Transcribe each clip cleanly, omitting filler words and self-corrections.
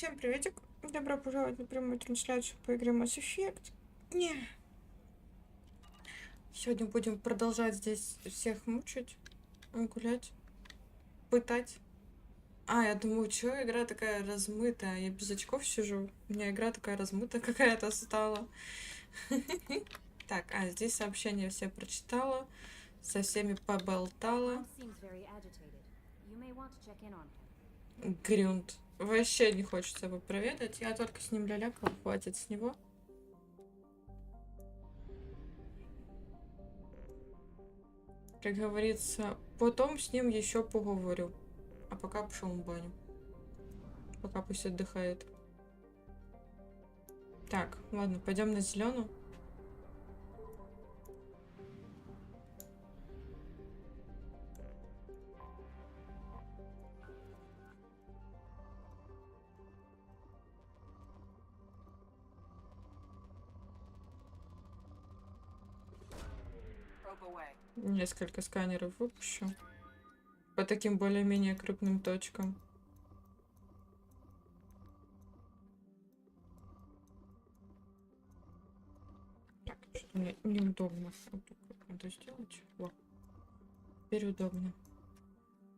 Всем приветик. Добро пожаловать на прямую трансляцию по игре Mass Effect. Не. Сегодня будем продолжать здесь всех мучить, гулять, пытать. Я думаю, что игра такая размытая? Я без очков сижу. У меня игра такая размытая какая-то стала. Так, здесь сообщения все прочитала, со всеми поболтала. Грюнд. Вообще не хочется его проведать. Я только с ним лялякала, хватит с него. Как говорится, потом с ним еще поговорю. А пока пошел в баню. Пока пусть отдыхает. Так, ладно, пойдем на зеленую. Несколько сканеров выпущу. По таким более-менее крупным точкам. Так, что-то мне неудобно. Вот тут надо сделать. Во. Теперь удобно.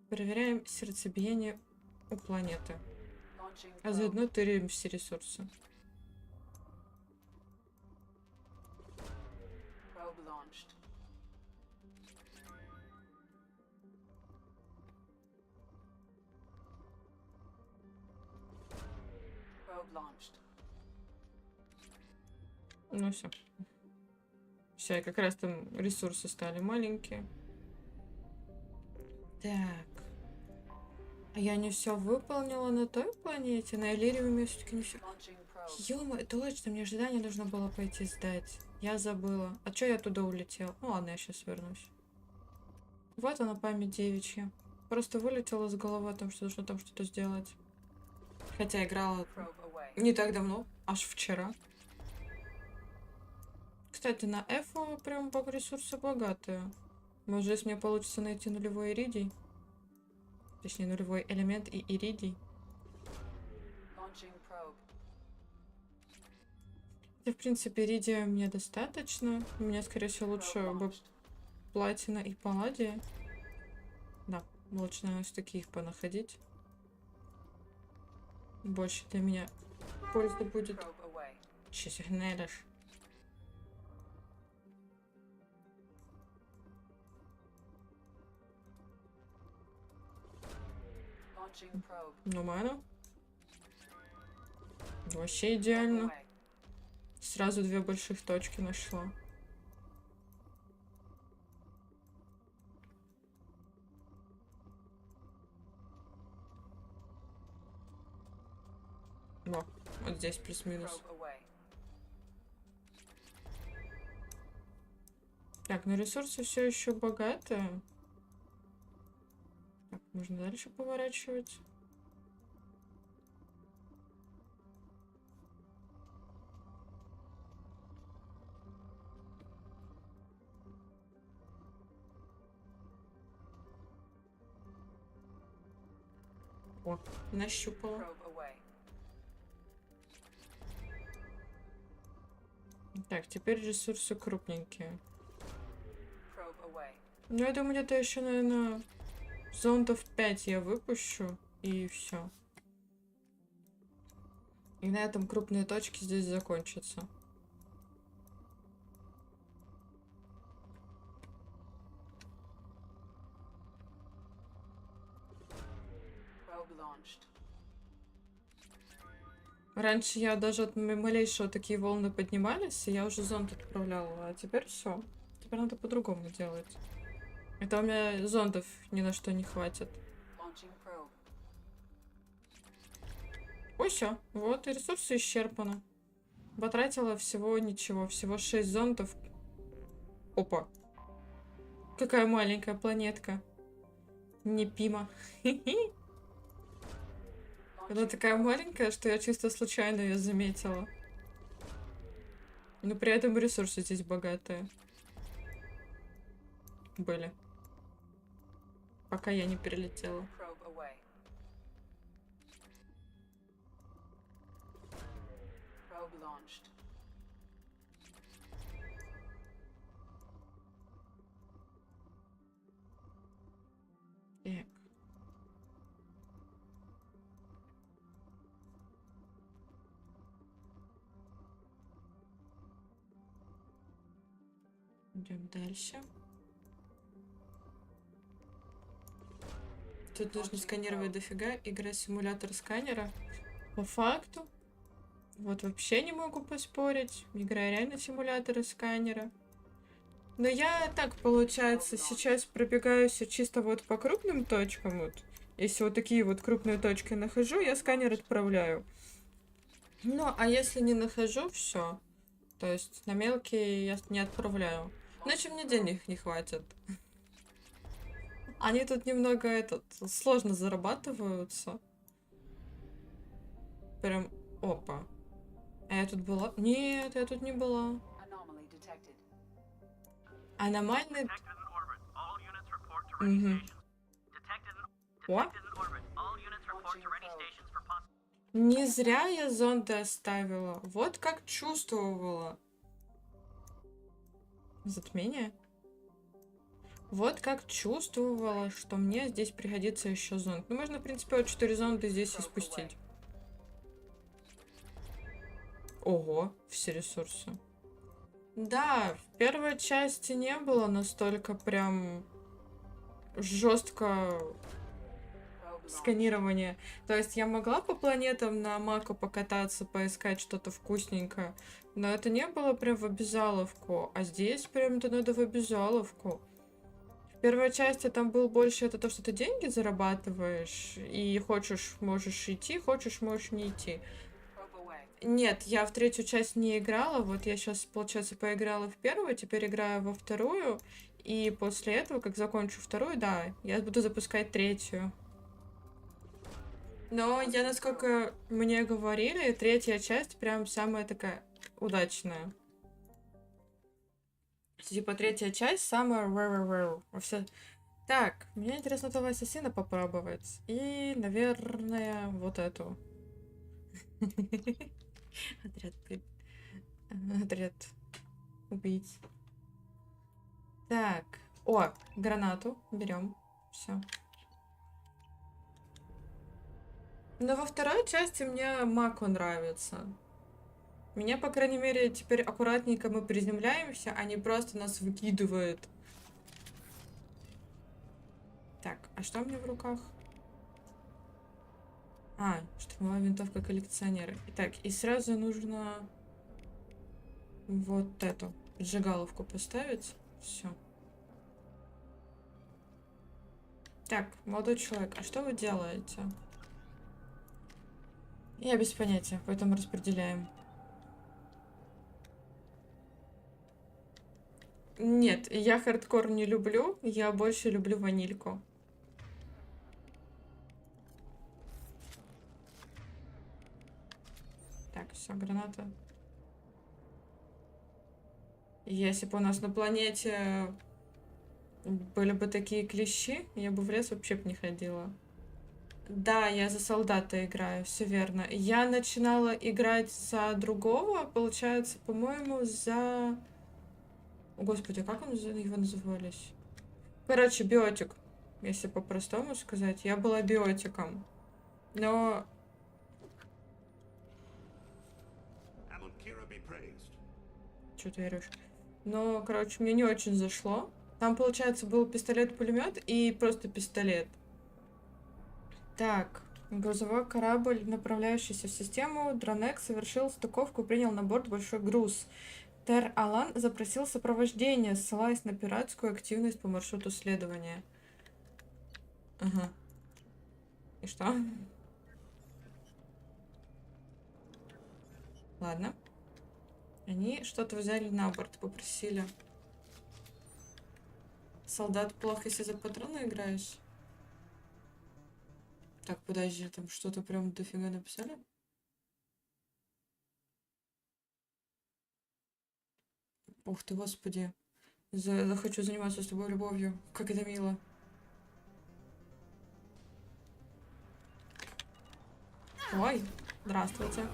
Проверяем сердцебиение у планеты. А заодно тыряем все ресурсы. Ну все. Все, как раз там ресурсы стали маленькие. Так. А я не все выполнила на той планете? На Элириуме все-таки не все. Ё-моё, точно, мне ожидание нужно было пойти сдать. Я забыла. А чё я туда улетела? Ну ладно, я сейчас вернусь. Вот она, память девичья. Просто вылетела с головы о том, что нужно там что-то сделать. Хотя играла не так давно, аж вчера. Кстати, на Эфу прям ресурсы богатые. Может, если мне получится найти нулевой иридий. Точнее, нулевой элемент и иридий. Да, в принципе, иридия мне достаточно. У меня, скорее всего, лучше бы платина и палладия. Да, лучше, наверное, все-таки их понаходить. Больше для меня пользы будет. Че сигналишь? Нормально. Вообще идеально. Сразу две больших точки нашла. Во, вот здесь плюс-минус. Так, но ресурсы все еще богатые. Так, можно дальше поворачивать. О, нащупала. Так, теперь ресурсы крупненькие. Ну, я думаю, где-то еще, наверное, зондов 5 я выпущу, и все. И на этом крупные точки здесь закончатся. Раньше я даже от малейшего такие волны поднимались, и я уже зонд отправляла, а теперь все. Теперь надо по-другому делать. Это у меня зондов ни на что не хватит. Ой, все. Вот, и ресурсы исчерпаны. Потратила всего ничего, всего 6 зондов. Опа. Какая маленькая планетка. Не Пима. Она такая маленькая, что я чисто случайно ее заметила. Но при этом ресурсы здесь богатые. Были. Пока я не перелетела. Так. Идем дальше. Тут нужно сканировать дофига, игра симулятор сканера. По факту, вот вообще не могу поспорить. Игра реально симулятор сканера. Но я так, получается, сейчас пробегаюсь чисто вот по крупным точкам. Вот. Если вот такие вот крупные точки нахожу, я сканер отправляю. Ну, а если не нахожу, все. То есть на мелкие я не отправляю. Иначе мне денег не хватит. Они тут немного сложно зарабатываются. Прям, опа. А я тут была? Нет, я тут не была. Аномальный... Угу. О? Не зря я зонды оставила. Вот как чувствовала. Затмение? Вот как чувствовала, что мне здесь пригодится еще зонд. Ну, можно, в принципе, вот 4 зонда здесь и спустить. Ого, все ресурсы. Да, в первой части не было настолько прям жестко сканирования. То есть я могла по планетам на Маку покататься, поискать что-то вкусненькое, но это не было прям в обязаловку. А здесь прям это надо в обязаловку. В первой части там был больше это то, что ты деньги зарабатываешь, и хочешь, можешь идти, хочешь, можешь не идти. Нет, я в третью часть не играла. Вот я сейчас, получается, поиграла в первую, теперь играю во вторую. И после этого, как закончу вторую, да, я буду запускать третью. Но я, насколько мне говорили, третья часть прям самая такая удачная. Типа третья часть самая все. Так, мне интересно этого ассасина попробовать. И, наверное, вот эту. Отряд убийц. Так. О, гранату берем. Все. Но во второй части мне Мако нравится. Меня, по крайней мере, теперь аккуратненько мы приземляемся, а не просто нас выкидывают. Так, а что у меня в руках? А, штурмовая винтовка коллекционера. Итак, и сразу нужно вот эту поджигаловку поставить. Все. Так, молодой человек, а что вы делаете? Я без понятия, поэтому распределяем. Нет, я хардкор не люблю, я больше люблю ванильку. Так, все, граната. Если бы у нас на планете были бы такие клещи, я бы в лес вообще бы не ходила. Да, я за солдата играю, все верно. Я начинала играть за другого, получается, по-моему, за... О, господи, как он его назывались? Короче, биотик, если по-простому сказать. Я была биотиком. Но... Чё ты орёшь? Но, короче, мне не очень зашло. Там, получается, был пистолет-пулемет и просто пистолет. Так, грузовой корабль, направляющийся в систему, Дронек совершил стыковку и принял на борт большой груз. Тер-Алан запросил сопровождение, ссылаясь на пиратскую активность по маршруту следования. Ага. И что? Ладно. Они что-то взяли на борт, попросили. Солдат, плохо, если за патроны играешь. Так, подожди, там что-то прям дофига написали? Ух ты, господи. Захочу заниматься с тобой любовью. Как это мило. Ой, здравствуйте.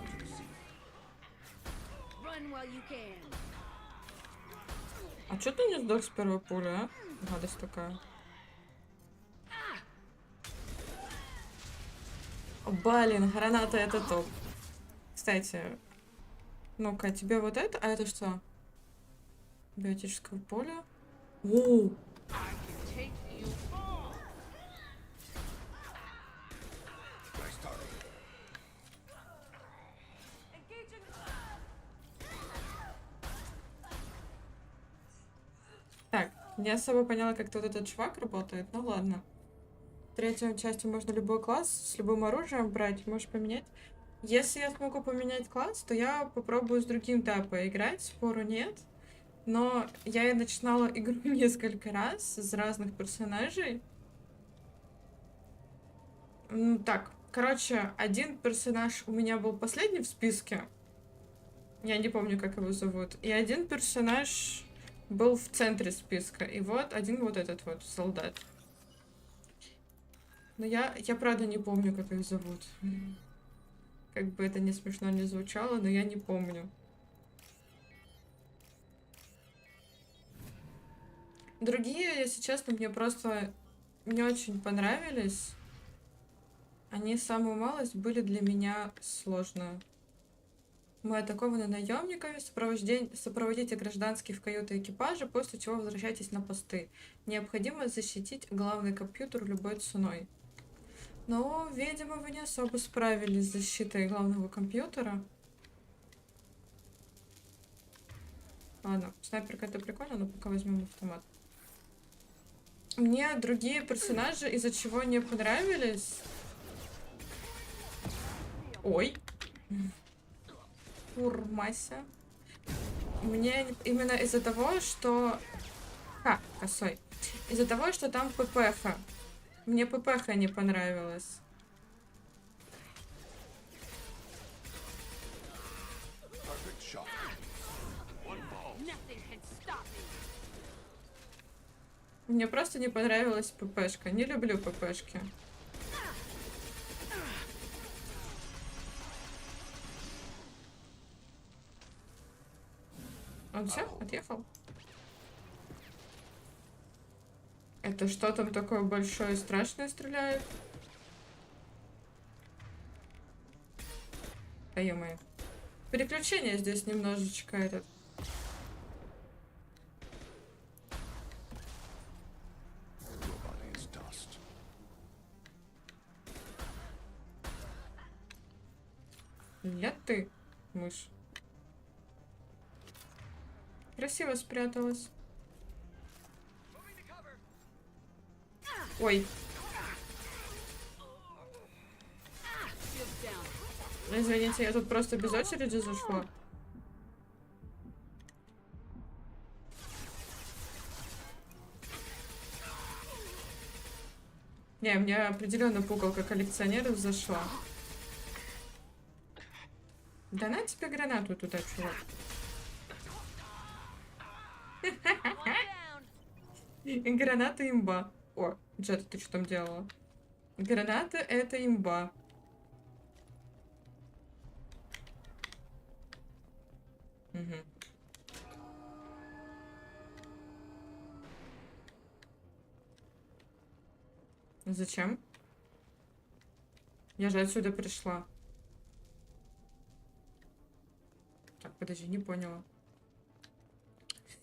А чё ты не сдох с первой пули, а? Гадость такая. Блин, граната это топ. Кстати, ну-ка, тебе вот это, а это что? Биотическое поле. Оу! Так, не особо поняла, как тут этот чувак работает, ну ладно. В третьей части можно любой класс с любым оружием брать, можешь поменять. Если я смогу поменять класс, то я попробую с другим поиграть, спору нет. Но я и начинала игру несколько раз с разных персонажей. Так, короче, один персонаж у меня был последний в списке. Я не помню, как его зовут. И один персонаж был в центре списка. И вот один вот этот вот солдат. Но я правда не помню, как их зовут. Как бы это не смешно не звучало, но я не помню. Другие, если честно, мне просто не очень понравились. Они самую малость были для меня сложно. Мы атакованы наемниками, сопроводите гражданских в каюты экипажа, после чего возвращайтесь на посты. Необходимо защитить главный компьютер любой ценой. Но, видимо, вы не особо справились с защитой главного компьютера. Ладно, снайперка это прикольно, но пока возьмем автомат. Мне другие персонажи из-за чего не понравились. Ой. Курмася. Мне именно из-за того, что... косой. Из-за того, что там ППХ. Мне ППХ не понравилось. Мне просто не понравилась ППшка. Не люблю ППшки. Он все? Отъехал? Это что там такое большое и страшное стреляет? Да ё-моё. Переключение здесь немножечко этот. Нет, ты, мышь. Красиво спряталась. Ой. Извините, я тут просто без очереди зашла. Не, мне определенно пугалка коллекционеров зашла. Да на тебе гранату туда, чувак. Граната имба. О, Джет, ты что там делала? Граната это имба. Угу. Зачем? Я же отсюда пришла. Так, подожди, не поняла.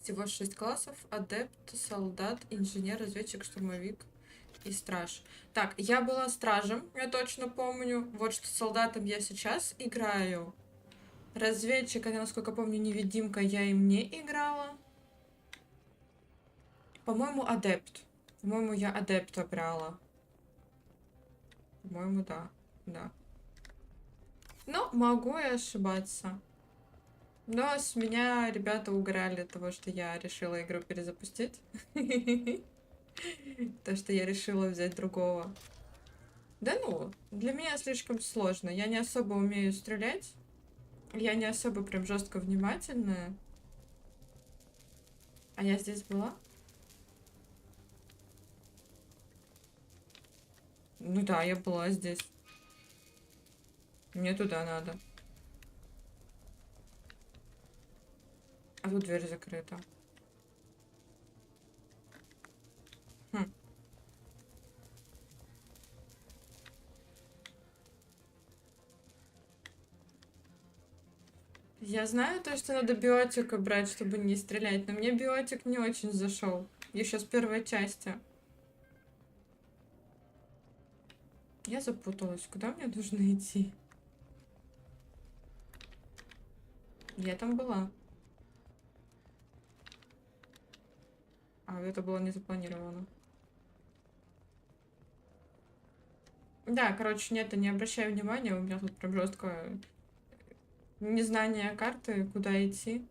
Всего 6 классов. Адепт, солдат, инженер, разведчик, штурмовик и страж. Так, я была стражем, я точно помню. Вот что с солдатом я сейчас играю. Разведчик, это, насколько помню, невидимка, я им не играла. По-моему, адепт. По-моему, я адепта брала. По-моему, да. Да. Но могу и ошибаться. Но с меня ребята угорали от того, что я решила игру перезапустить. То, что я решила взять другого. Да ну, для меня слишком сложно. Я не особо умею стрелять. Я не особо прям жестко внимательная. А я здесь была? Ну да, я была здесь. Мне туда надо. А тут дверь закрыта. Хм. Я знаю то, что надо биотика брать, чтобы не стрелять, но мне биотик не очень зашел. Еще с первой части. Я запуталась. Куда мне нужно идти? Я там была. А, это было не запланировано. Да, короче, нет, не обращай внимания, у меня тут прям жестко незнание карты, куда идти.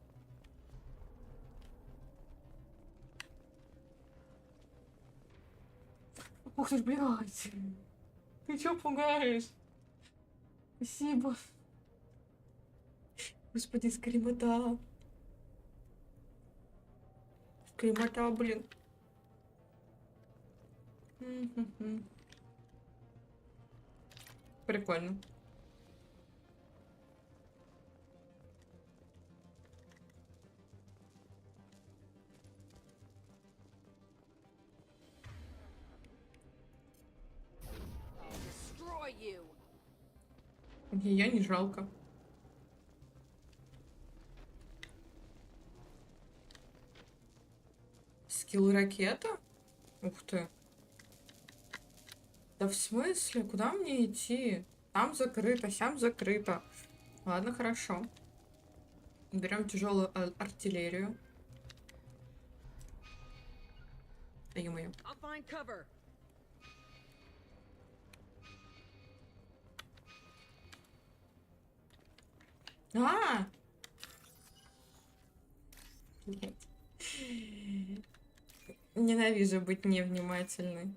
Ух ты ж, блядь. Ты чё пугаешь? Спасибо. Господи, скримота. Скримота, блин. Прикольно. Ее не жалко. Скилл ракета? Ух ты. Да в смысле? Куда мне идти? Там закрыто, сям закрыто. Ладно, хорошо. Берем тяжелую артиллерию. Да ё-моё. А! Нет. Ненавижу быть невнимательной.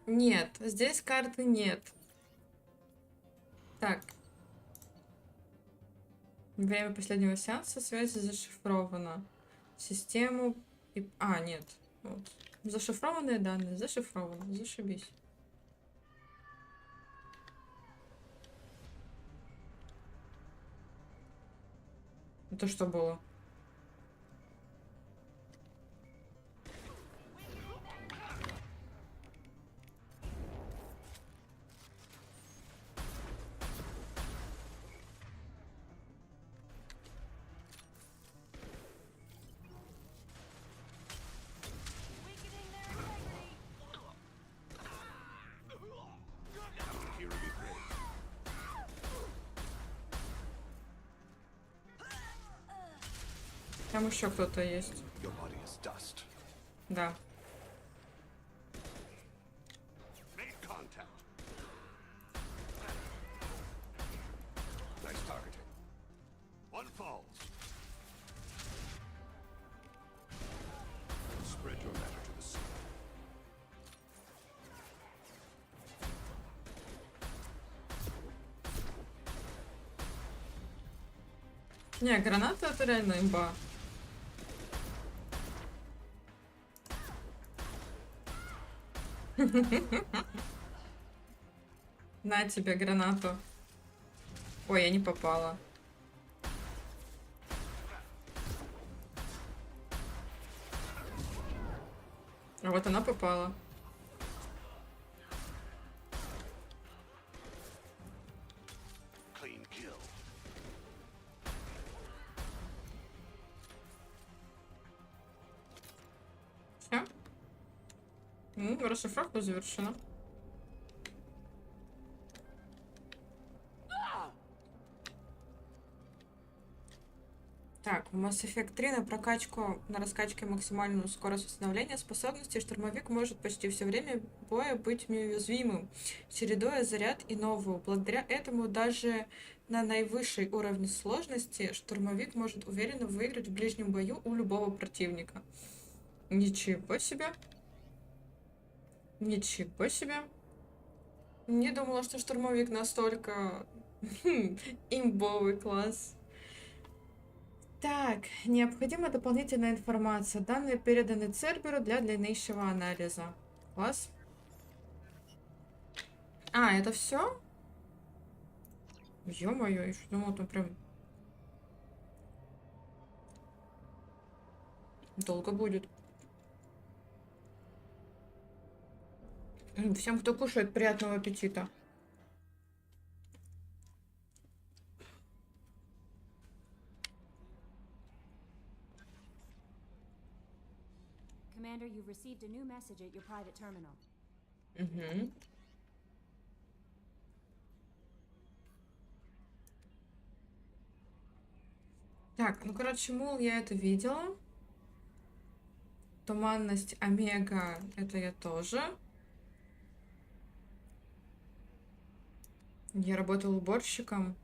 Нет, здесь карты нет. Так. Время последнего сеанса связи зашифровано. Систему... А, нет. Вот. Зашифрованные данные. Зашифровано. Зашибись. Это что было? Там еще кто-то есть. Да. Не, граната это реально имба. На тебе гранату. Ой, я не попала. А вот она попала. Все. Расшифровка завершена. Так, в Mass Effect 3 на раскачке максимальную скорость восстановления способностей штурмовик может почти все время боя быть неуязвимым, чередуя заряд и новую. Благодаря этому даже на наивысшей уровне сложности штурмовик может уверенно выиграть в ближнем бою у любого противника. Ничего себе. Ничего себе. Не думала, что штурмовик настолько имбовый класс. Так, необходима дополнительная информация. Данные переданы Церберу для дальнейшего анализа. Класс. А, это все? Ё-моё, я что думала, там прям долго будет. Всем, кто кушает, приятного аппетита. Commander, you've received a new message at your private terminal. Угу. Так, ну, короче, мул, я это видела. Туманность Омега, это я тоже. Я работала уборщиком.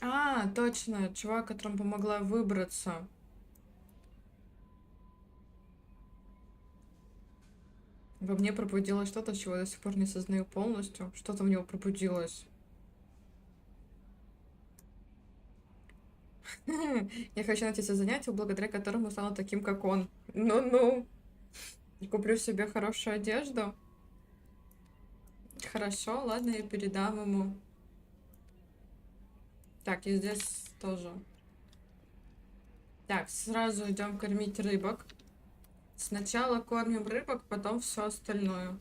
А, точно, чувак, которому помогла выбраться. Во мне пробудилось что-то, чего я до сих пор не сознаю полностью. Что-то в него пробудилось. Я хочу найти себе занятие, благодаря которому стану таким, как он. Ну-ну. Куплю себе хорошую одежду. Хорошо, ладно, я передам ему. Так, и здесь тоже. Так, сразу идем кормить рыбок. Сначала кормим рыбок, потом все остальное.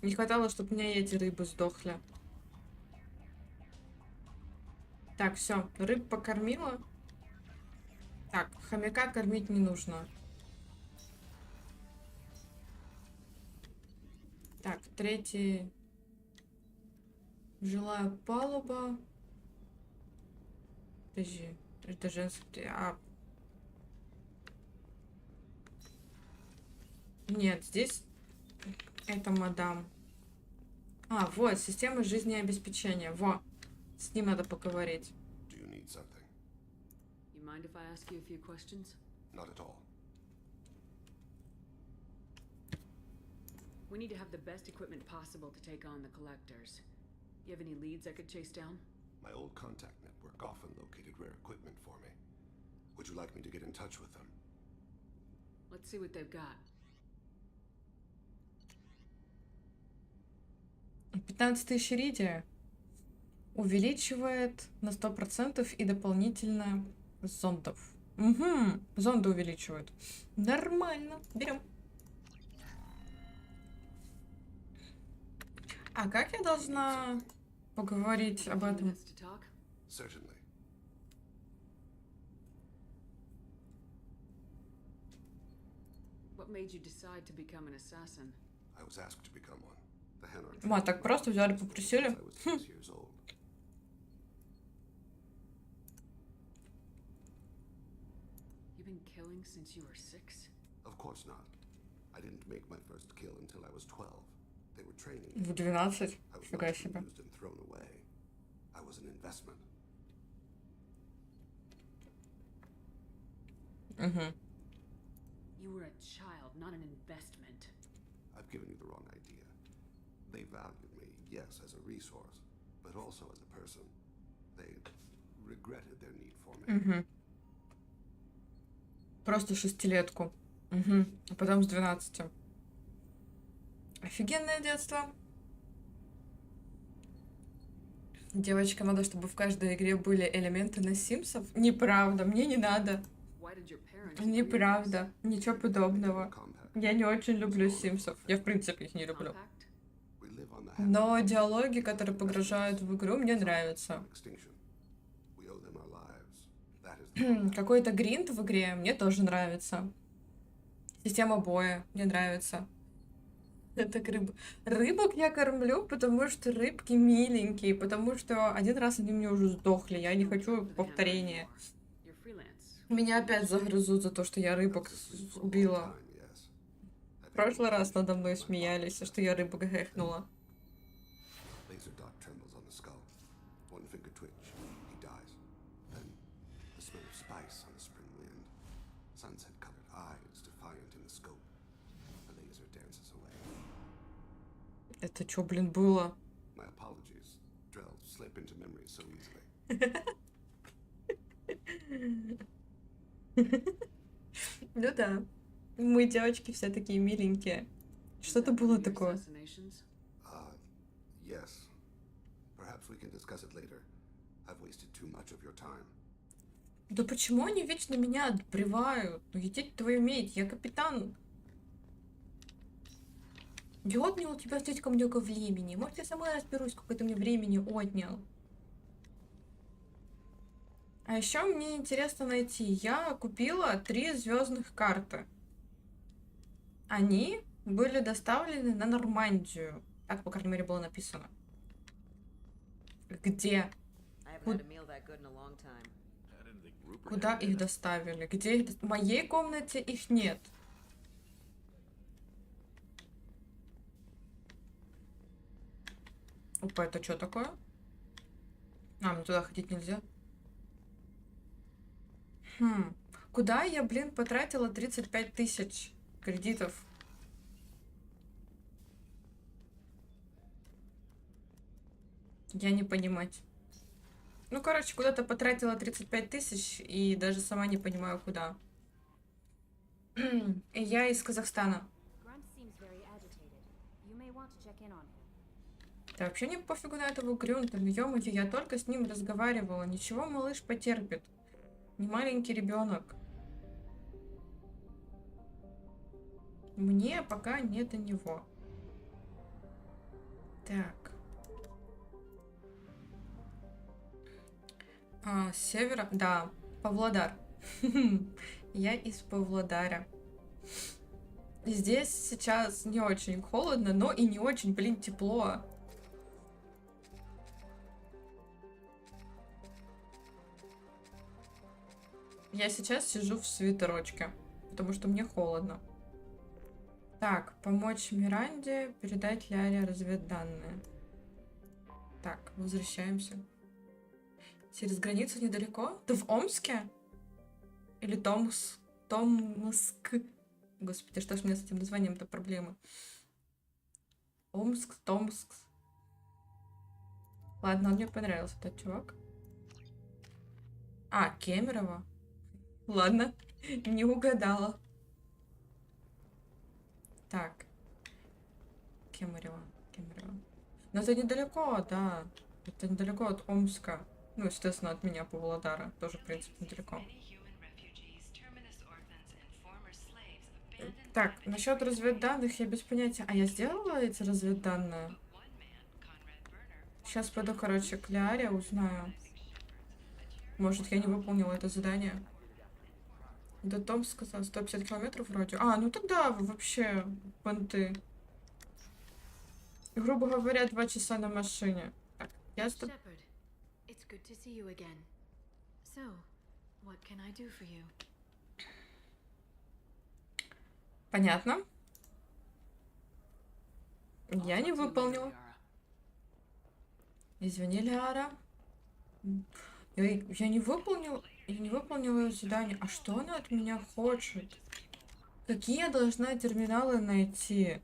Не хватало, чтобы у меня и эти рыбы сдохли. Так, все, рыб покормила. Так, хомяка кормить не нужно. Так, третий. Жилая палуба. Подожди, это женский. А... Нет, здесь это мадам. А, вот, система жизнеобеспечения. Во, с ним надо поговорить. Do you need something? You mind if I ask you a few questions? Not at all. We need to have the best equipment possible to take on the collectors. You have any leads I could chase down? My old contact network often located rare equipment for me. Would you like me to get in touch with them? Let's see what they've got. 15 тысяч иридия увеличивает на 100% и дополнительно зондов. Угу, зонды увеличивают. Нормально, берем. А как я должна поговорить об этом? Minutes to talk? Certainly. What made you decide to become an assassin? I was asked to become one. The Hanar Ма, так просто взяли, попросили. I was 6 years old. You've been killing since you were 6? Of course not. I didn't make my first kill until I was 12. They were training. В 12. I was Фига not себе. used and thrown away. I was an investment. Угу. You were a child, not an investment. I've given you the wrong idea. They valued me, yes, as a resource, but also as a person. They regretted their need for me. Угу. Просто шестилетку. Угу. А потом с 12. Офигенное детство. Девочка, надо, чтобы в каждой игре были элементы на Симсов. Неправда, мне не надо. Why did your parents agree to this? Неправда, ничего подобного. Compact. Я не очень люблю Симсов. Я, в принципе, их не люблю. Compact? We live on the Но диалоги, которые погружают в игру, мне нравятся. extinction. We owe them our lives. That is the compact. Какой-то гринд в игре мне тоже нравится. Система боя мне нравится. Это рыб. Рыбок я кормлю, потому что рыбки миленькие, потому что один раз они мне уже сдохли, я не хочу повторения. You're freelance. Меня опять загрызут за то, что я рыбок убила. Time, yes. В прошлый раз надо мной смеялись, что я рыбок гэхнула. Laser dot trembles on the skull. One finger twitch. He dies. Then the smell of spice on the spring wind. Sunset-colored eyes defiant in the scope. The laser dances away. Это что, блин, было? My apologies. Drell slip into memory so easily. Ну да. Мы, девочки, все такие миленькие. Что-то было такое. Assassinations? Yes. Perhaps we can discuss it later. I've wasted too much of your time. Да почему они вечно меня отбревают? Ну, едите твою медь, я капитан. Я отнял у тебя слишком много времени. Может, я сама разберусь, сколько ты мне времени отнял. А еще мне интересно найти. Я купила 3 звездных карты. Они были доставлены на Нормандию. Так, по крайней мере, было написано. Где? Куда их доставили? Где их В моей комнате их нет. Опа, это что такое? А, мне туда ходить нельзя. Куда я, блин, потратила 35 тысяч кредитов? Я не понимать. Ну, короче, куда-то потратила 35 тысяч и даже сама не понимаю, куда. И я из Казахстана. Grunt seems very agitated. You may want to check in on him. Да вообще не пофигу на этого Грюнта. Ну, ё-моё, я только с ним разговаривала. Ничего, малыш потерпит. Не маленький ребенок. Мне пока не до него. Так. С севера? Да, Павлодар. Я из Павлодара. Здесь сейчас не очень холодно, но и не очень, блин, тепло. Я сейчас сижу в свитерочке, потому что мне холодно. Так, помочь Миранде, передать Ляре разведданные. Так, возвращаемся. Через границу недалеко? Ты в Омске? Или Томск? Господи, что ж у меня с этим названием-то проблемы? Омск, Томск. Ладно, он мне понравился, этот чувак. А, Кемерово. Ладно, не угадала. Так. Кемерово. Но это недалеко, да. Это недалеко от Омска. Ну, естественно, от меня, Павлодара. Тоже, в принципе, недалеко. Так, насчет разведданных я без понятия. А я сделала эти разведданные? Сейчас пойду, короче, к Ляре, узнаю. Может, я не выполнила это задание. До Томска 150 километров вроде. А, ну тогда вообще понты. Грубо говоря, 2 часа на машине. Так, я... Shepard, it's good to see you again. So, what can I do for you? Понятно. Я не выполнила. Извини, Ляра. Я не выполнила ее задание. А что она от меня хочет? Какие я должна терминалы найти?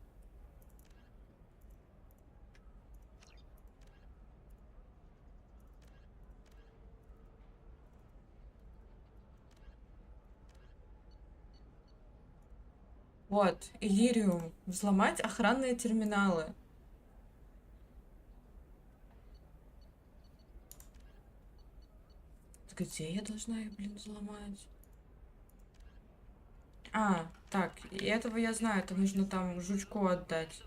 Вот, Иллириум. Взломать охранные терминалы. Где я должна их, блин, взломать? А, так, и этого я знаю, это нужно там жучку отдать.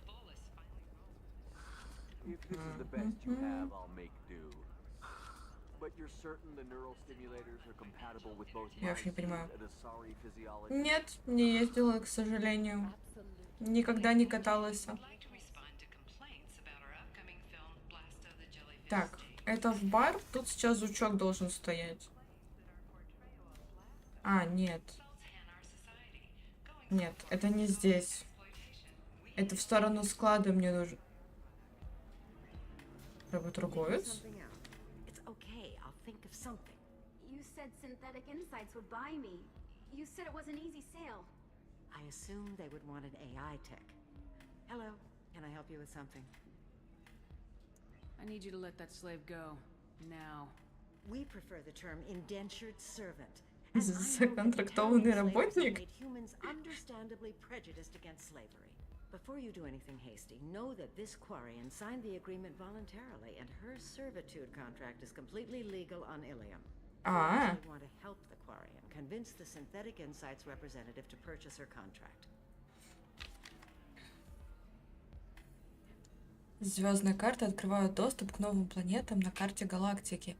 Я вообще не понимаю. Нет, не ездила, к сожалению. Никогда не каталась. Так, это в бар? Тут сейчас жучок должен стоять. А, нет. Нет, это не здесь. Это в сторону склада мне нужно. Работорговец? You said synthetic insights would buy me. You said it was an easy sale. I assumed they would want an AI tech. Hello, can I help you with something? I need you to let that slave go. Now. We prefer the term indentured servant. Законтрактованный работник? Humans understandably prejudiced against slavery. Before you do anything hasty, know that this Quarian signed the agreement voluntarily, and her servitude contract is completely legal on Ilium. А, You want to help the Quarian convince the Synthetic Insights representative to purchase her contract. звездные карты открывают доступ к новым планетам на карте галактики.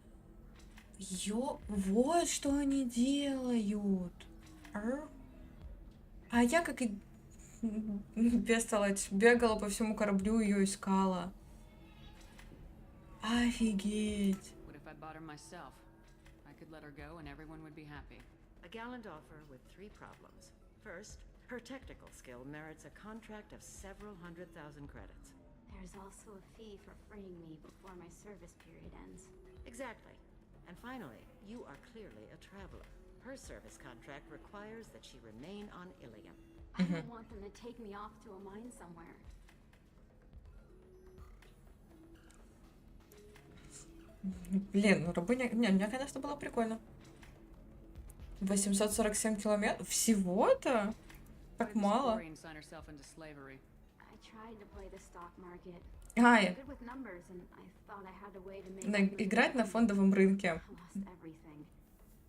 Вот что они делают. А я как и бестолочь бегала по всему кораблю, ее искала. Офигеть. What if I bought her myself? I could let her go and everyone would be happy. A gallant offer with 3 problems. First, her technical skill merits a contract of several 100,000 credits. There's also a fee for freeing me before my service period ends. Exactly. And finally, you are clearly a traveler. Her service contract requires that she remain on Ilium. I don't want them to take me off to a mine somewhere. Блин, ну рабыня... Не, мне, конечно, было прикольно. 847 километров? Всего-то? Так мало. Quarian signed herself into slavery. I tried to play the stock market. Ай, Good with numbers, and I thought I had a way to make играть на фондовом рынке. I lost everything.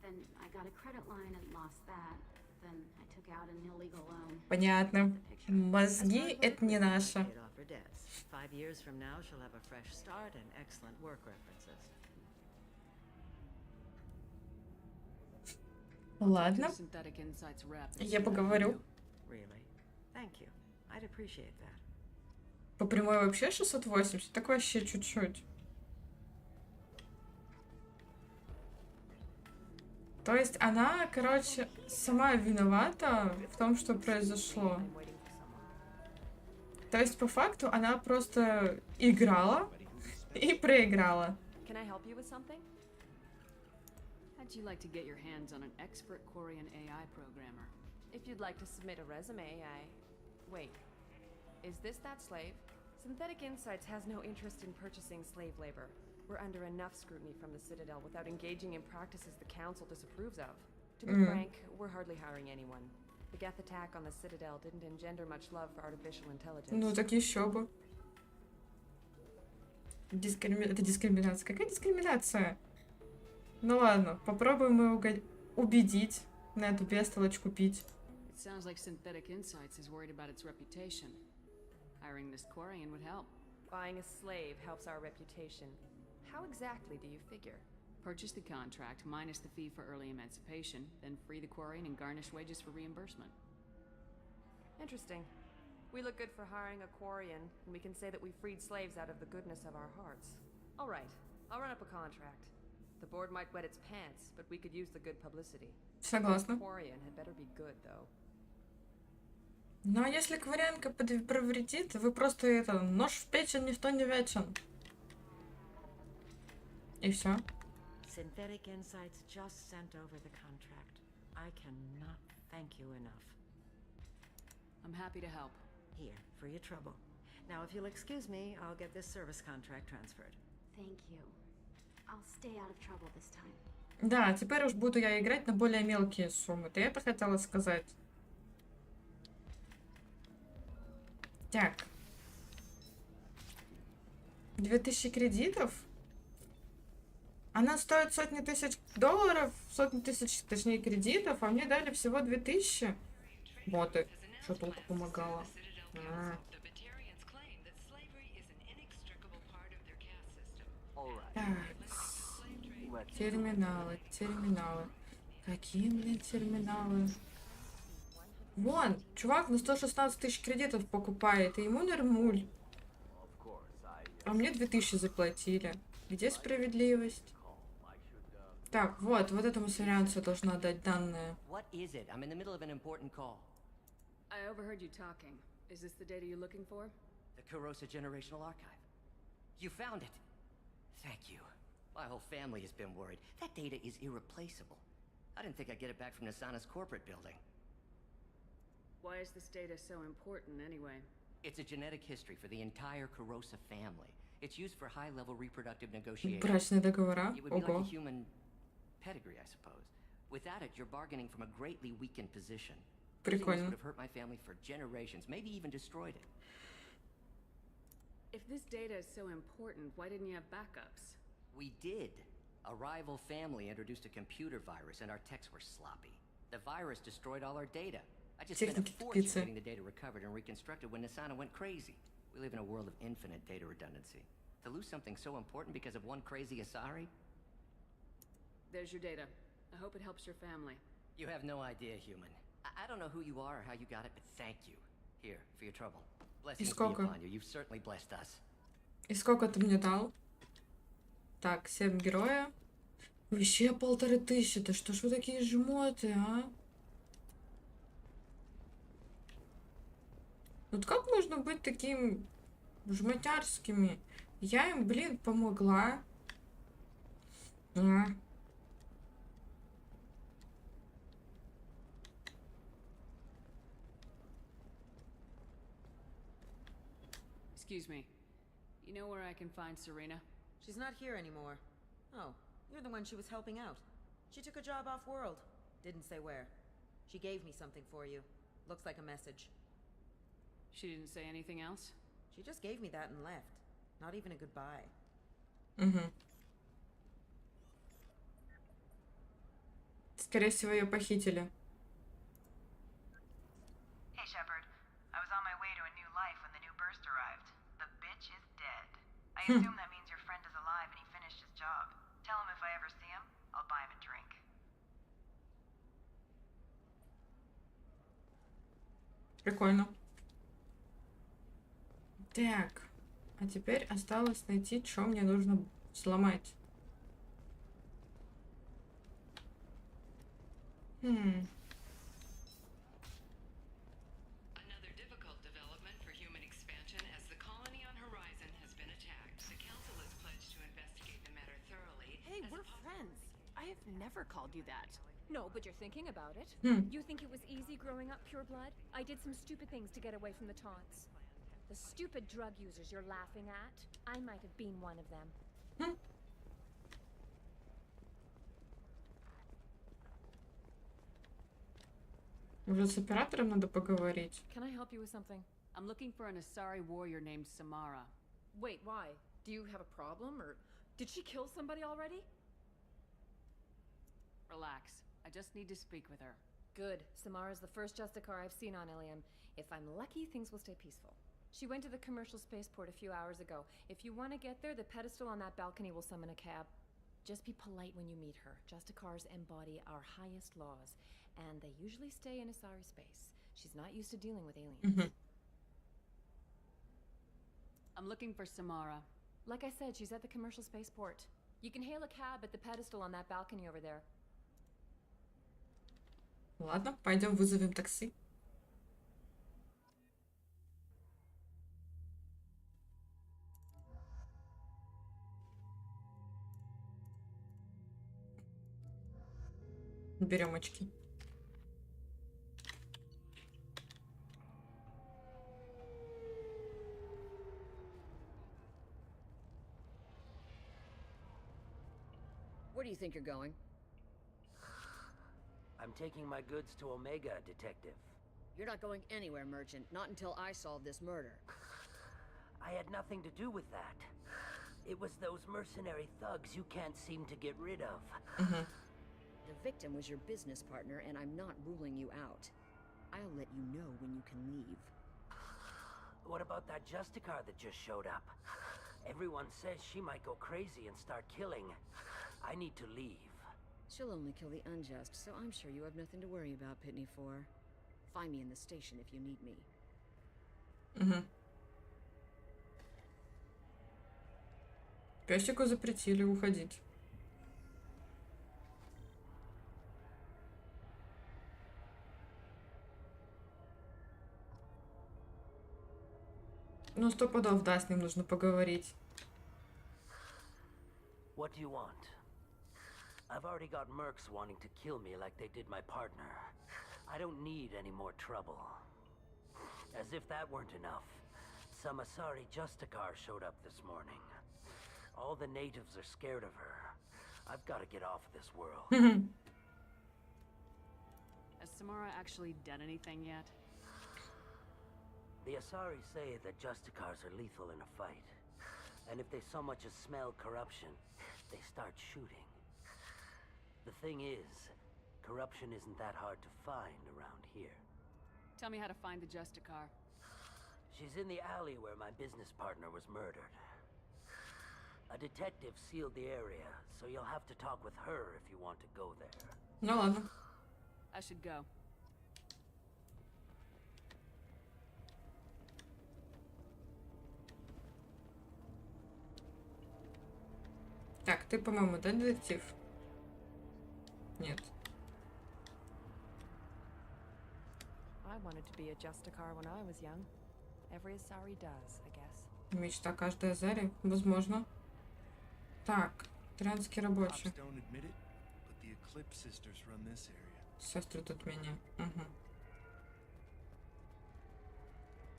Then I got a credit line and lost that. Then I took out an illegal loan. Понятно. Мозги — это не наше. Paid off her debts. 5 years from now, she'll have a fresh start and excellent work references. Ладно, Synthetic Insights rep. and я see what I can поговорю. do. Really? Thank you. I'd appreciate that. По прямой вообще 680, так вообще чуть-чуть. То есть она, короче, сама виновата в том, что произошло. I'm waiting for someone. То есть по факту она просто играла и проиграла. Can I help you with something? How'd you like to get your hands on an expert Quarian AI programmer? If you'd like to submit a resume, Wait. Is this that slave? Synthetic Insights has no interest in purchasing slave labor. We're under enough scrutiny from the Citadel without engaging in practices the Council disapproves of. To be frank, we're hardly hiring anyone. The Geth attack on the Citadel didn't engender much love for artificial intelligence. Ну так еще бы. Это дискриминация. Какая дискриминация? Ну ладно, попробуем ее убедить на эту бестолочь купить. It sounds like Synthetic Insights is worried about its reputation. Hiring this Quarian would help. Buying a slave helps our reputation. How exactly do you figure? Purchase the contract minus the fee for early emancipation, then free the Quarian and garnish wages for reimbursement. Interesting. We look good for hiring a Quarian, and we can say that we freed slaves out of the goodness of our hearts. All right, I'll run up a contract. The board might wet its pants, but we could use the good publicity. Согласна. Quarian had better be good, though. Ну а если кварянка провредит, вы просто нож в печень, никто не вечен. И все. Synthetic Insights just sent over the contract. I cannot thank you enough. I'm happy to help. Here, for your trouble. Now, if you'll excuse me, I'll get this service contract transferred. Thank you. I'll stay out of trouble this time. Да, теперь уж буду я играть на более мелкие суммы. Ты это хотела сказать? Так. 2000 кредитов? Она стоит сотни тысяч долларов, сотни тысяч, точнее, кредитов, а мне дали всего 2000. Вот и шатулка помогала. Так. Терминалы. Какие, блин, терминалы? Вон, чувак на 116 тысяч кредитов покупает, и ему нормуль. А мне 2000 заплатили. Где справедливость? Так, вот этому сорянцу должна дать данные. What is it? I'm in the middle of an important call. I overheard you talking. Is this the data you're looking for? The Kurosa Generational Archive. You found it. Thank you. My whole family has been worried. That data is irreplaceable. I didn't think I'd get it back from Nasana's corporate building. Why is this data so important anyway? It's a genetic history for the entire Kurosa family. It's used for high-level reproductive negotiations. Брачные договора. It would be like a Ого. human pedigree, I suppose. Without it, you're bargaining from a greatly weakened position. Losing this Прикольно. would have hurt my family for generations, maybe even destroyed it. If this data is so important, why didn't you have backups? We did. A rival family introduced a computer virus, and our techs were sloppy. The virus destroyed all our data. I just spent a Техники fortune тупицы. getting the data recovered and reconstructed when Nisana went crazy. We live in a world of infinite data redundancy. To lose something so important because of one crazy Asari? There's your data. I hope it helps your family. You have no idea, human. I don't know who you are or how you got it, but thank you. Here, for your trouble. Blessings be сколько? upon you. You've certainly blessed us. И сколько ты мне дал? Так, 7 героя. Вообще 1500. Да что ж вы такие жмоты, а? Вот как можно быть таким жмотярскими? Я им, блин, помогла. А. Excuse me. You know where I can find Serena? She's not here anymore. Oh, you're the one she was helping out. She took a job off-world. Didn't say where. She gave me something for you. Looks like a message. She didn't say anything else? She just gave me that and left. Not even a goodbye. Угу. Скорее всего, ее похитили. Hey, Shepard. I was on my way to a new life when the new burst arrived. The bitch is dead. I assume that means your friend is alive and he finished his job. Tell him if I ever see him, I'll buy him a drink. Прикольно. Так. А теперь осталось найти, что мне нужно сломать. Another difficult development for human expansion as the colony on Horizon has been attacked. The Council has pledged to investigate the matter thoroughly. Hey, we're friends. I have never called you that. No, but you're thinking about it. You think it was easy growing up pure blood? I did some stupid things to get away from the taunts. The stupid drug users you're laughing at, I might have been one of them. Уже с оператором надо поговорить. Can I help you with something? I'm looking for an Asari warrior named Samara. Wait, why? Do you have a problem, or did she kill somebody already? Relax. I just need to speak with her. Good. Samara's the first Justicar I've seen on Ilium. If I'm lucky, things will stay peaceful. She went to the commercial spaceport a few hours ago. If you want to get there, the pedestal on that balcony will summon a cab. Just be polite when you meet her. Justicars embody our highest laws, and they usually stay in Asari space. She's not used to dealing with aliens. I'm looking for Samara. Like I said, she's at the commercial spaceport. You can hail a cab at the pedestal on that balcony over there. Ладно, пойдем вызовем такси. Берем очки. Where do you think you're going? I'm taking my goods to Omega, Detective. You're not going anywhere, Merchant. Not until I solve this murder. I had nothing to do with that. It was those mercenary thugs you can't seem to get rid of. The victim was your business partner, and I'm not ruling you out. I'll let you know when you can leave. What about that Justicar that just showed up? Everyone says she might go crazy and start killing. I need to leave. She'll only kill the unjust, so I'm sure you have nothing to worry about, Pitney 4. Find me in the station if you need me. Песику запретили уходить. Ну, 100 пудов, да, с ним нужно поговорить. What do you want? I've already got mercs wanting to kill me like they did my partner. I don't need any more trouble. As if that weren't enough, some Asari Justicar showed up this morning. All the natives are scared of her. I've got to get off of this world. Samara actually done anything yet? The Asari say that Justicars are lethal in a fight. And if they so much as smell corruption, they start shooting. The thing is, corruption isn't that hard to find around here. Tell me how to find the Justicar. She's in the alley where my business partner was murdered. A detective sealed the area, so you'll have to talk with her if you want to go there. Ну ладно. I should go. Так, ты, по-моему, да, детектив? Нет. I wanted to be a Justicar when I was young. Every Asari does, I guess. Мечта каждой Азари. Возможно. Так, трянский рабочий. Сестры тут меня. Угу.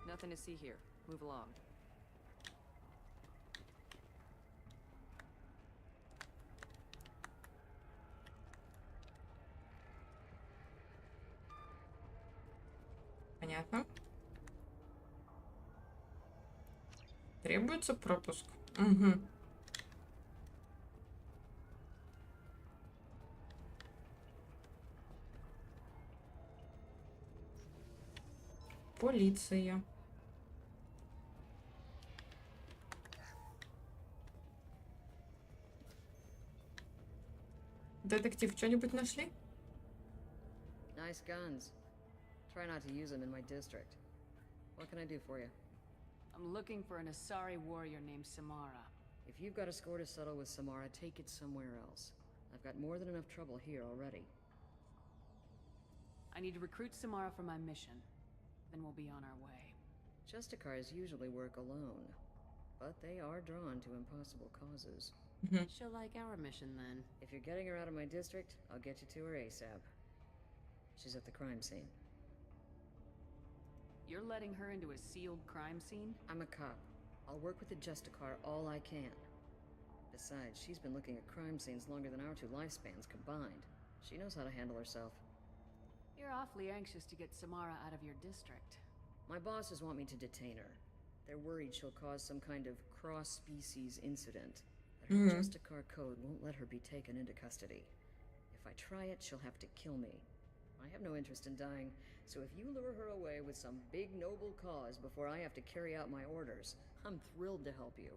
Nothing to see here. Move along. Понятно. Требуется пропуск. Угу. Полиция. Детектив, что-нибудь нашли? Nice guns. Try not to use them in my district. What can I do for you? I'm looking for an Asari warrior named Samara. If you've got a score to settle with Samara, take it somewhere else. I've got more than enough trouble here already. I need to recruit Samara for my mission. Then we'll be on our way. Justicars usually work alone, but they are drawn to impossible causes. She'll like our mission then. If you're getting her out of my district, I'll get you to her ASAP. She's at the crime scene. You're letting her into a sealed crime scene? I'm a cop. I'll work with the Justicar all I can. Besides, she's been looking at crime scenes longer than our two lifespans combined. She knows how to handle herself. You're awfully anxious to get Samara out of your district. My bosses want me to detain her. They're worried she'll cause some kind of cross-species incident. But her Justicar code won't let her be taken into custody. If I try it, she'll have to kill me. I have no interest in dying, so if you lure her away with some big noble cause before I have to carry out my orders, I'm thrilled to help you.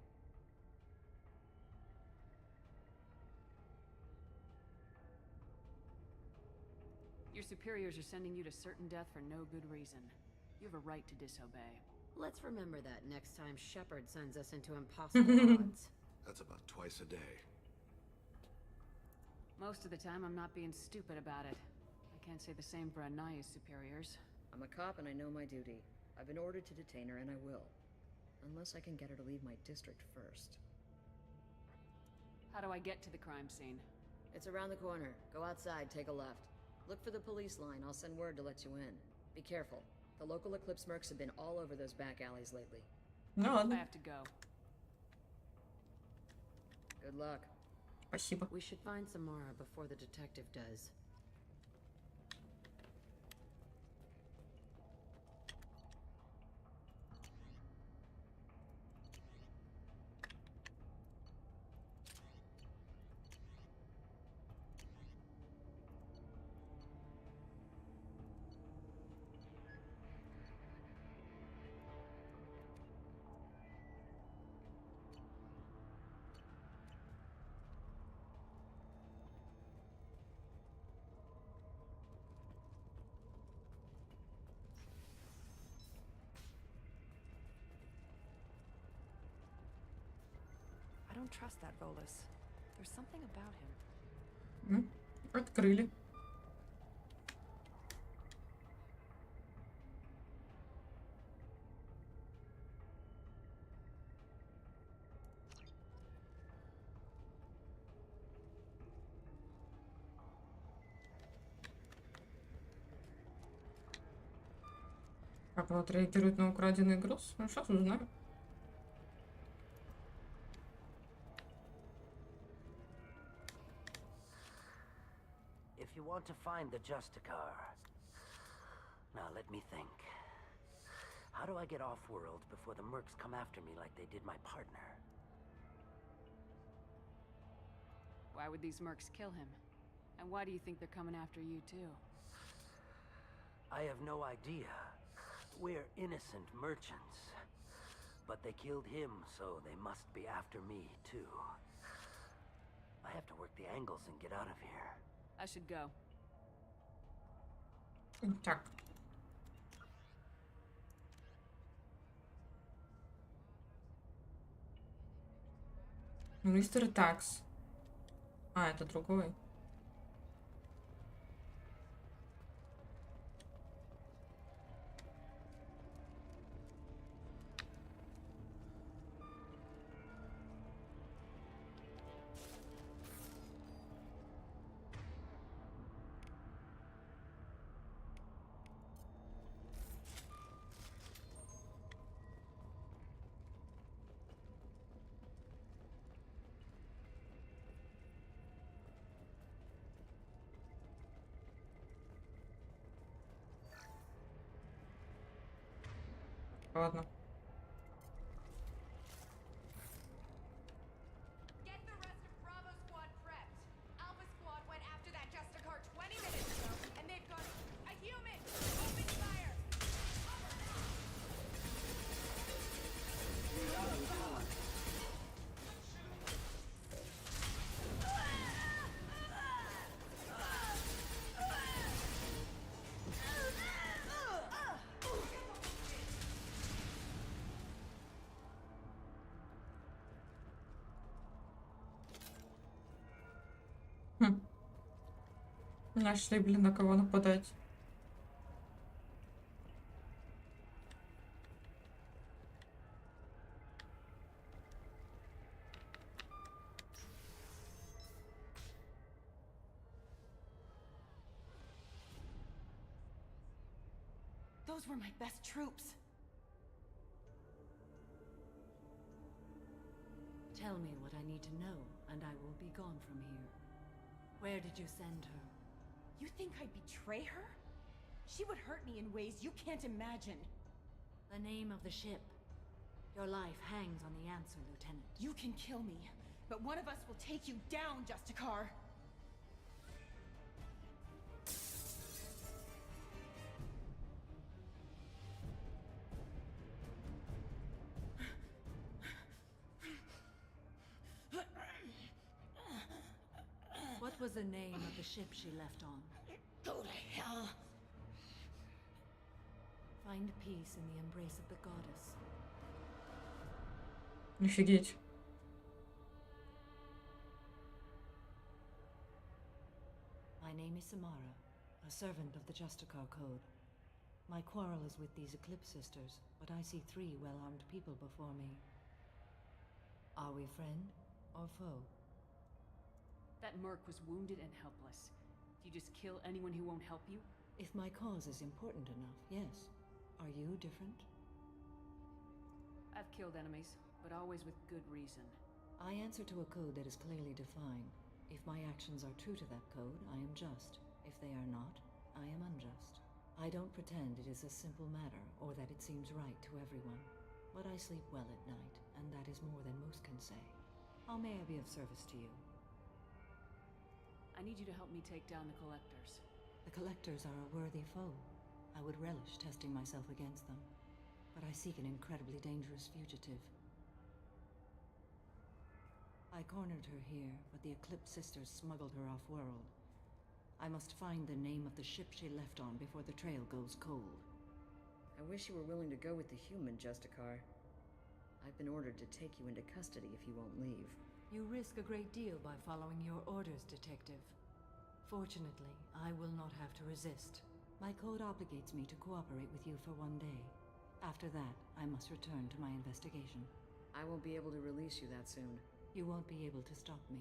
Your superiors are sending you to certain death for no good reason. You have a right to disobey. Let's remember that next time Shepard sends us into impossible odds. That's about twice a day. Most of the time, I'm not being stupid about it. I can't say the same for Anaya's superiors. I'm a cop and I know my duty. I've been ordered to detain her and I will. Unless I can get her to leave my district first. How do I get to the crime scene? It's around the corner. Go outside, take a left. Look for the police line. I'll send word to let you in. Be careful. The local Eclipse mercs have been all over those back alleys lately. No, I have to go. Good luck. Спасибо. We should find Samara before the detective does. I don't trust that Volus. There's something about him. Открыли. Как он отреагирует на украденный груз? Ну, сейчас узнаем. If you want to find the Justicar, Now let me think. How do I get off-world before the mercs come after me like they did my partner? Why would these mercs kill him? And why do you think they're coming after you, too? I have no idea. We're innocent merchants. But they killed him, so they must be after me, too. I have to work the angles and get out of here. I should go. Так. Мистер Такс. А, это другой. Ладно. Get the rest of Bravo Squad prepped. Alpha Squad went after that Justicar 20 minutes ago, and they've got a human. Open fire. Нашли, блин, на кого нападать. Those were my best troops. Tell me what I need to know, and I will be gone from here. Where did you send her? You think I'd betray her? She would hurt me in ways you can't imagine. The name of the ship. Your life hangs on the answer, Lieutenant. You can kill me, but one of us will take you down, Justicar. What was the name of the ship she left on? Go to hell. Find peace in the embrace of the goddess. Офигеть. My name is Samara, a servant of the Justicar Code. My quarrel is with these Eclipse sisters, but I see 3 well-armed people before me. Are we friend or foe? That merc was wounded and helpless. Do you just kill anyone who won't help you? If my cause is important enough, yes. Are you different? I've killed enemies, but always with good reason. I answer to a code that is clearly defined. If my actions are true to that code, I am just. If they are not, I am unjust. I don't pretend it is a simple matter, or that it seems right to everyone. But I sleep well at night, and that is more than most can say. How may I be of service to you? I need you to help me take down the Collectors. The Collectors are a worthy foe. I would relish testing myself against them. But I seek an incredibly dangerous fugitive. I cornered her here, but the Eclipse sisters smuggled her off-world. I must find the name of the ship she left on before the trail goes cold. I wish you were willing to go with the human, Justicar. I've been ordered to take you into custody if you won't leave. You risk a great deal by following your orders, Detective. Fortunately, I will not have to resist. My code obligates me to cooperate with you for 1 day. After that, I must return to my investigation. I won't be able to release you that soon. You won't be able to stop me.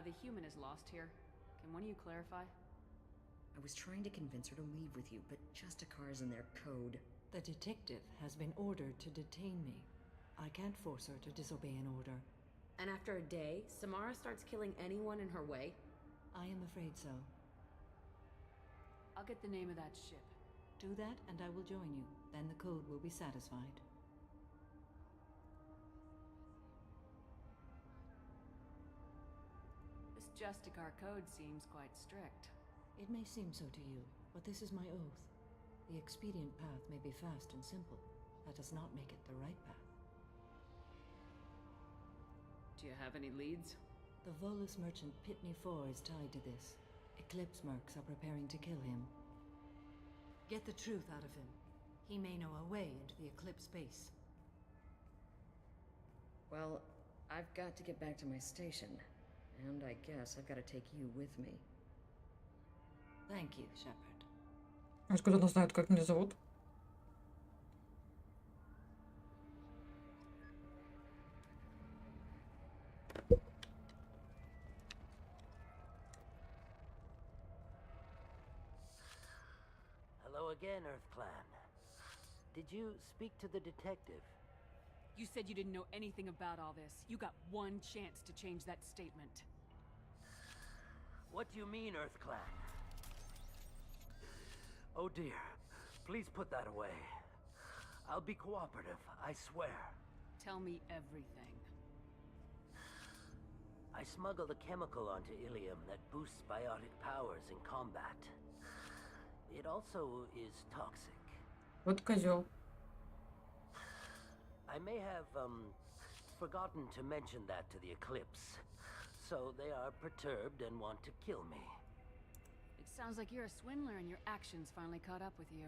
The human is lost here. Can one of you clarify? I was trying to convince her to leave with you, but Justicar's in their code. The detective has been ordered to detain me. I can't force her to disobey an order. And after after a day, Samara starts killing anyone in her way? I am afraid so. I'll get the name of that ship. Do that, and I will join you. Then the code will be satisfied. This Justicar code seems quite strict. It may seem so to you, but this is my oath. The expedient path may be fast and simple. That does not make it the right path. Do you have any leads? The Volus merchant Pitney 4 is tied to this. Eclipse mercs are preparing to kill him. Get the truth out of him. He may know a way into the Eclipse base. Well, I've got to get back to my station. And I guess I've got to take you with me. Thank you, Shepard. Откуда она знает, как меня зовут? Hello again, Earth Clan. Did you speak to the detective? You said you didn't know anything about all this. You got one chance to change that statement. What do you mean, Earth Clan? Oh dear. Please put that away. I'll be cooperative, I swear. Tell me everything. I smuggled a chemical onto Ilium that boosts biotic powers in combat. It also is toxic. Вот козел. I may have, forgotten to mention that to the Eclipse. So they are perturbed and want to kill me. It sounds like you're a swindler and your actions finally caught up with you.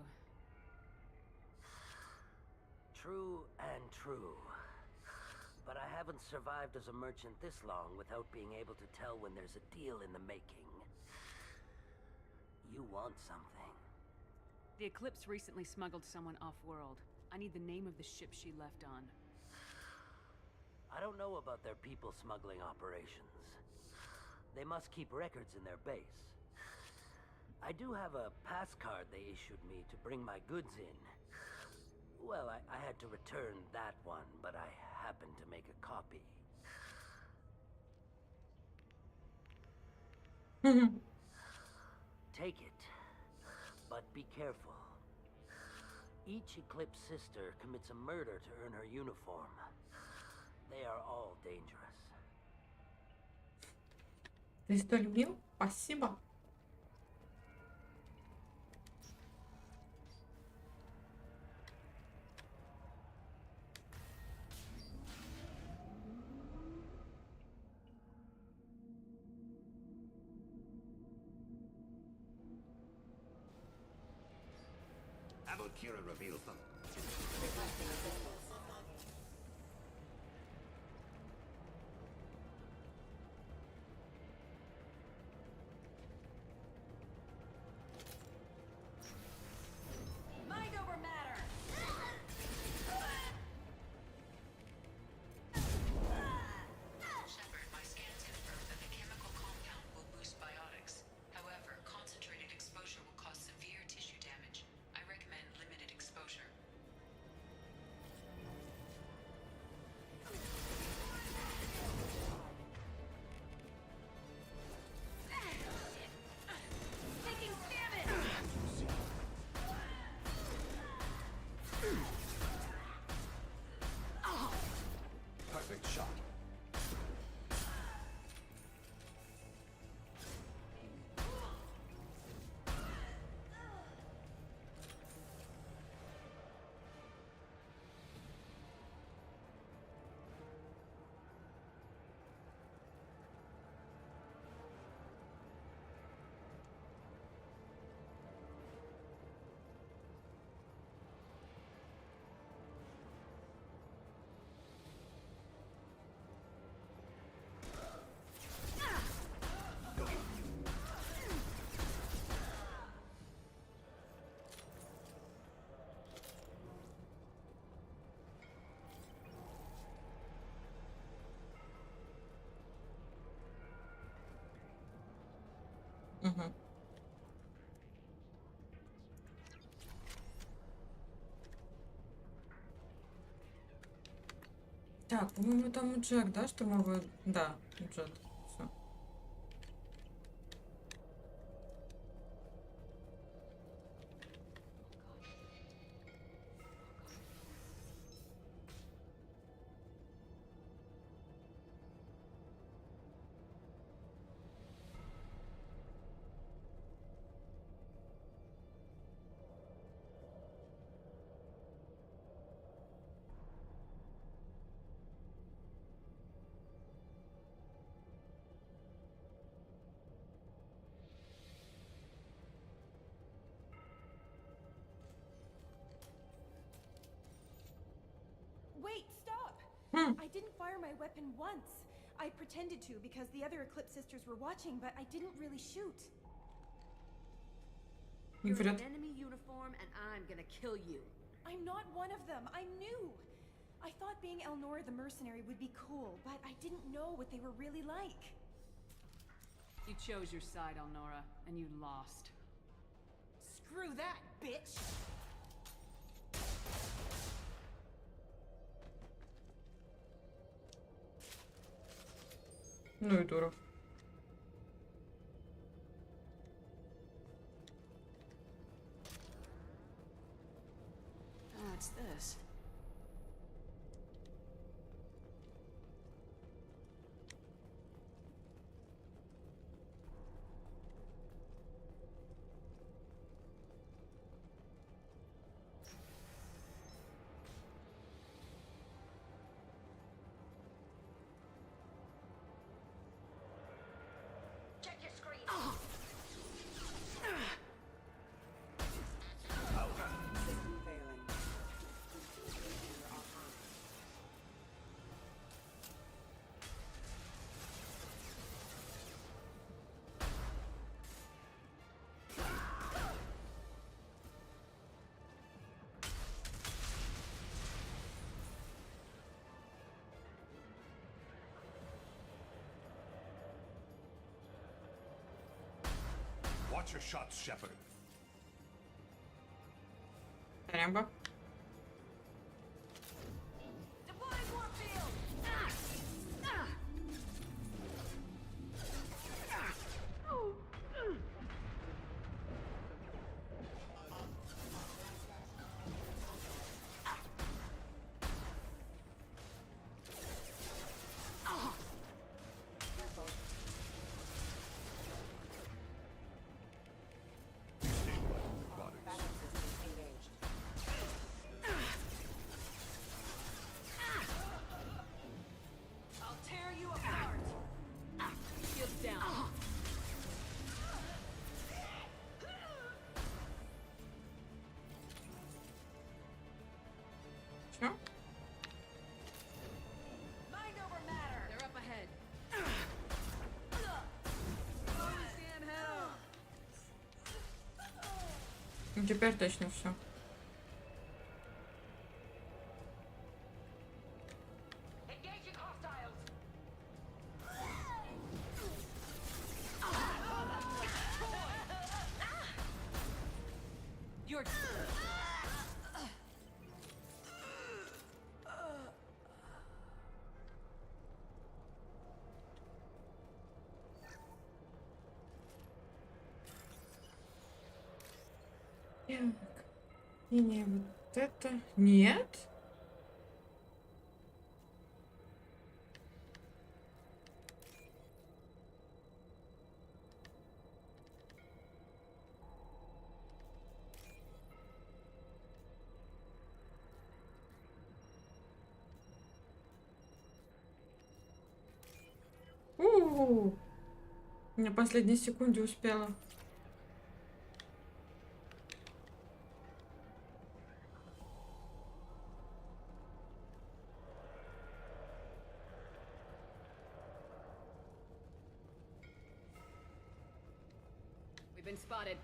True and true. But I haven't survived as a merchant this long without being able to tell when there's a deal in the making. You want something. The Eclipse recently smuggled someone off-world. I need the name of the ship she left on. I don't know about their people smuggling operations. They must keep records in their base. I do have a pass card they issued me to bring my goods in. Well, I had to return that one, but I happened to make a copy. Take it, but be careful. Each Eclipse sister commits a murder to earn her uniform. They are all dangerous. Ты столь мил? Спасибо. How about Kira reveals them? Mind over matter! Shepard, my scans confirm that the chemical compound will boost biotics. However, concentrated exposure will cause severe tissue damage. I recommend limited exposure. Taking damage! Perfect shot. Угу. Так, по-моему, там Джек, да, штурмовой? Да, Джек. Все. Wait, stop! I didn't fire my weapon once. I pretended to because the other Eclipse sisters were watching, but I didn't really shoot. You're in Вперед. an enemy uniform, and I'm gonna kill you. I'm not one of them. I'm new. I thought being Elnora the mercenary would be cool, but I didn't know what they were really like. You chose your side, Elnora, and you lost. Screw that, bitch! Ну и дура. What's this? Check your screen. System failing. Watch your shots, Shepard. Рэмбо. I'll tear you apart! Shields down. Чё? Mind over matter! They're up ahead. Ну, теперь точно все. Engaging hostiles. You're... Так. И не вот это. Нет? У-у-у. На последней секунде успела. We've been spotted.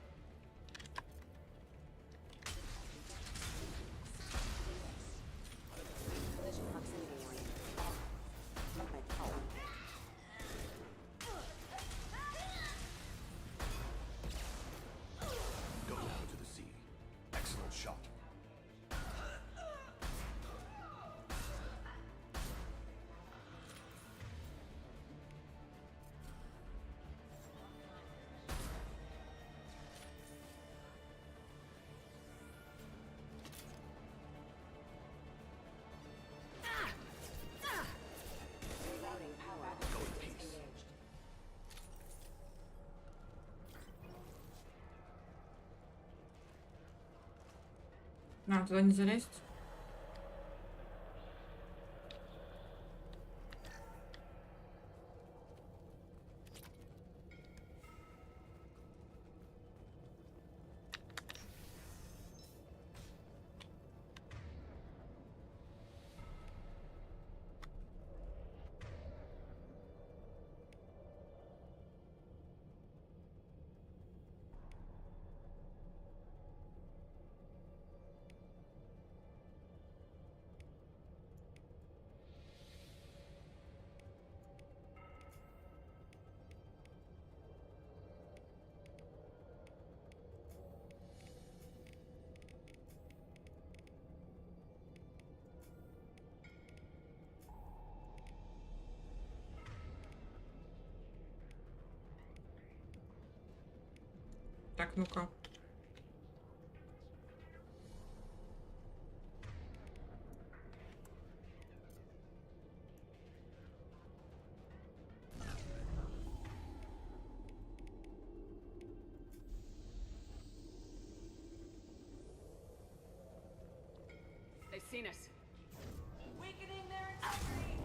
Collision proximity warning. My fault. Go down to the sea. Excellent shot. А, туда не залезть? Так, ну-ка. They've seen us. Weakening their integrity!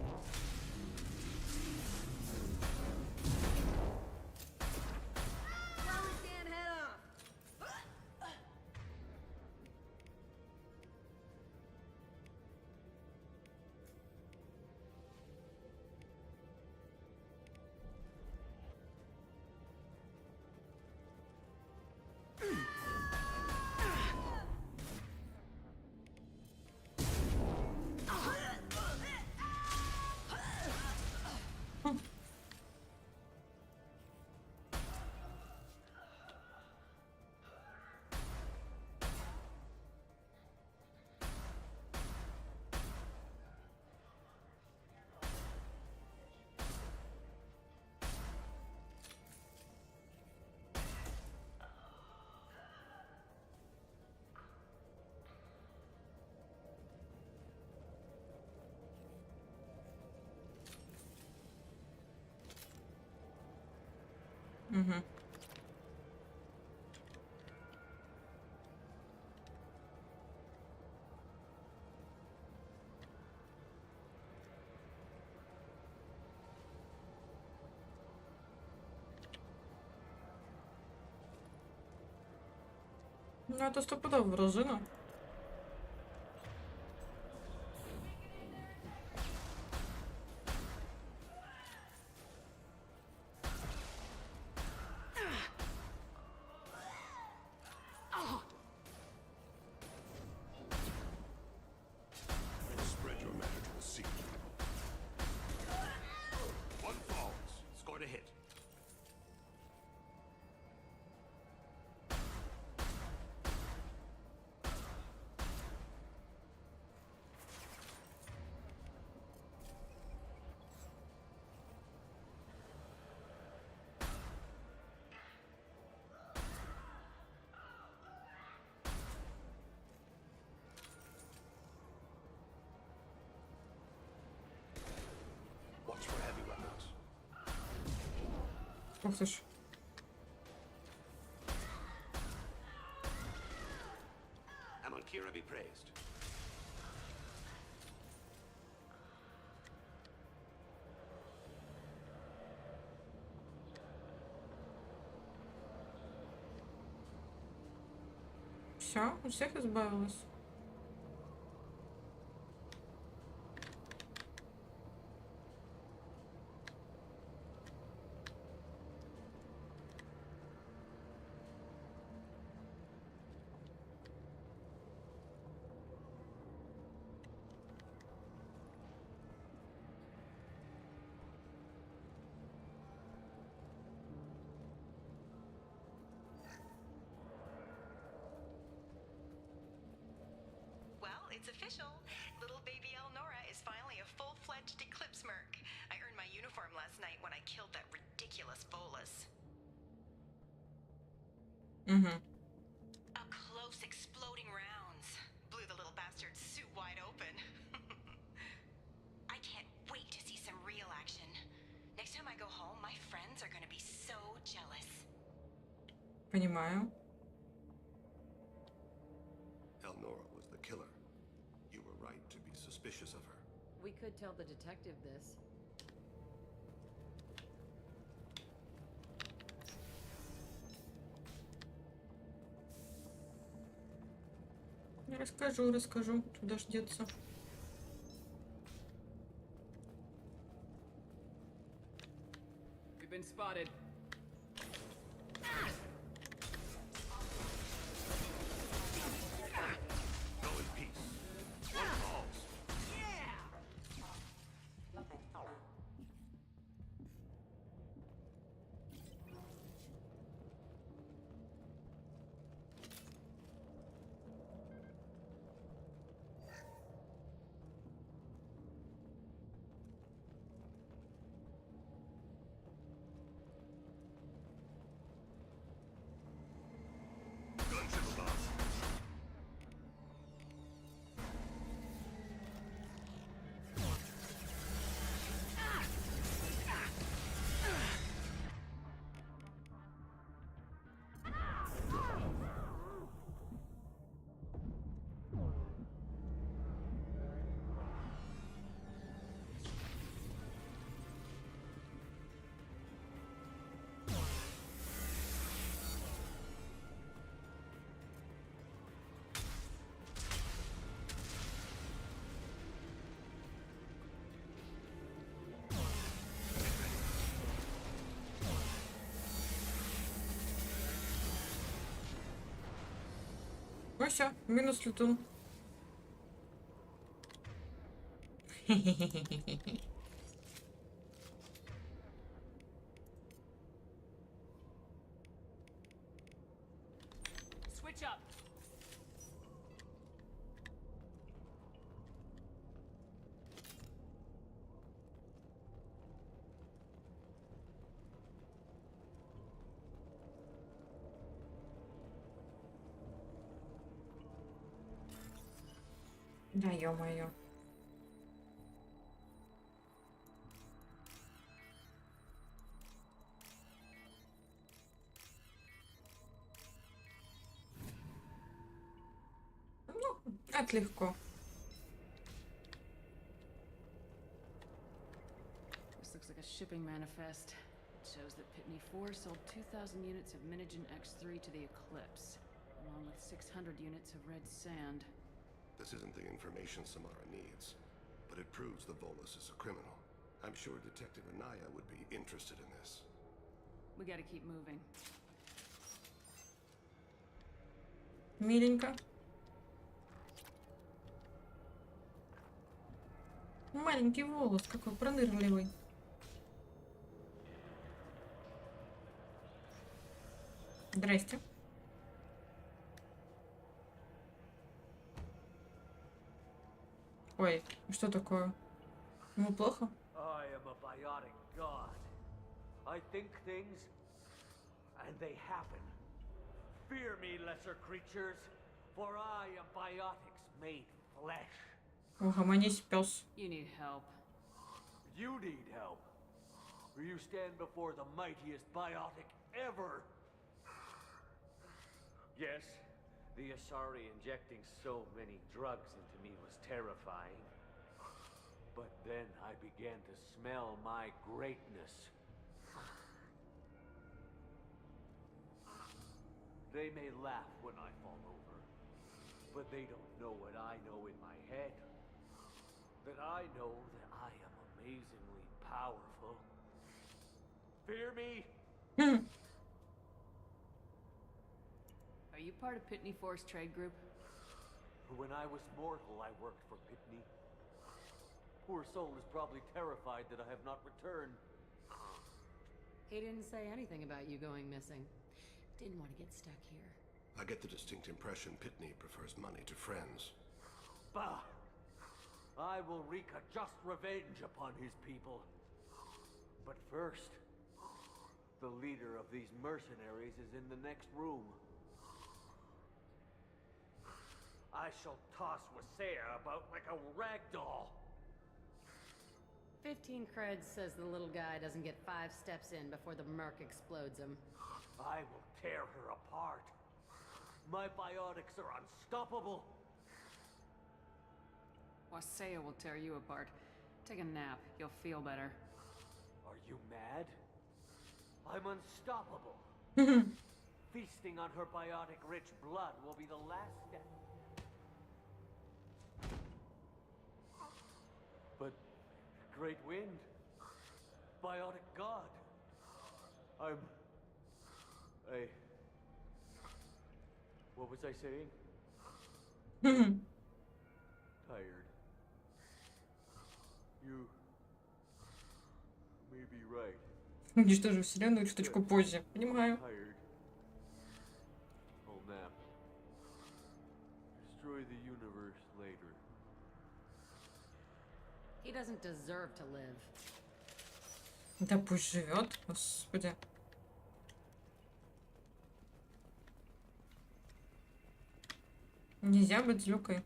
Well, we can't head off. Угу. Ну, это стопудово вражина. Spread your magical seed. One falls. Scored a hit. Watch for heavy weapons. Ух ты ж. Amon Kira be praised. Все, у всех избавилась. Well, it's official. Little baby Elnora is finally a full-fledged Eclipse merc. I earned my uniform last night when I killed that ridiculous bolus. Угу. Up close, exploding rounds. Blew the little bastard's suit wide open. I can't wait to see some real action. Next time I go home, my friends are gonna be so jealous. Понимаю. Elnora was the could tell the detective this. Расскажу. Туда ждется. We've been spotted. Go in peace. One falls. Gunship lost. Ну все, минус летун. Switch up. Да ё-моё. Ну, это легко. This looks like a shipping manifest. It shows that Pitney 4 sold 2,000 units of Minigen X3 to the Eclipse, along with 600 units of red sand. This isn't the information Samara needs, but it proves the Volus is a criminal. I'm sure Detective Anaya would be interested in this. We gotta keep moving. Миленько. Маленький волос, какой пронырливый. Здрасте. Ой, что такое? Ему плохо? I am a biotic god. I think things, and they happen. Fear me, lesser creatures, for I am biotics made flesh. Угомонись, пес. You need help. You need help. You stand before the mightiest biotic ever. Yes, the Asari injecting so many drugs into me was terrifying. But then I began to smell my greatness. They may laugh when I fall over, but they don't know what I know in my head. That I know that I am amazingly powerful. Fear me? Are you part of Pitney 4's trade group? When I was mortal, I worked for Pitney. Poor soul is probably terrified that I have not returned. He didn't say anything about you going missing. Didn't want to get stuck here. I get the distinct impression Pitney prefers money to friends. Bah! I will wreak a just revenge upon his people. But first, the leader of these mercenaries is in the next room. I shall toss Wasea about like a rag doll. 15 creds says the little guy doesn't get 5 steps in before the merc explodes him. I will tear her apart. My biotics are unstoppable. Wasea will tear you apart. Take a nap. You'll feel better. Are you mad? I'm unstoppable. Feasting on her biotic-rich blood will be the last step. But Great Wind, biotic god, what was I saying? Tired. You may be right. Уничтожу вселенную чуточку позже. Понимаю. Tired. I'll nap. Destroy the universe later. He doesn't deserve to live. Да пусть живет, господи. Нельзя быть злюкой.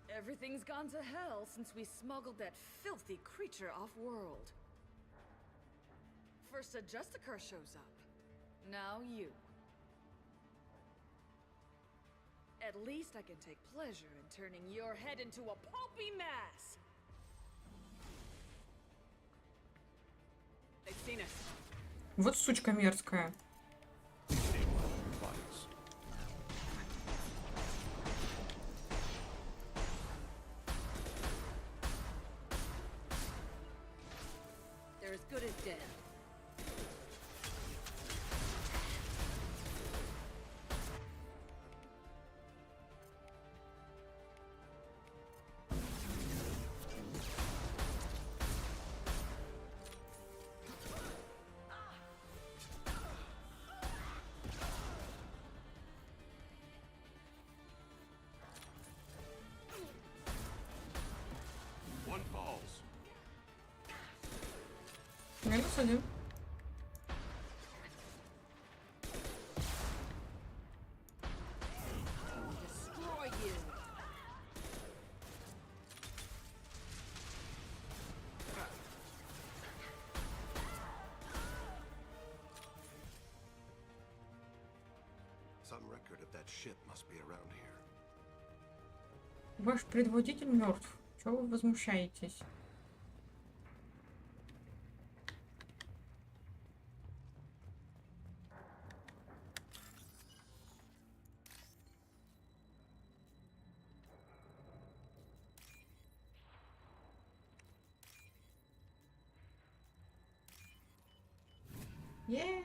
Everything's gone to hell since we smuggled that filthy creature off-world. First a Justicar shows up. Now you. At least I can take pleasure in turning your head into a pulpy mass. They've seen us. Вот сучка мерзкая. They're as good as dead. One falls. Минус один. Destroy you. Some record of that ship must be around here. Ваш предводитель мертв. Чего вы возмущаетесь? Yeah.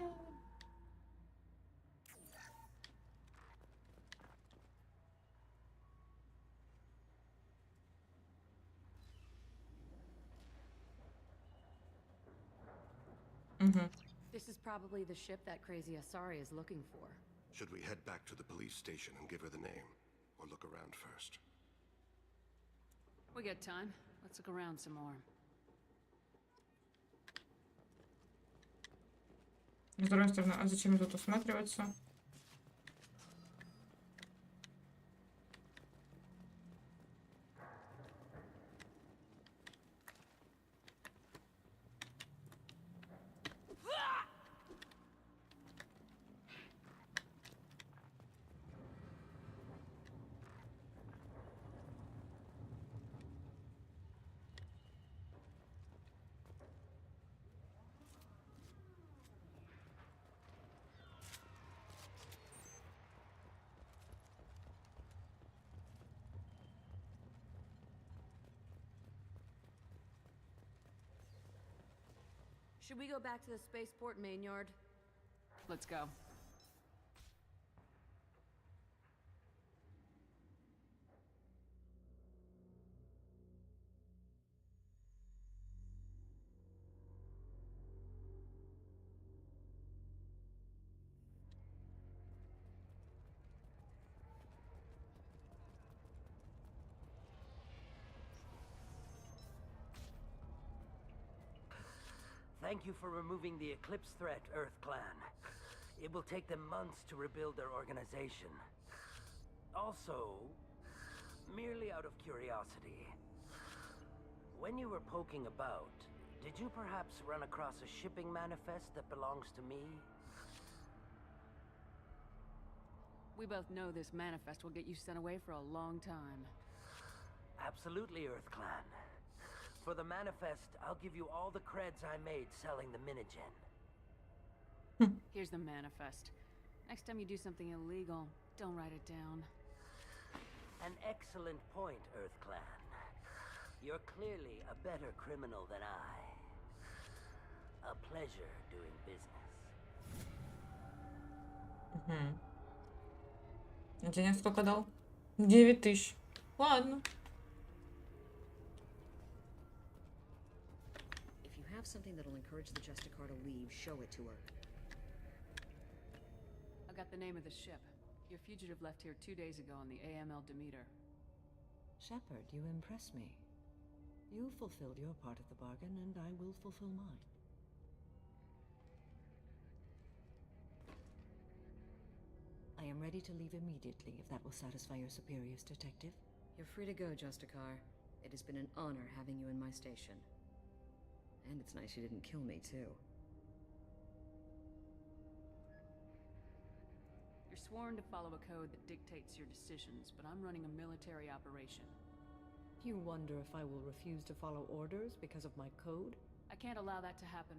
This is probably the ship that crazy Asari is looking for. Should we head back to the police station and give her the name? Or look around first? We got time. Let's look around some more. С другой стороны, а зачем тут осматриваться? Should we go back to the spaceport main yard? Let's go. Thank you for removing the Eclipse threat, Earth Clan. It will take them months to rebuild their organization. Also, Merely out of curiosity. When you were poking about, did you perhaps run across a shipping manifest that belongs to me? We both know this manifest will get you sent away for a long time. Absolutely, Earth Clan. For the manifest, I'll give you all the creds I made selling the Minigen. Here's the manifest. Next time you do something illegal, don't write it down. An excellent point, Earth Clan. You're clearly a better criminal than I. A pleasure doing business. Денег сколько дал? 9000. Ладно. If you have something that'll encourage the Justicar to leave, show it to her. I got the name of the ship. Your fugitive left here 2 days ago on the AML Demeter. Shepard, you impress me. You fulfilled your part of the bargain, and I will fulfill mine. I am ready to leave immediately, if that will satisfy your superiors, Detective. You're free to go, Justicar. It has been an honor having you in my station. And it's nice you didn't kill me, too. You're sworn to follow a code that dictates your decisions, but I'm running a military operation. You wonder if I will refuse to follow orders because of my code? I can't allow that to happen.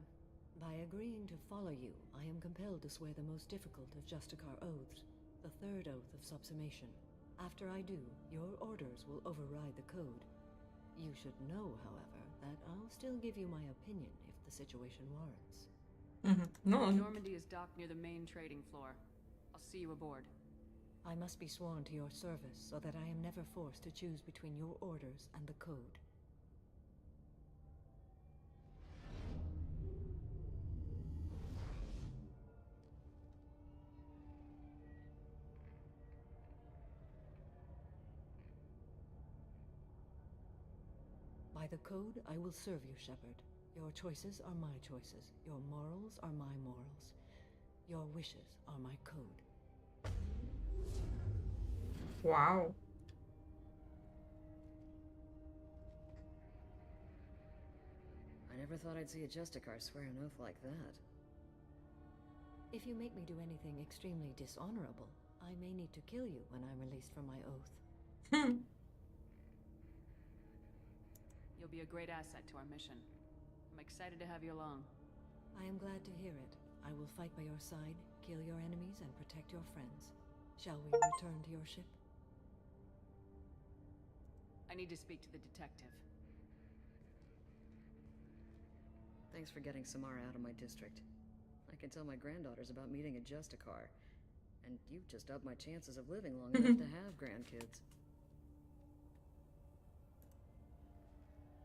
By agreeing to follow you, I am compelled to swear the most difficult of Justicar oaths, the third oath of subsumation. After I do, your orders will override the code. You should know, however, that I'll still give you my opinion if the situation warrants. No. Normandy is docked near the main trading floor. I'll see you aboard. I must be sworn to your service so that I am never forced to choose between your orders and the code. By the code, I will serve you, Shepard. Your choices are my choices. Your morals are my morals. Your wishes are my code. Wow. I never thought I'd see a Justicar swear an oath like that. If you make me do anything extremely dishonorable, I may need to kill you when I'm released from my oath. You'll be a great asset to our mission. I'm excited to have you along. I am glad to hear it. I will fight by your side, kill your enemies, and protect your friends. Shall we return to your ship? I need to speak to the detective. Thanks for getting Samara out of my district. I can tell my granddaughters about meeting a Justicar. And you've just upped my chances of living long enough to have grandkids.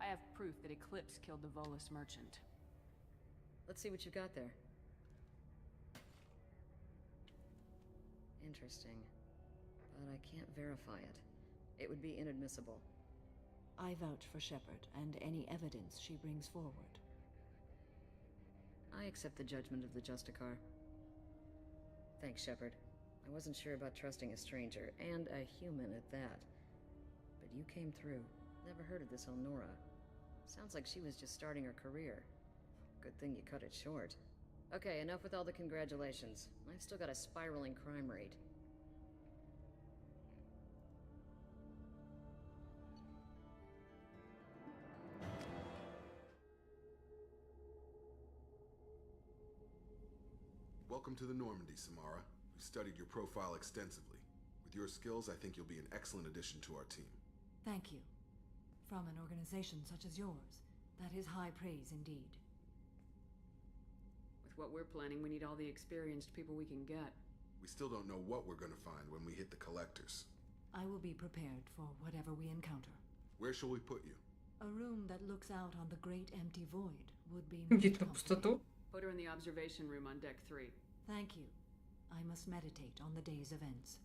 I have proof that Eclipse killed the Volus merchant. Let's see what you've got there. Interesting. But I can't verify it. It would be inadmissible. I vouch for Shepard and any evidence she brings forward. I accept the judgment of the Justicar. Thanks, Shepard. I wasn't sure about trusting a stranger, and a human at that. But you came through. Never heard of this Elnora. Sounds like she was just starting her career. Good thing you cut it short. Okay, enough with all the congratulations. I've still got a spiraling crime rate. Welcome to the Normandy, Samara. We've studied your profile extensively. With your skills, I think you'll be an excellent addition to our team. Thank you. From an organization such as yours, that is high praise indeed. With what we're planning, we need all the experienced people we can get. We still don't know what we're gonna find when we hit the collectors. I will be prepared for whatever we encounter. Where shall we put you? A room that looks out on the great empty void would be most Вид на comforting. пустоту. Put her in the observation room on deck 3. Thank you. I must meditate on the day's events.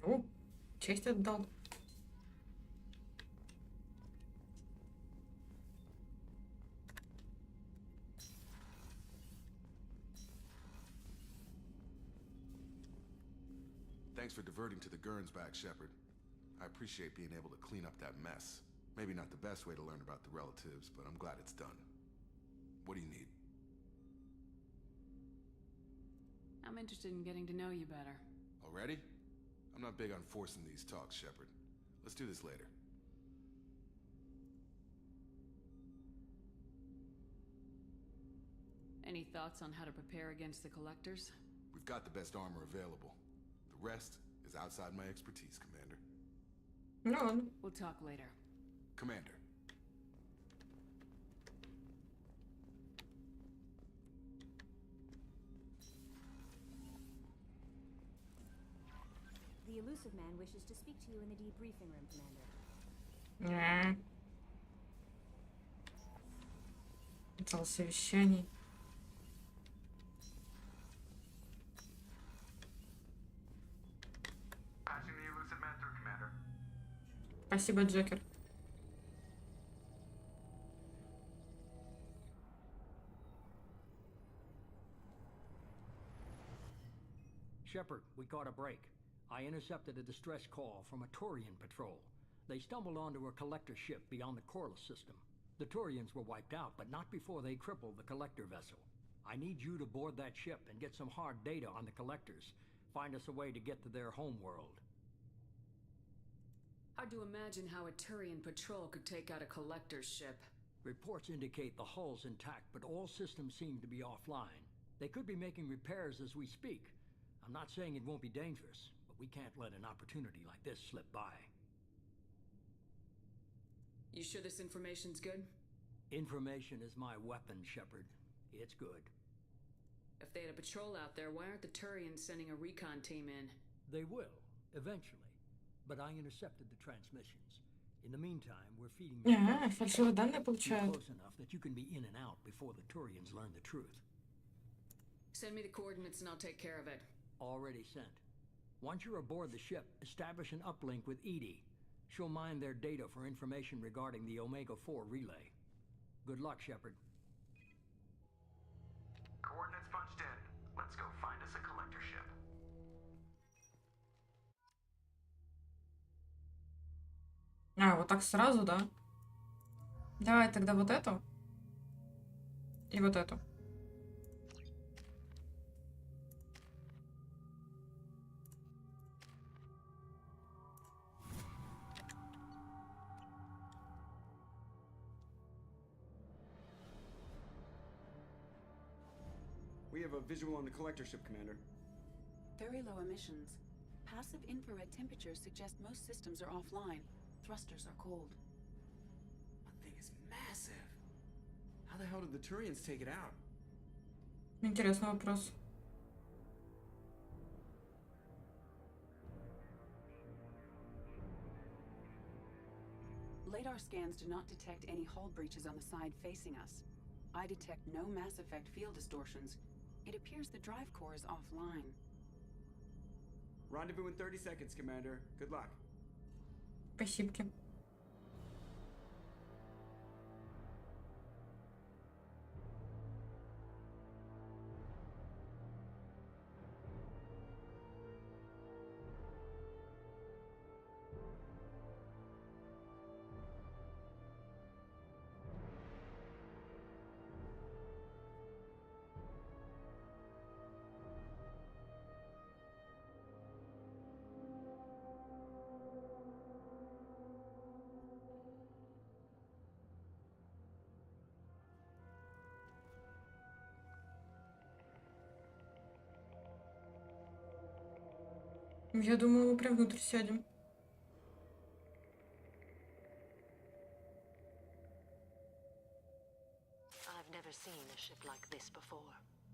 Ну, честь отдал. for diverting to the Gernsback, Shepard. I appreciate being able to clean up that mess. Maybe not the best way to learn about the relatives, but I'm glad it's done. What do you need? I'm interested in getting to know you better. Already? I'm not big on forcing these talks, Shepard. Let's do this later. Any thoughts on how to prepare against the collectors? We've got the best armor available. The rest is outside my expertise, Commander. No. We'll talk later. Commander. The elusive man wishes to speak to you in the debriefing room, Commander. Не. Зал совещаний. Passing the elusive man through, Commander. Спасибо, Джокер. Shepard, we caught a break. I intercepted a distress call from a Turian patrol. They stumbled onto a collector ship beyond the Corliss system. The Turians were wiped out, but not before they crippled the collector vessel. I need you to board that ship and get some hard data on the collectors. Find us a way to get to their homeworld. Hard to imagine how a Turian patrol could take out a collector's ship. Reports indicate the hull's intact, but all systems seem to be offline. They could be making repairs as we speak. I'm not saying it won't be dangerous, but we can't let an opportunity like this slip by. You sure this information's good? Information is my weapon, Shepard. It's good. If they had a patrol out there, why aren't the Turians sending a recon team in? They will, eventually. But I intercepted the transmissions. In the meantime, we're feeding you фальшивые данные получают. close enough that you can be in and out before the Turians learn the truth. Send me the coordinates and I'll take care of it. Already sent. Once you're aboard the ship, establish an uplink with Edie. She'll mine their data for information regarding the Omega-4 relay. Good luck, Shepard. Coordinates punched in. Let's go find us a collector ship. Вот так сразу, да? Давай тогда вот эту. И вот эту. We have a visual on the collector ship, Commander. Very low emissions. Passive infrared temperatures suggest most systems are offline. Thrusters are cold. That thing is massive. How the hell did the Turians take it out? Интересный вопрос. Radar scans do not detect any hull breaches on the side facing us. I detect no Mass Effect field distortions. It appears the drive core is offline. Rendezvous in 30 seconds, Commander. Good luck. Спасибо. Я думаю, мы прям внутрь сядем. I've never seen a ship like this before.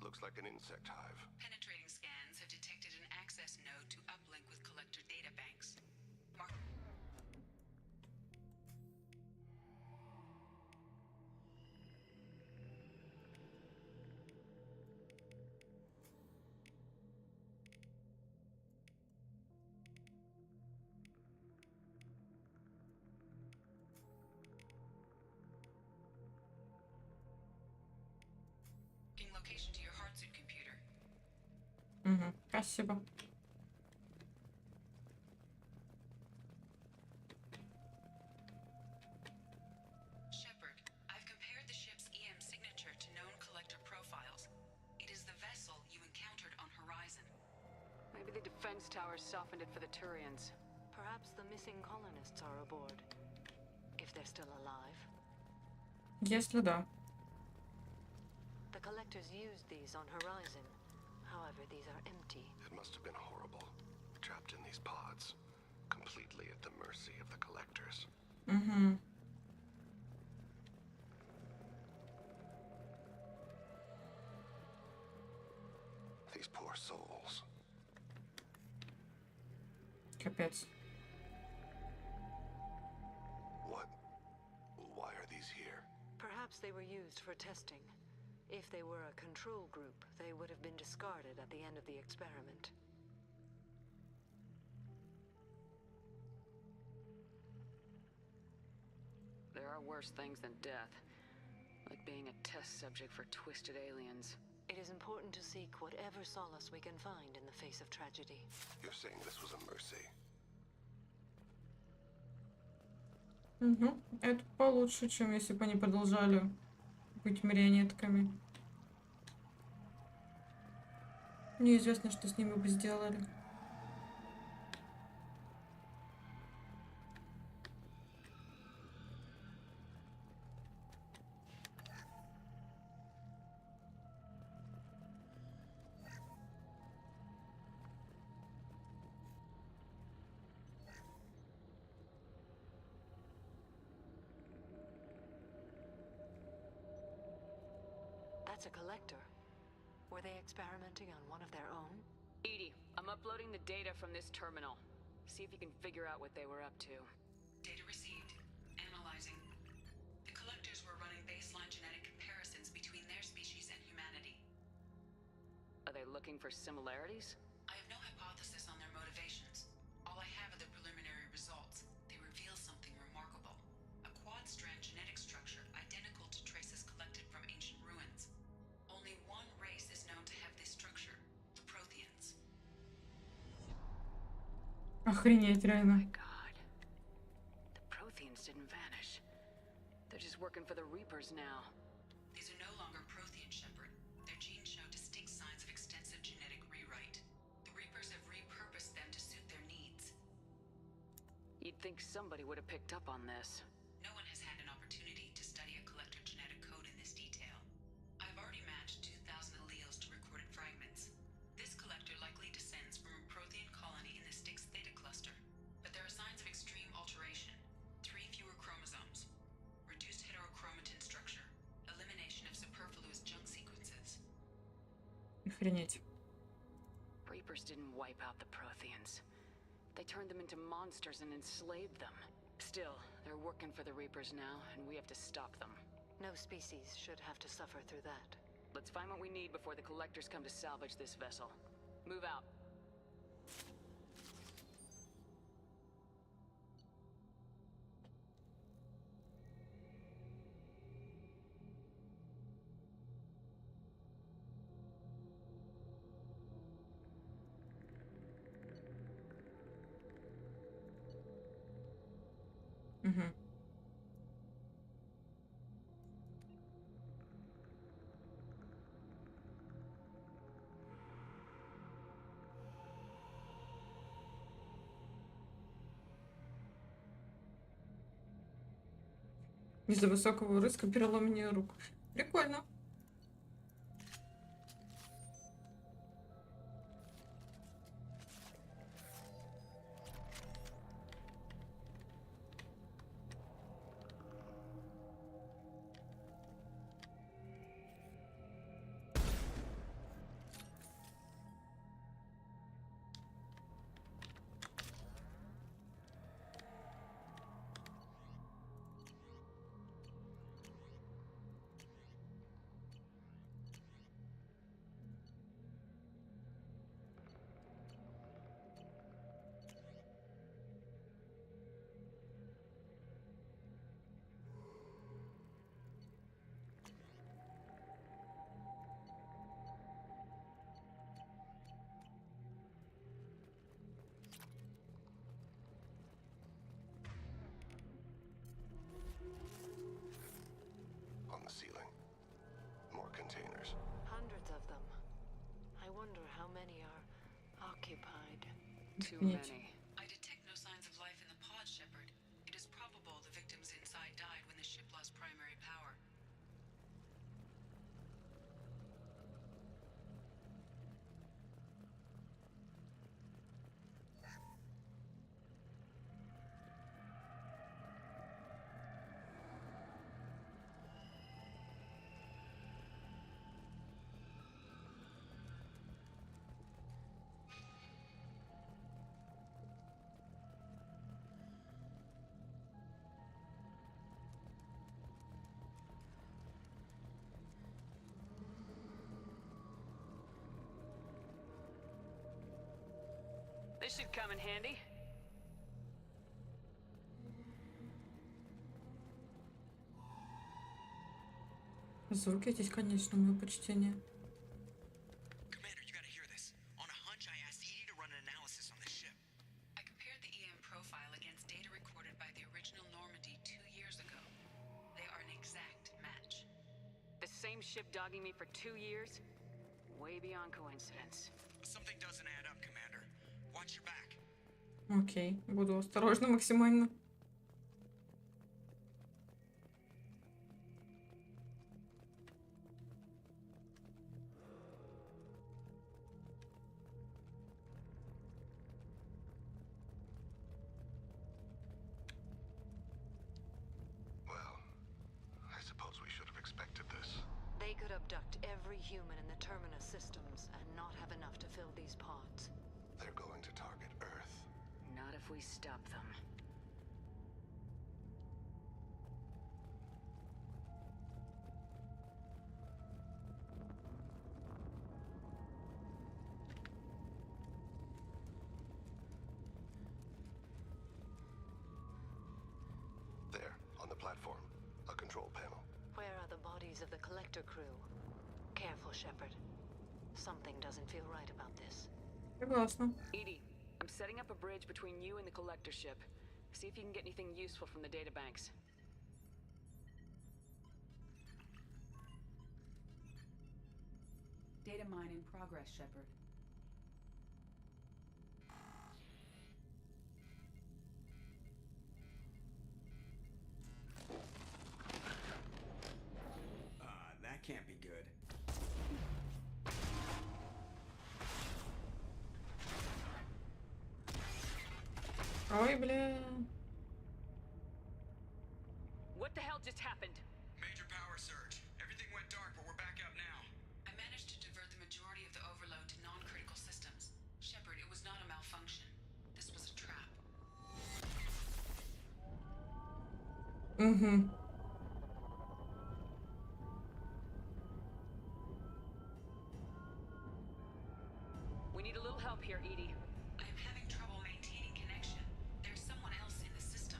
Looks like an insect hive. Penetrating scans have detected an access node to uplink with collector data banks. Спасибо. Maybe the defense towers softened it for the Turians. Perhaps the missing colonists are aboard. If they're still alive. Если да. The collectors used these on Horizon. However, these are empty. It must have been horrible. Trapped in these pods. Completely at the mercy of the collectors. Угу. These poor souls. Капец. What? Why are these here? Perhaps they were used for testing. If they were a control group, they would have been discarded at the end of the experiment. There are worse things than death. Like being a test subject for twisted aliens. It is important to seek whatever solace we can find in the face of tragedy. You're saying this was a mercy? Угу. Это получше, чем если бы они продолжали быть марионетками. Неизвестно, что с ними бы сделали. That's a collector. Were they experimenting on one of their own? Edie, I'm uploading the data from this terminal. See if you can figure out what they were up to. Data received. Analyzing. The collectors were running baseline genetic comparisons between their species and humanity. Are they looking for similarities? I have no hypothesis on their motivations. All I have are the preliminary results. They reveal something remarkable. A quad-strand genetic structure identical to traces collected from ancient ruins. Only one race is known to have this structure, the Protheans. Охренеть, реально. God. The Protheans didn't vanish. They're just working for the Reapers now. These are no longer Prothean, Shepard. Their genes show distinct signs of extensive genetic rewrite. The Reapers have repurposed them to suit their needs. You'd think somebody would have picked up on this. No one has had an opportunity to study a collector genetic code in this detail. I've already matched 2,000 alleles to recorded fragments. This collector likely descends from a Prothean colony in the Styx Theta cluster, but there are signs of extreme alteration. 3 fewer chromosomes, reduced heterochromatin structure, elimination of superfluous junk sequences. Охренеть. Reapers didn't wipe out the Protheans. They turned them into monsters and enslaved them. Still, they're working for the Reapers now, and we have to stop them. No species should have to suffer through that. Let's find what we need before the collectors come to salvage this vessel. Move out. Угу. Из-за высокого риска переломания рук. Прикольно. On the ceiling. More containers. Hundreds of them. I wonder how many are occupied. Too many. I detect no signs of life in the pod, Shepard. It is probable the victims inside died when the ship lost primary power. This should come in handy. Звуки здесь, конечно, мое почтение. Commander, you gotta hear this. On a hunch, I asked Edie to run an analysis on this ship. I compared the EM profile against data recorded by the original Normandy 2 years ago. They are an exact match. The same ship dogging me for 2 years? Way beyond coincidence. Something doesn't add up, Commander. Watch your back. Окей, буду осторожна максимально. Well, I suppose we should have expected this. They could abduct every human in the Terminus systems and not have enough to fill these pods. They're going to target Earth. Not if we stop them. There, on the platform. A control panel. Where are the bodies of the collector crew? Careful, Shepard. Something doesn't feel right about this. Согласна. Edie, I'm setting up a bridge between you and the collector ship. See if you can get anything useful from the databanks. Data mine in progress, Shepard. That can't be good. Ой, бля. What the hell just happened? Major power surge. Everything went dark, but we're back up now. I managed to divert the majority of the overload to non-critical systems. Shepard, it was not a malfunction. This was a trap. Угу. We need a little help here, Edie. I am having trouble maintaining connection. There's someone else in the system.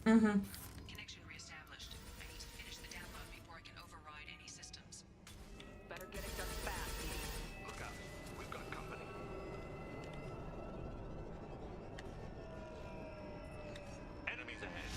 Угу. Connection reestablished. I need to finish the download before I can override any systems. Better get it done fast, Edie. Look out. We've got company. Enemies ahead.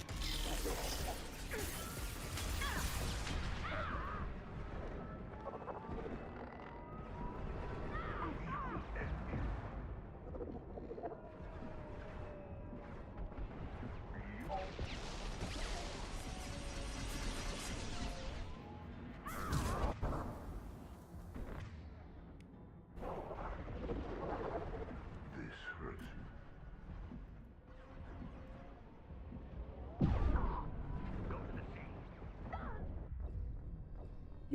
This hurts.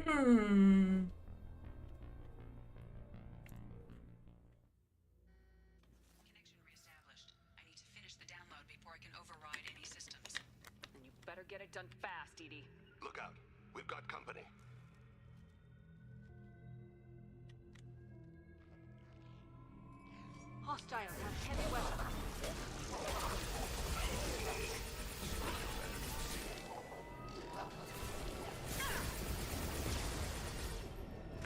Hmm. Connection reestablished. I need to finish the download before I can override any systems. And you better get it done fast, Edie. Look out. We've got company. Hostiles have heavy weapons.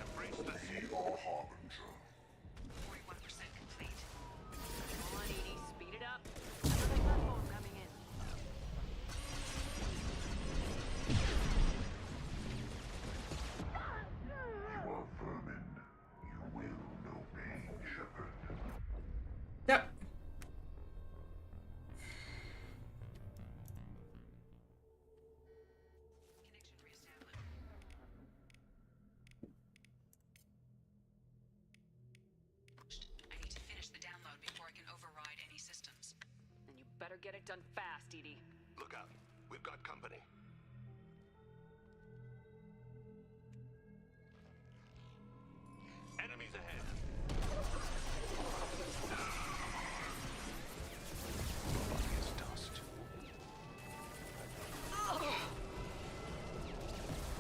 Embrace the Hero Harbinger. 41% complete. Come on, Edie, speed it up. Another platform coming better get it done fast, Edie. Look out. We've got company. Enemies ahead. Body is dust.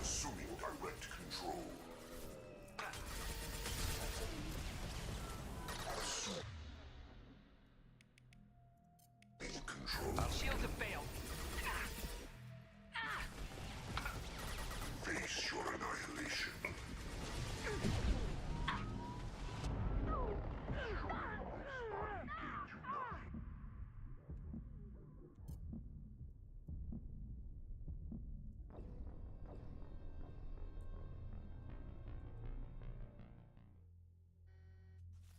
Assuming direct control. Assuming control. Shields have failed. Face your annihilation.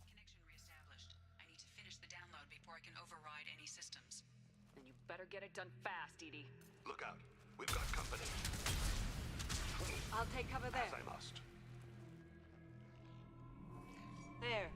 Connection reestablished. I need to finish the download before I can override any systems. Then you better get it done fast, Edie. Look out. We've got company. I'll take cover there. As I must. There.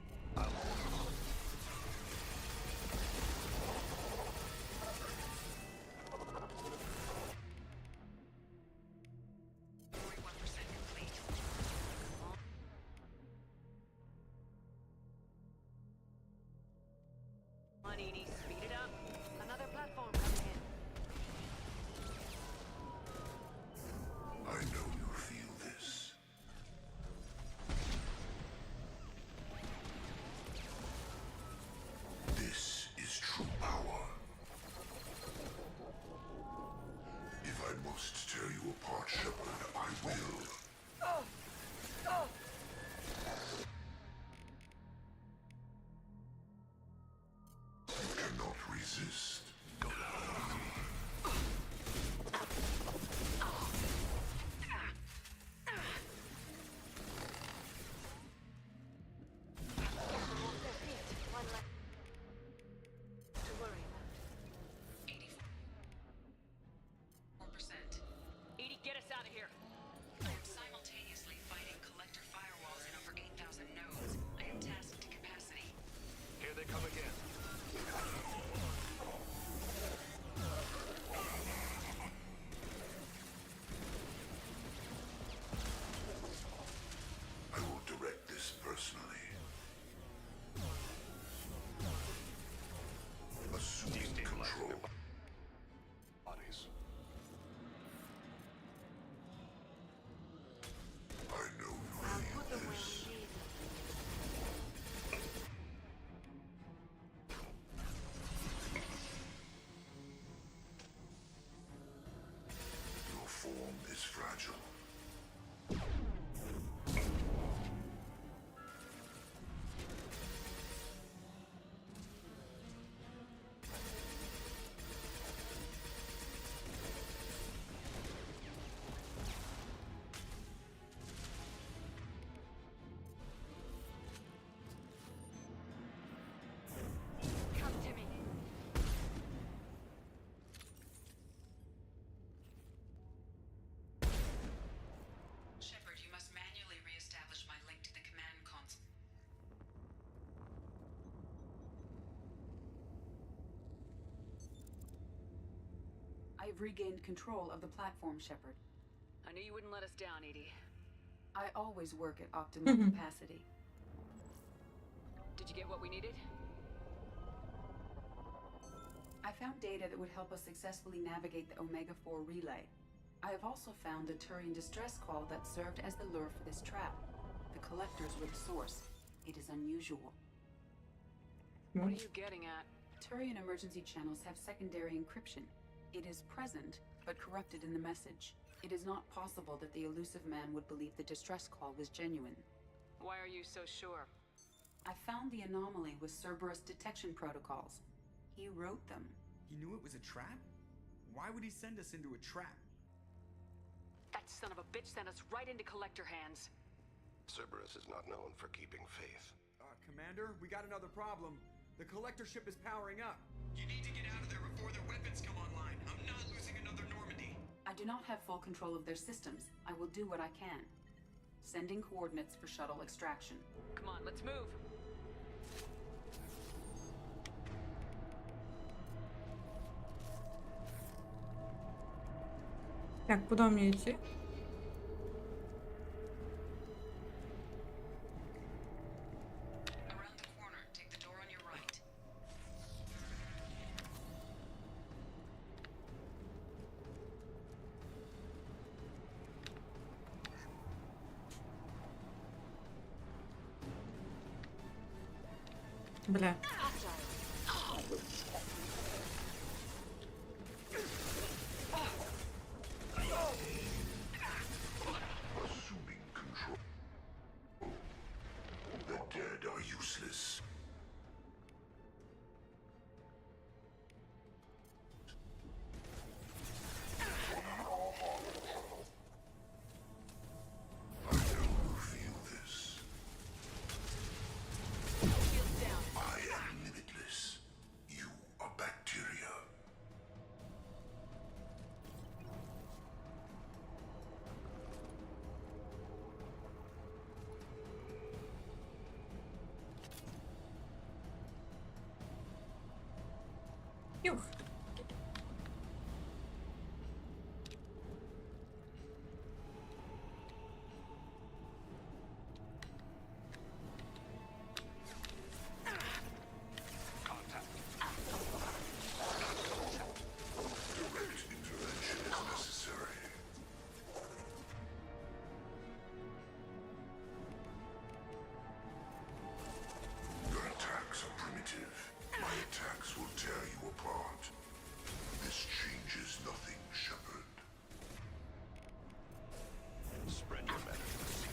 Come on, Edie, speed it up. Another platform coming in. I know you feel this. This is true power. If I must tear you apart, Shepard, I will. You cannot resist. Go One left to worry about. 84%. Edie, get us out of here. I am simultaneously fighting collector firewalls in over 8,000 nodes. I am tasked to capacity. Here they come again. I will direct this personally. Assuming control. Bodies. I know you I'll feel put them where this. we need them. Your form is fragile. Come to me. Shepard, you must manually reestablish my link to the command console. I've regained control of the platform, Shepard. I knew you wouldn't let us down, Edie. I always work at optimal capacity. Did you get what we needed? I found data that would help us successfully navigate the Omega-4 relay. I have also found a Turian distress call that served as the lure for this trap. The collectors were the source. It is unusual. What are you getting at? Turian emergency channels have secondary encryption. It is present, but corrupted in the message. It is not possible that the elusive man would believe the distress call was genuine. Why are you so sure? I found the anomaly with Cerberus detection protocols. He wrote them. He knew it was a trap? Why would he send us into a trap? That son of a bitch sent us right into collector hands. Cerberus is not known for keeping faith. Commander, we got another problem. The collector ship is powering up. You need to get out of there before their weapons come online. I'm not losing another Normandy. I do not have full control of their systems. I will do what I can. Sending coordinates for shuttle extraction. Come on, let's move. Так, куда мне идти? Around the corner, take the door on your right. Бля. Assuming control. The dead are useless. I never feel this. I am limitless. You are bacteria. Юх. Direct intervention is necessary. Your attacks are primitive. My attacks will tear you apart. This changes nothing, Shepard. Spread your matter to the scene.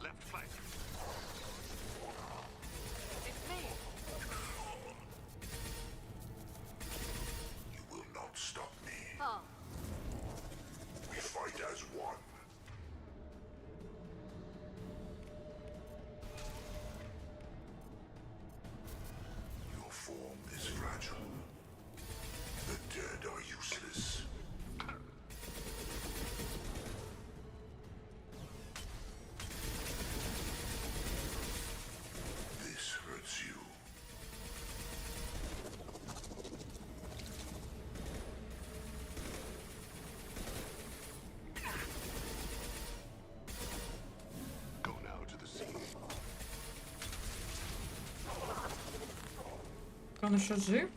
Left flank. It's me. You will not stop me. Oh. We fight as one. Your form is fragile. The dead are useless. This hurts you. Go now to the scene. Он еще жив?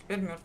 Теперь мертв.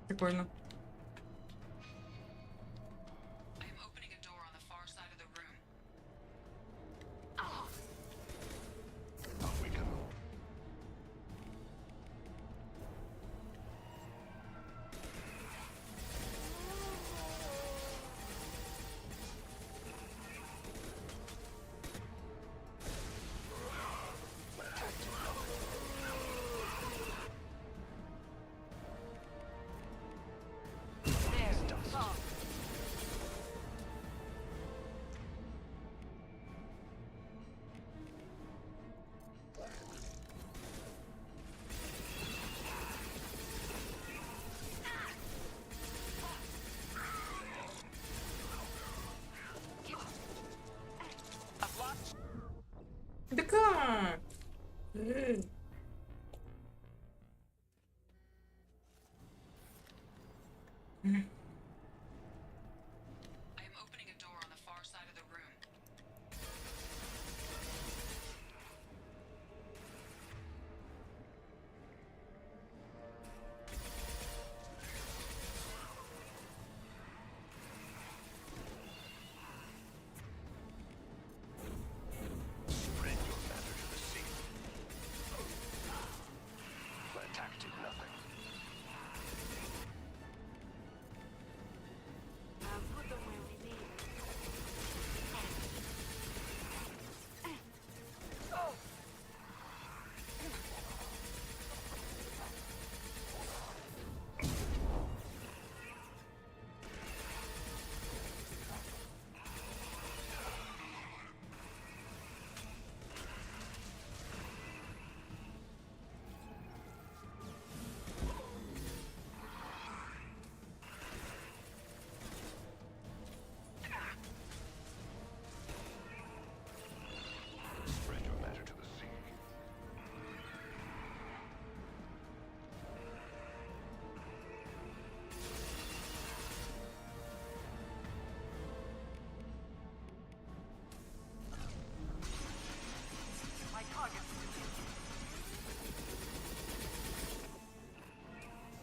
Прикольно. I am opening a door on the far side of the room. Out we go.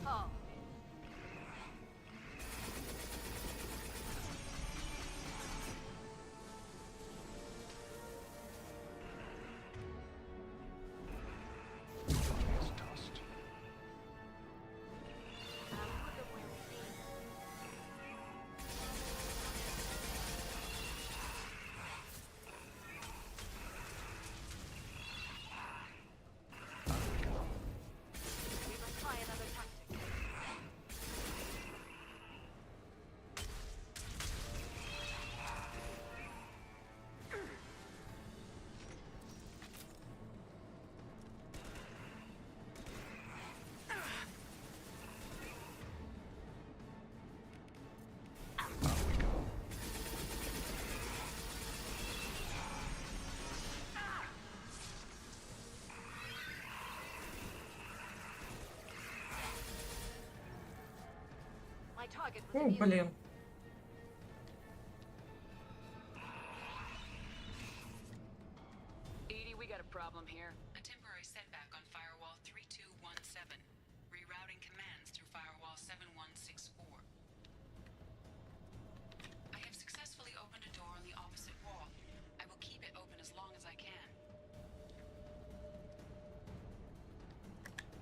Oh. О, блин. Edie, we got a problem here. A temporary setback on firewall 3217. Rerouting commands through firewall 7164. I have successfully opened a door on the opposite wall. I will keep it open as long as I can.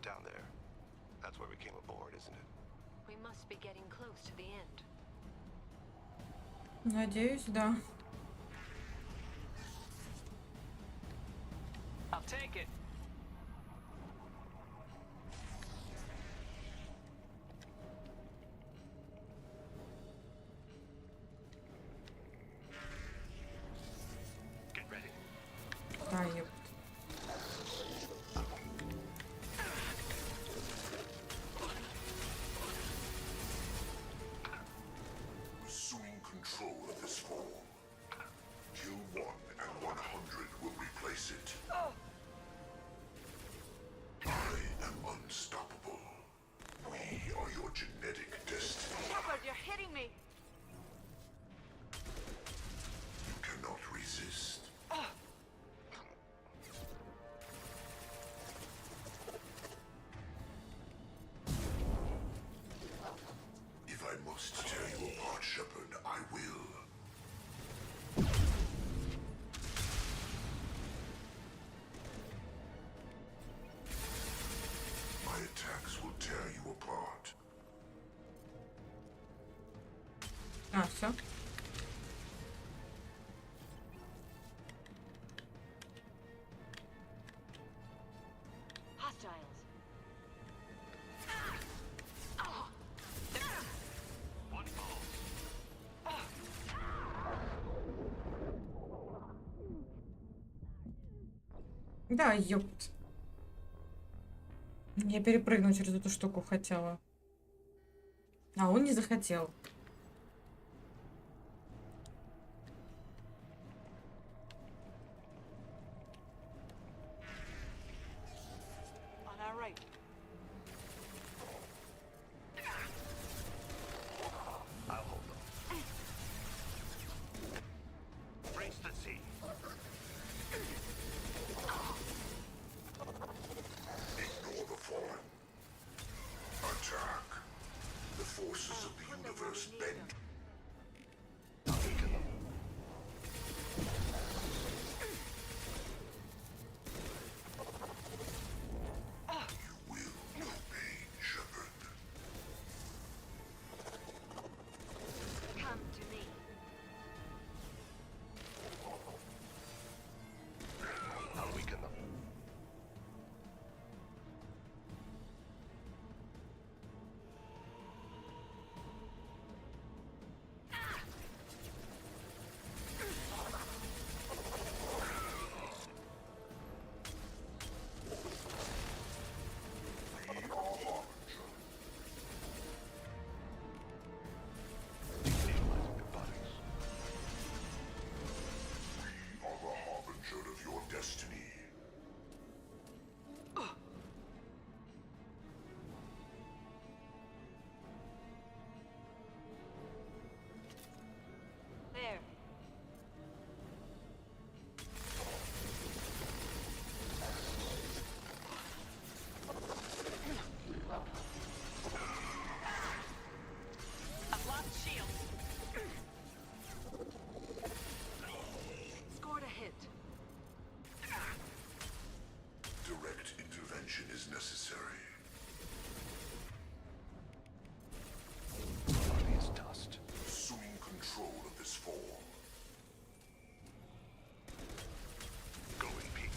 Down there. That's where we came aboard, isn't it? We must be getting close to the end. Надеюсь, да. I'll take it. Get ready. А, ёпт. Assuming control of this form. Kill 1 and 100 will replace it. I am unstoppable. We are your genetic destiny. Shepard, you're hitting me! You cannot resist. If I must tear you apart, Shepard, I will. My attacks will tear you apart. А, все. Hostiles. One ball. Да, ёпт. Я перепрыгнуть через эту штуку хотела. А он не захотел. On our right. I'll hold them. Brace the sea. Ignore the fallen. Attack. The forces of the universe bend. You will intervention is necessary. Body is dust. Assuming control of this form. Go in peace.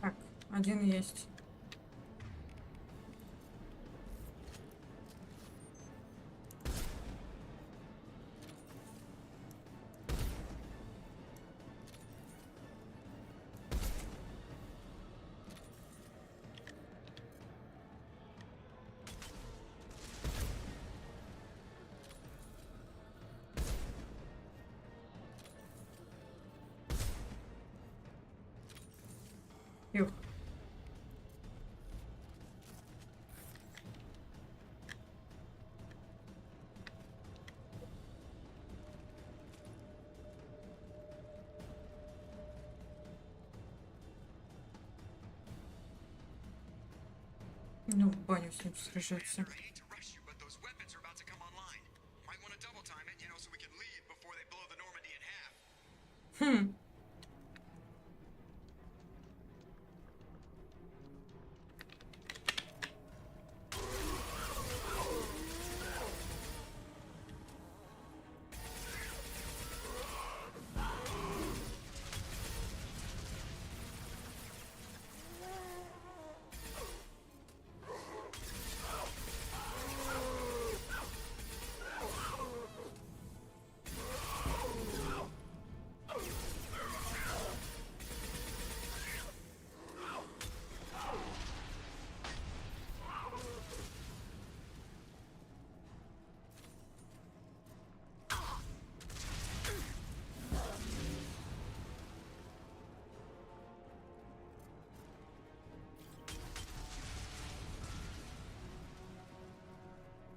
Так, один есть. Юх. Ну, в баню с ним сражаться. Хм.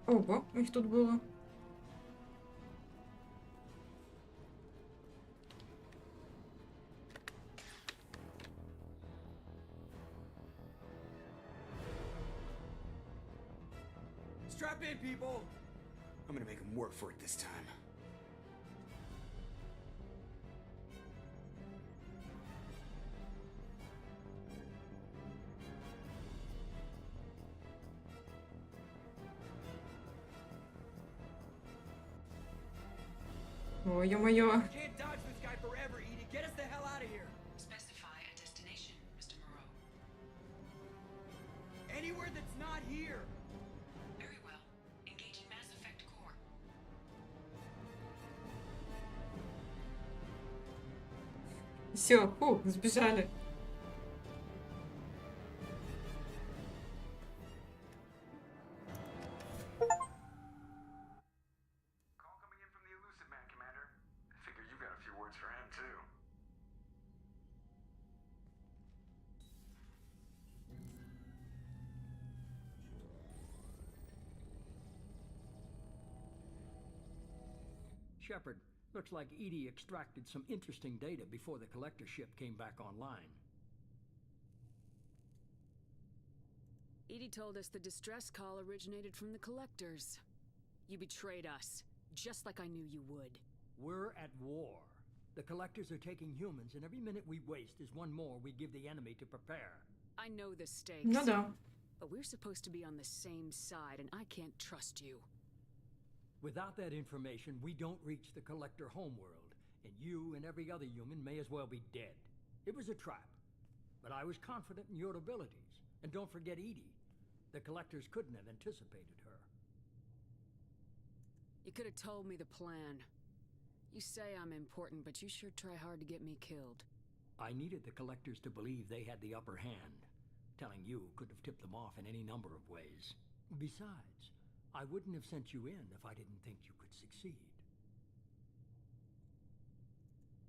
Ого, их тут было. Strap in, people! I'm gonna make them work for it this time. Ой, ё-моё. Can't dodge this guy forever, Edie. Get us the hell out of here. Specify a destination, Mr. Moreau. Anywhere that's not here. Very well. Engaging Mass Effect core. Все, фу, сбежали. Call coming in from the Elusive Man, Commander. I figure you got a few words for him, too. Shepard, looks like Edie extracted some interesting data before the collector ship came back online. Edie told us the distress call originated from the collectors. You betrayed us, just like I knew you would. We're at war. The collectors are taking humans, and every minute we waste is one more we give the enemy to prepare. I know the stakes. Ну да. But we're supposed to be on the same side, and I can't trust you. Without that information, we don't reach the collector homeworld, and you and every other human may as well be dead. It was a trap, but I was confident in your abilities. And don't forget Edie. The collectors couldn't have anticipated her. You could have told me the plan. You say I'm important, but you sure try hard to get me killed. I needed the collectors to believe they had the upper hand. Telling you could have tipped them off in any number of ways. Besides, I wouldn't have sent you in if I didn't think you could succeed.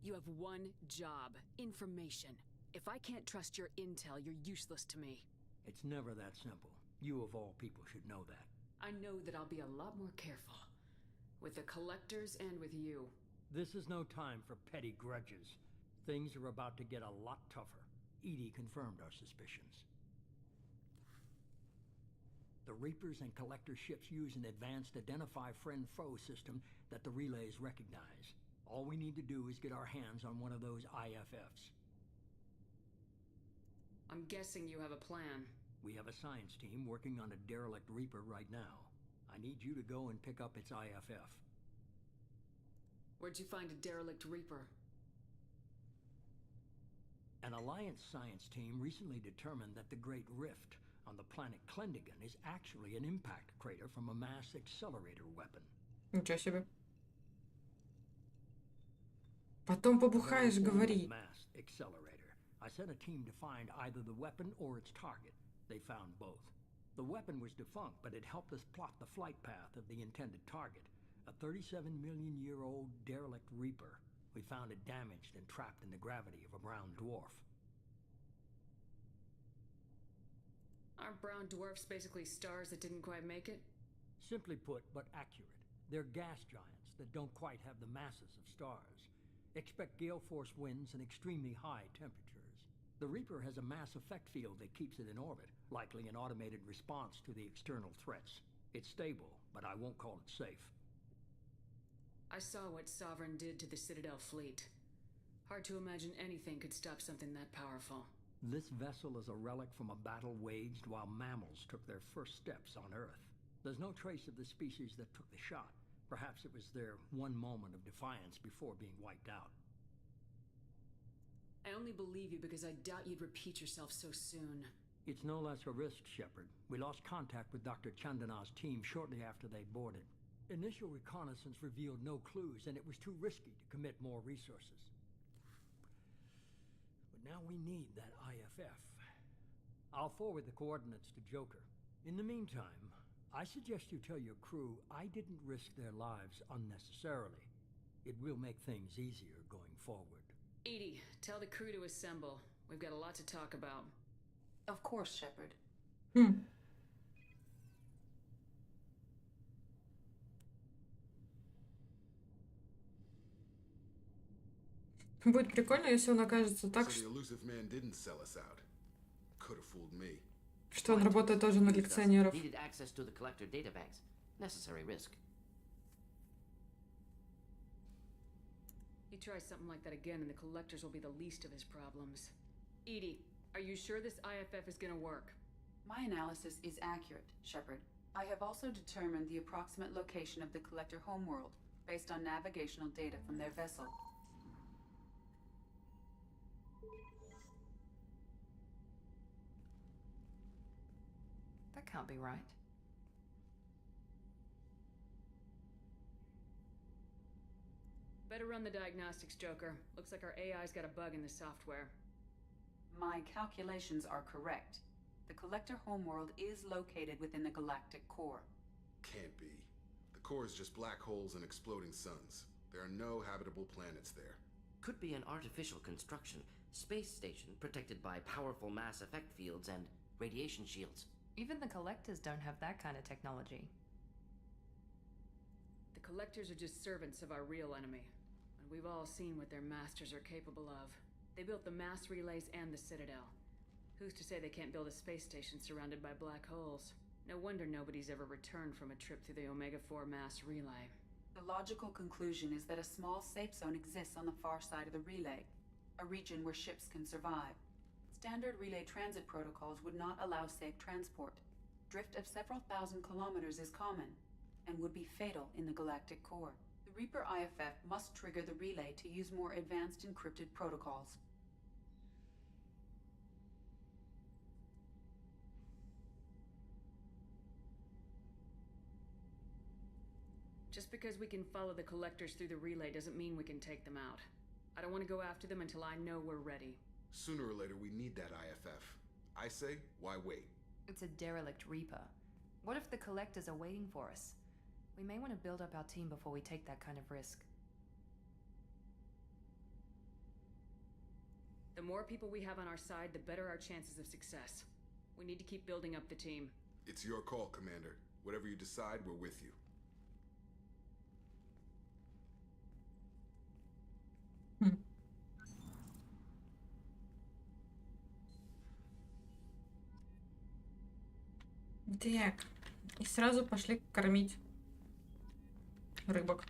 You have one job: information. If I can't trust your intel, you're useless to me. It's never that simple. You of all people should know that. I know that I'll be a lot more careful. With the collectors and with you. This is no time for petty grudges. Things are about to get a lot tougher. Edie confirmed our suspicions. The Reapers and Collector ships use an advanced Identify Friend-Foe system that the relays recognize. All we need to do is get our hands on one of those IFFs. I'm guessing you have a plan. We have a science team working on a derelict Reaper right now. I need you to go and pick up its IFF. Where'd you find a derelict Reaper? An Alliance science team recently determined that the Great Rift on the planet Klendigan is actually an impact crater from a mass accelerator weapon. Ничего себе. Потом побухаешь, говори. Mass accelerator. I sent a team to find either the weapon or its target. They found both. The weapon was defunct, but it helped us plot the flight path of the intended target. A 37-million-year-old derelict Reaper. We found it damaged and trapped in the gravity of a brown dwarf. Aren't brown dwarfs basically stars that didn't quite make it? Simply put, but accurate. They're gas giants that don't quite have the masses of stars. Expect gale force winds and extremely high temperatures. The Reaper has a mass effect field that keeps it in orbit, likely an automated response to the external threats. It's stable, but I won't call it safe. I saw what Sovereign did to the Citadel fleet. Hard to imagine anything could stop something that powerful. This vessel is a relic from a battle waged while mammals took their first steps on Earth. There's no trace of the species that took the shot. Perhaps it was their one moment of defiance before being wiped out. I only believe you because I doubt you'd repeat yourself so soon. It's no less a risk, Shepard. We lost contact with Dr. Chandana's team shortly after they boarded. Initial reconnaissance revealed no clues, and it was too risky to commit more resources. But now we need that IFF. I'll forward the coordinates to Joker. In the meantime, I suggest you tell your crew I didn't risk their lives unnecessarily. It will make things easier going forward. Edie, tell the crew to assemble. We've got a lot to talk about. Of course, Shepard. Будет прикольно, если он окажется так, So the elusive man didn't sell us out. Could have fooled me. что он работает тоже на коллекционеров. Needed access to the collector databanks. Necessary risk. He tries something like that again, and the collectors will be the least of his problems. Edie, are you sure this IFF is gonna work? My analysis is accurate, Shepard. I have also determined the approximate location of the collector homeworld, based on navigational data from their vessel. That can't be right. Better run the diagnostics, Joker. Looks like our AI's got a bug in the software. My calculations are correct. The collector homeworld is located within the galactic core. Can't be. The core is just black holes and exploding suns. There are no habitable planets there. Could be an artificial construction. Space station protected by powerful mass effect fields and radiation shields. Even the collectors don't have that kind of technology. The collectors are just servants of our real enemy. And we've all seen what their masters are capable of. They built the mass relays and the Citadel. Who's to say they can't build a space station surrounded by black holes? No wonder nobody's ever returned from a trip through the Omega-4 mass relay. The logical conclusion is that a small safe zone exists on the far side of the relay, a region where ships can survive. Standard relay transit protocols would not allow safe transport. Drift of several thousand kilometers is common, and would be fatal in the galactic core. The Reaper IFF must trigger the relay to use more advanced encrypted protocols. Just because we can follow the collectors through the relay doesn't mean we can take them out. I don't want to go after them until I know we're ready. Sooner or later, we need that IFF. I say, why wait? It's a derelict Reaper. What if the collectors are waiting for us? We may want to build up our team before we take that kind of risk. The more people we have on our side, the better our chances of success. We need to keep building up the team. It's your call, Commander. Whatever you decide, we're with you. Так. И сразу пошли кормить рыбок.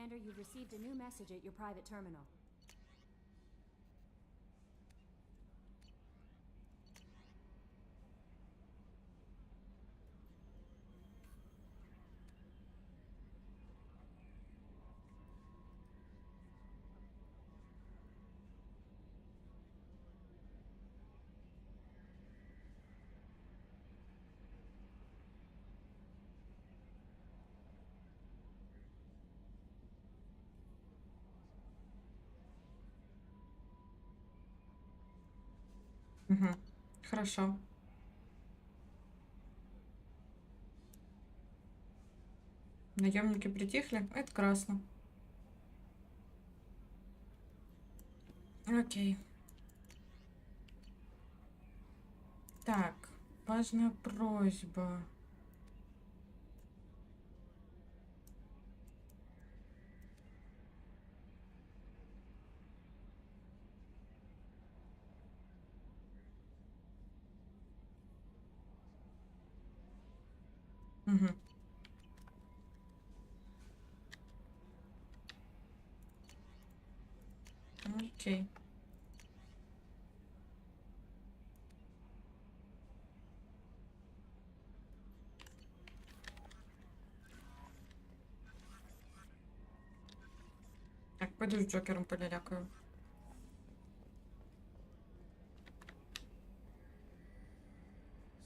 Commander, you've received a new message at your private terminal. Угу. Хорошо. Наемники притихли. Это красно. Окей. Так, важная просьба. Угу. Окей. Так, пойду с Джокером полялякаю.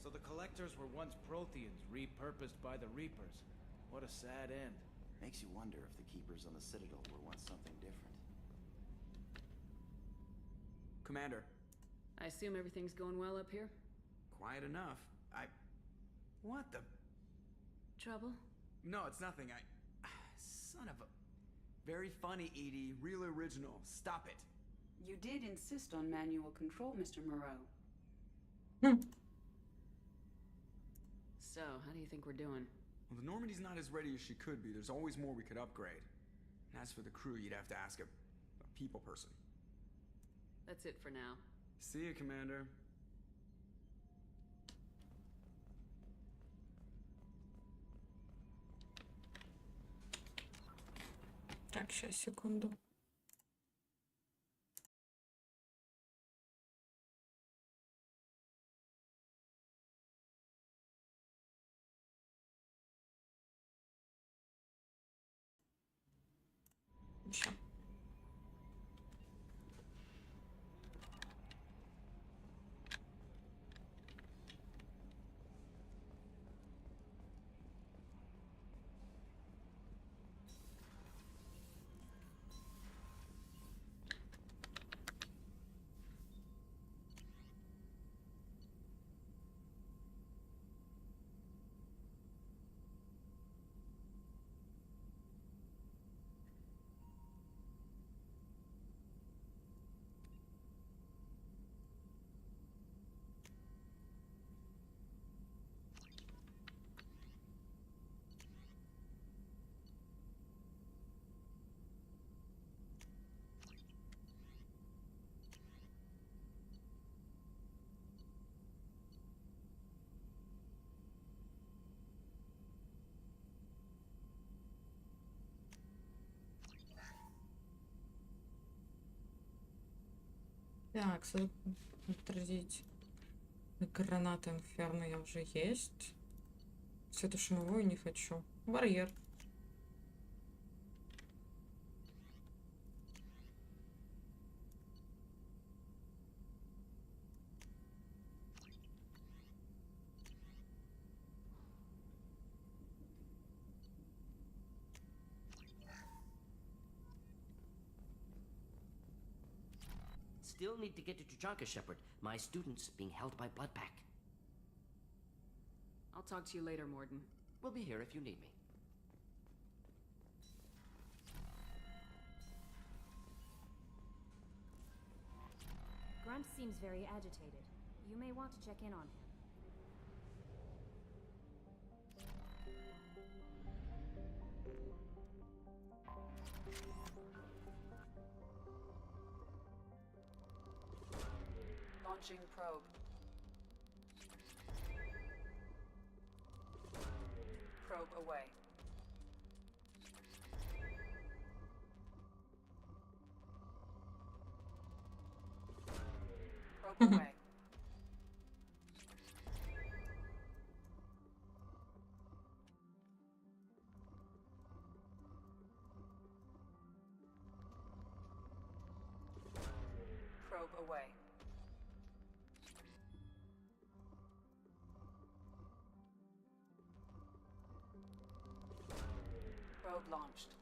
So the collectors were once Protheans, repurposed by the Reapers. What a sad end. Makes you wonder if the Keepers on the Citadel were once something different. Commander. I assume everything's going well up here? Quiet enough. What the? Trouble? No, it's nothing. Son of a... Very funny, Edie. Real original. Stop it. You did insist on manual control, Mr. Moreau. So, how do you think we're doing? Well, the Normandy's not as ready as she could be. There's always more we could upgrade. And as for the crew, you'd have to ask a people person. That's it for now. See you, Commander. Так, сейчас, секунду. Еще. Так, отразить гранаты инферно я уже есть. Светошумовую не хочу. Барьер. Still need to get to Tuchanka, Shepard. My student's being held by Bloodpack. I'll talk to you later, Morden. We'll be here if you need me. Grunt seems very agitated. You may want to check in on him. Launching probe. Probe away. Probe away. Probe away. Probe launched.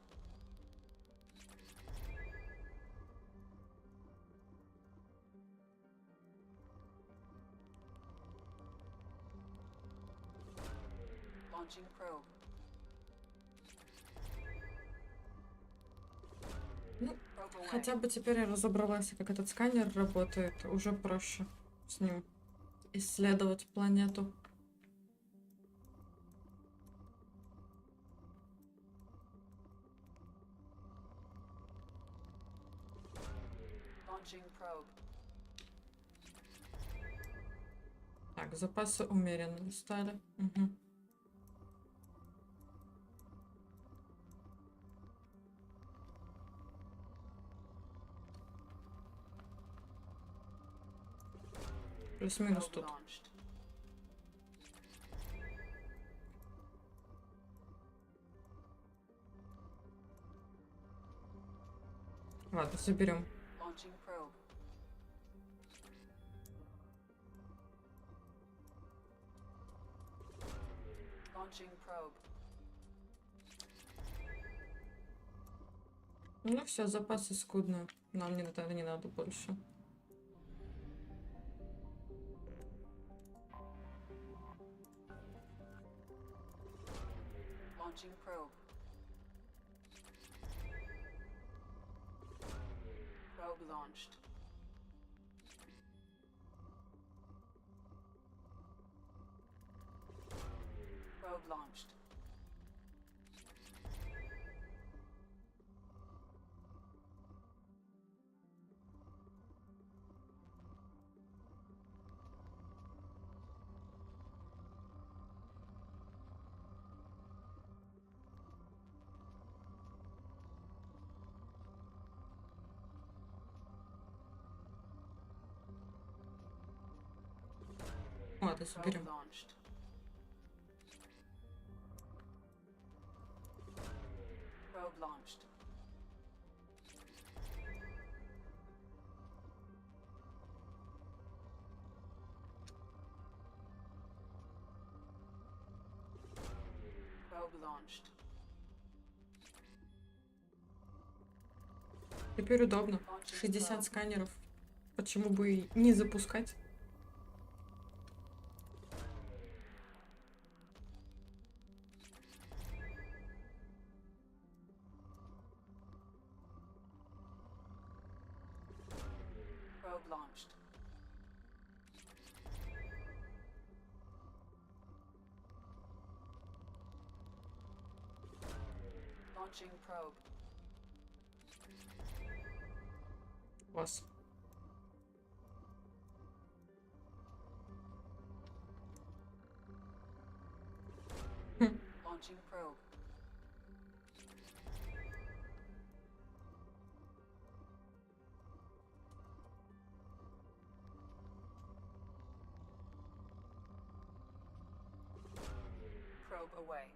Launching probe. Ну, Probe away. хотя бы теперь я разобралась, как этот сканер работает. Уже проще с ним исследовать планету. Launching probe. Так, запасы умеренно стали. Угу. Плюс-минус Probe тут. launched. Ладно, заберем. Launching probe. Launching probe. Ну все, запасы скудные. Нам не надо больше. Launching probe. Probe launched. Probe launched. Ладно, Probe заберем. launched. Probe launched. Probe launched. Теперь удобно. 60 сканеров. Почему бы и не запускать? Probe launched. Launching probe. Класс. Launching probe. Probe away.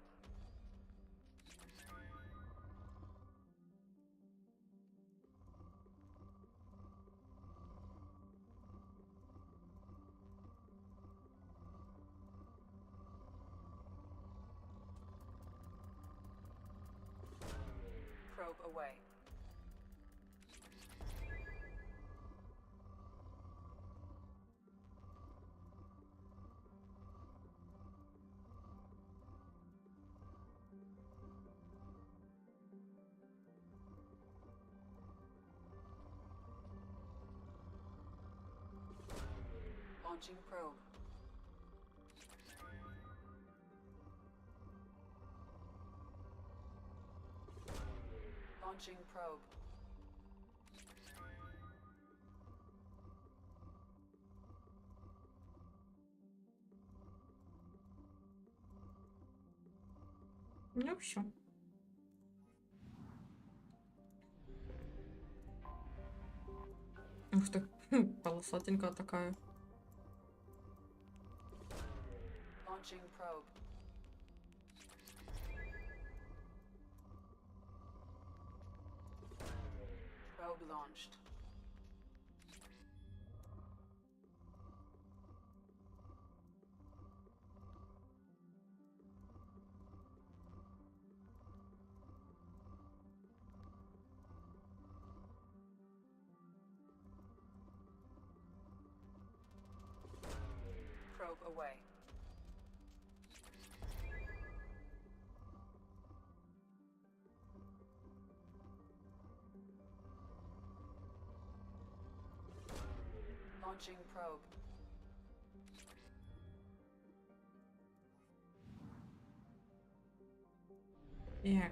Probe away. Launching probe. Launching probe. Ну все. Ух ты. Полосатенькая такая. Launching probe. Probe launched. Probe away. Launching probe. Так.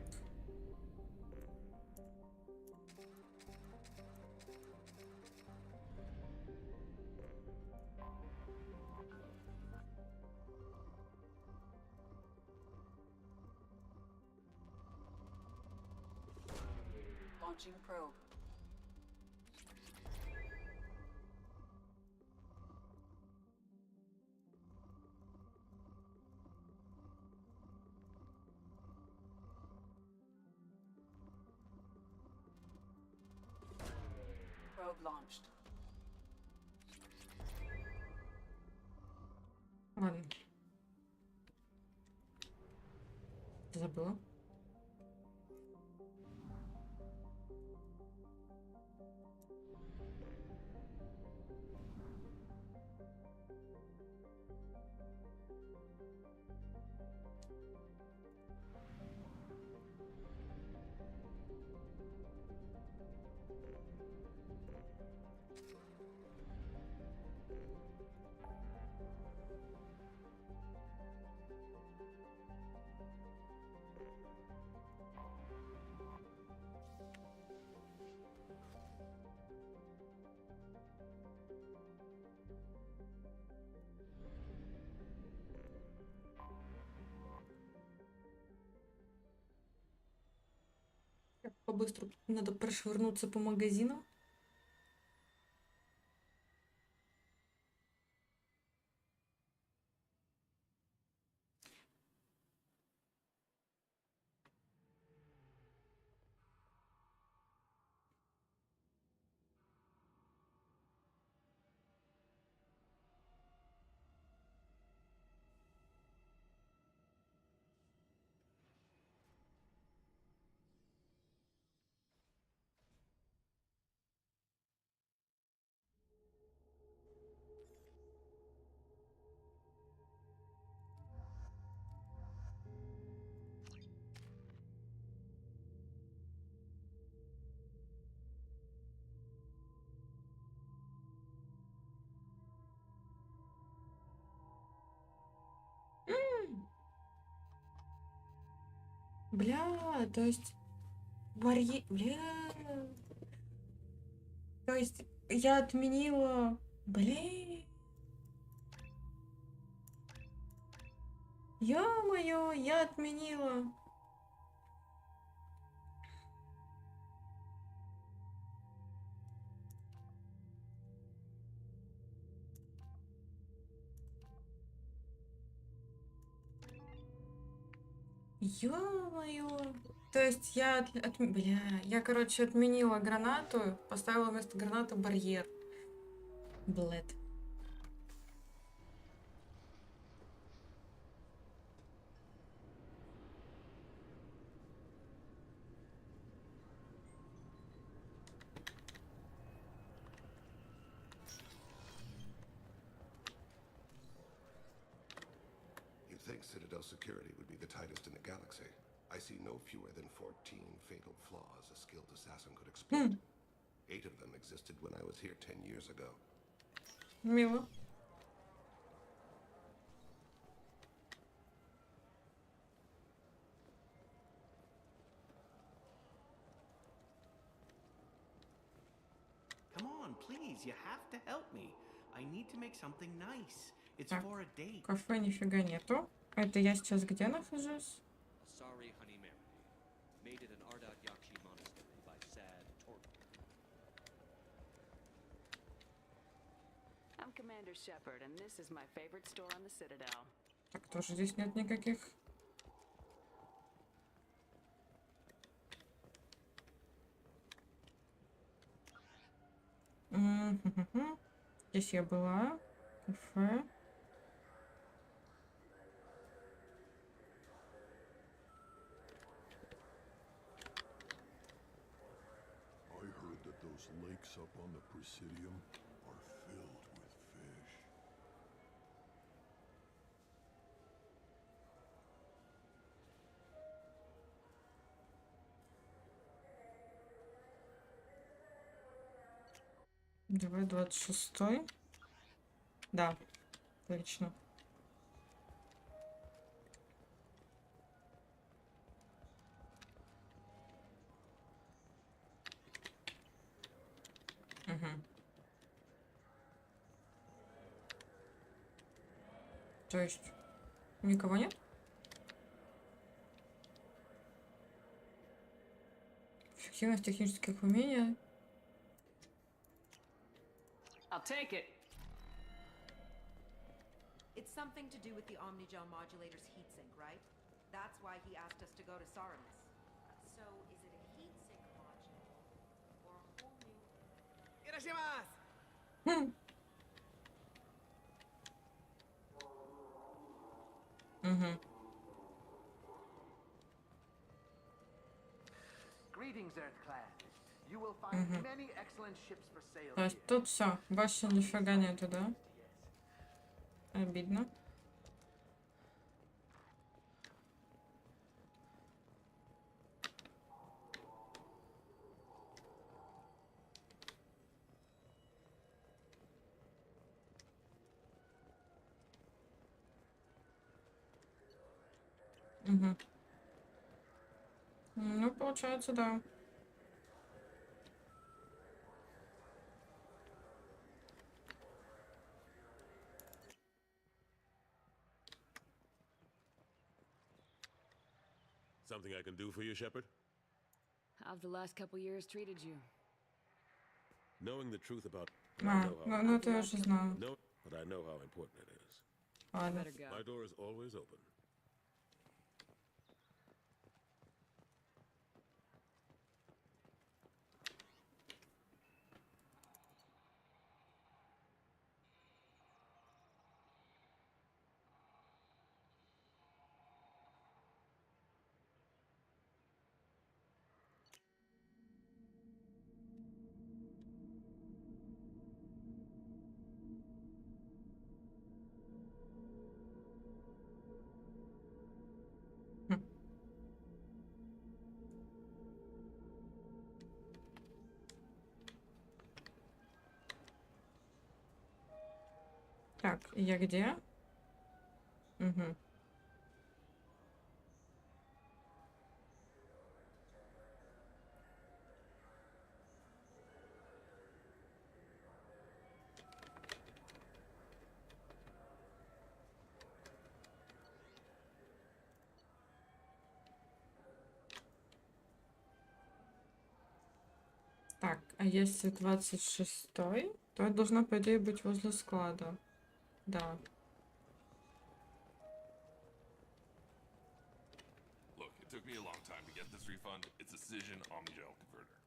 Launching probe. Probe launched. Ладно. Забыла. Побыстру надо прошвырнуться по магазинам. Бля, то есть бля. То есть я отменила. Блин. Ё-моё, я отменила. Ё-моё. То есть я бля, я, короче, отменила гранату, поставила вместо гранаты барьер. Блэд. You'd think Citadel security would be the tightest in the galaxy. I see no fewer than 14 fatal flaws a skilled assassin could exploit. 8 of them existed when I was here 10 years ago. Мило. Come on, please, you have to help me. I need to make something nice. It's Так, for a date. кафе нифига нету. Это я сейчас где нахожусь? Sorry, Honey Mary. Made it an Ardat Yakshi monastery by Sad Torque. Commander Shepard, and this is my favorite store on the Citadel. Так, тоже здесь нет никаких. Здесь я была. Кафе. I heard that those lakes up on the Presidium are filled with fish. Давай 26-й. Да, точно. Угу. То есть никого нет? Эффективность технических умений. I'll take it. It's something to do with the Omnigel modulator's heatsink, right? That's why he asked us to go to Saramis. So, is it a heatsink module or a whole new... Greetings, Earth class. You will find many excellent ships for sale То есть тут все, больше нифига нету, да? Обидно. Угу. Ну, получается, да. Something I can do for you, Shepard? How've the last couple years treated you? Knowing the truth about... Ну это я уже знаю. No, but I know how important it is. Ладно. My door is always open. Так, я где? Угу. Так, а если 26-й, то я должна, по идее, быть возле склада. Да. Look, it took me a long time to get this refund. It's a Cision Omnigel converter.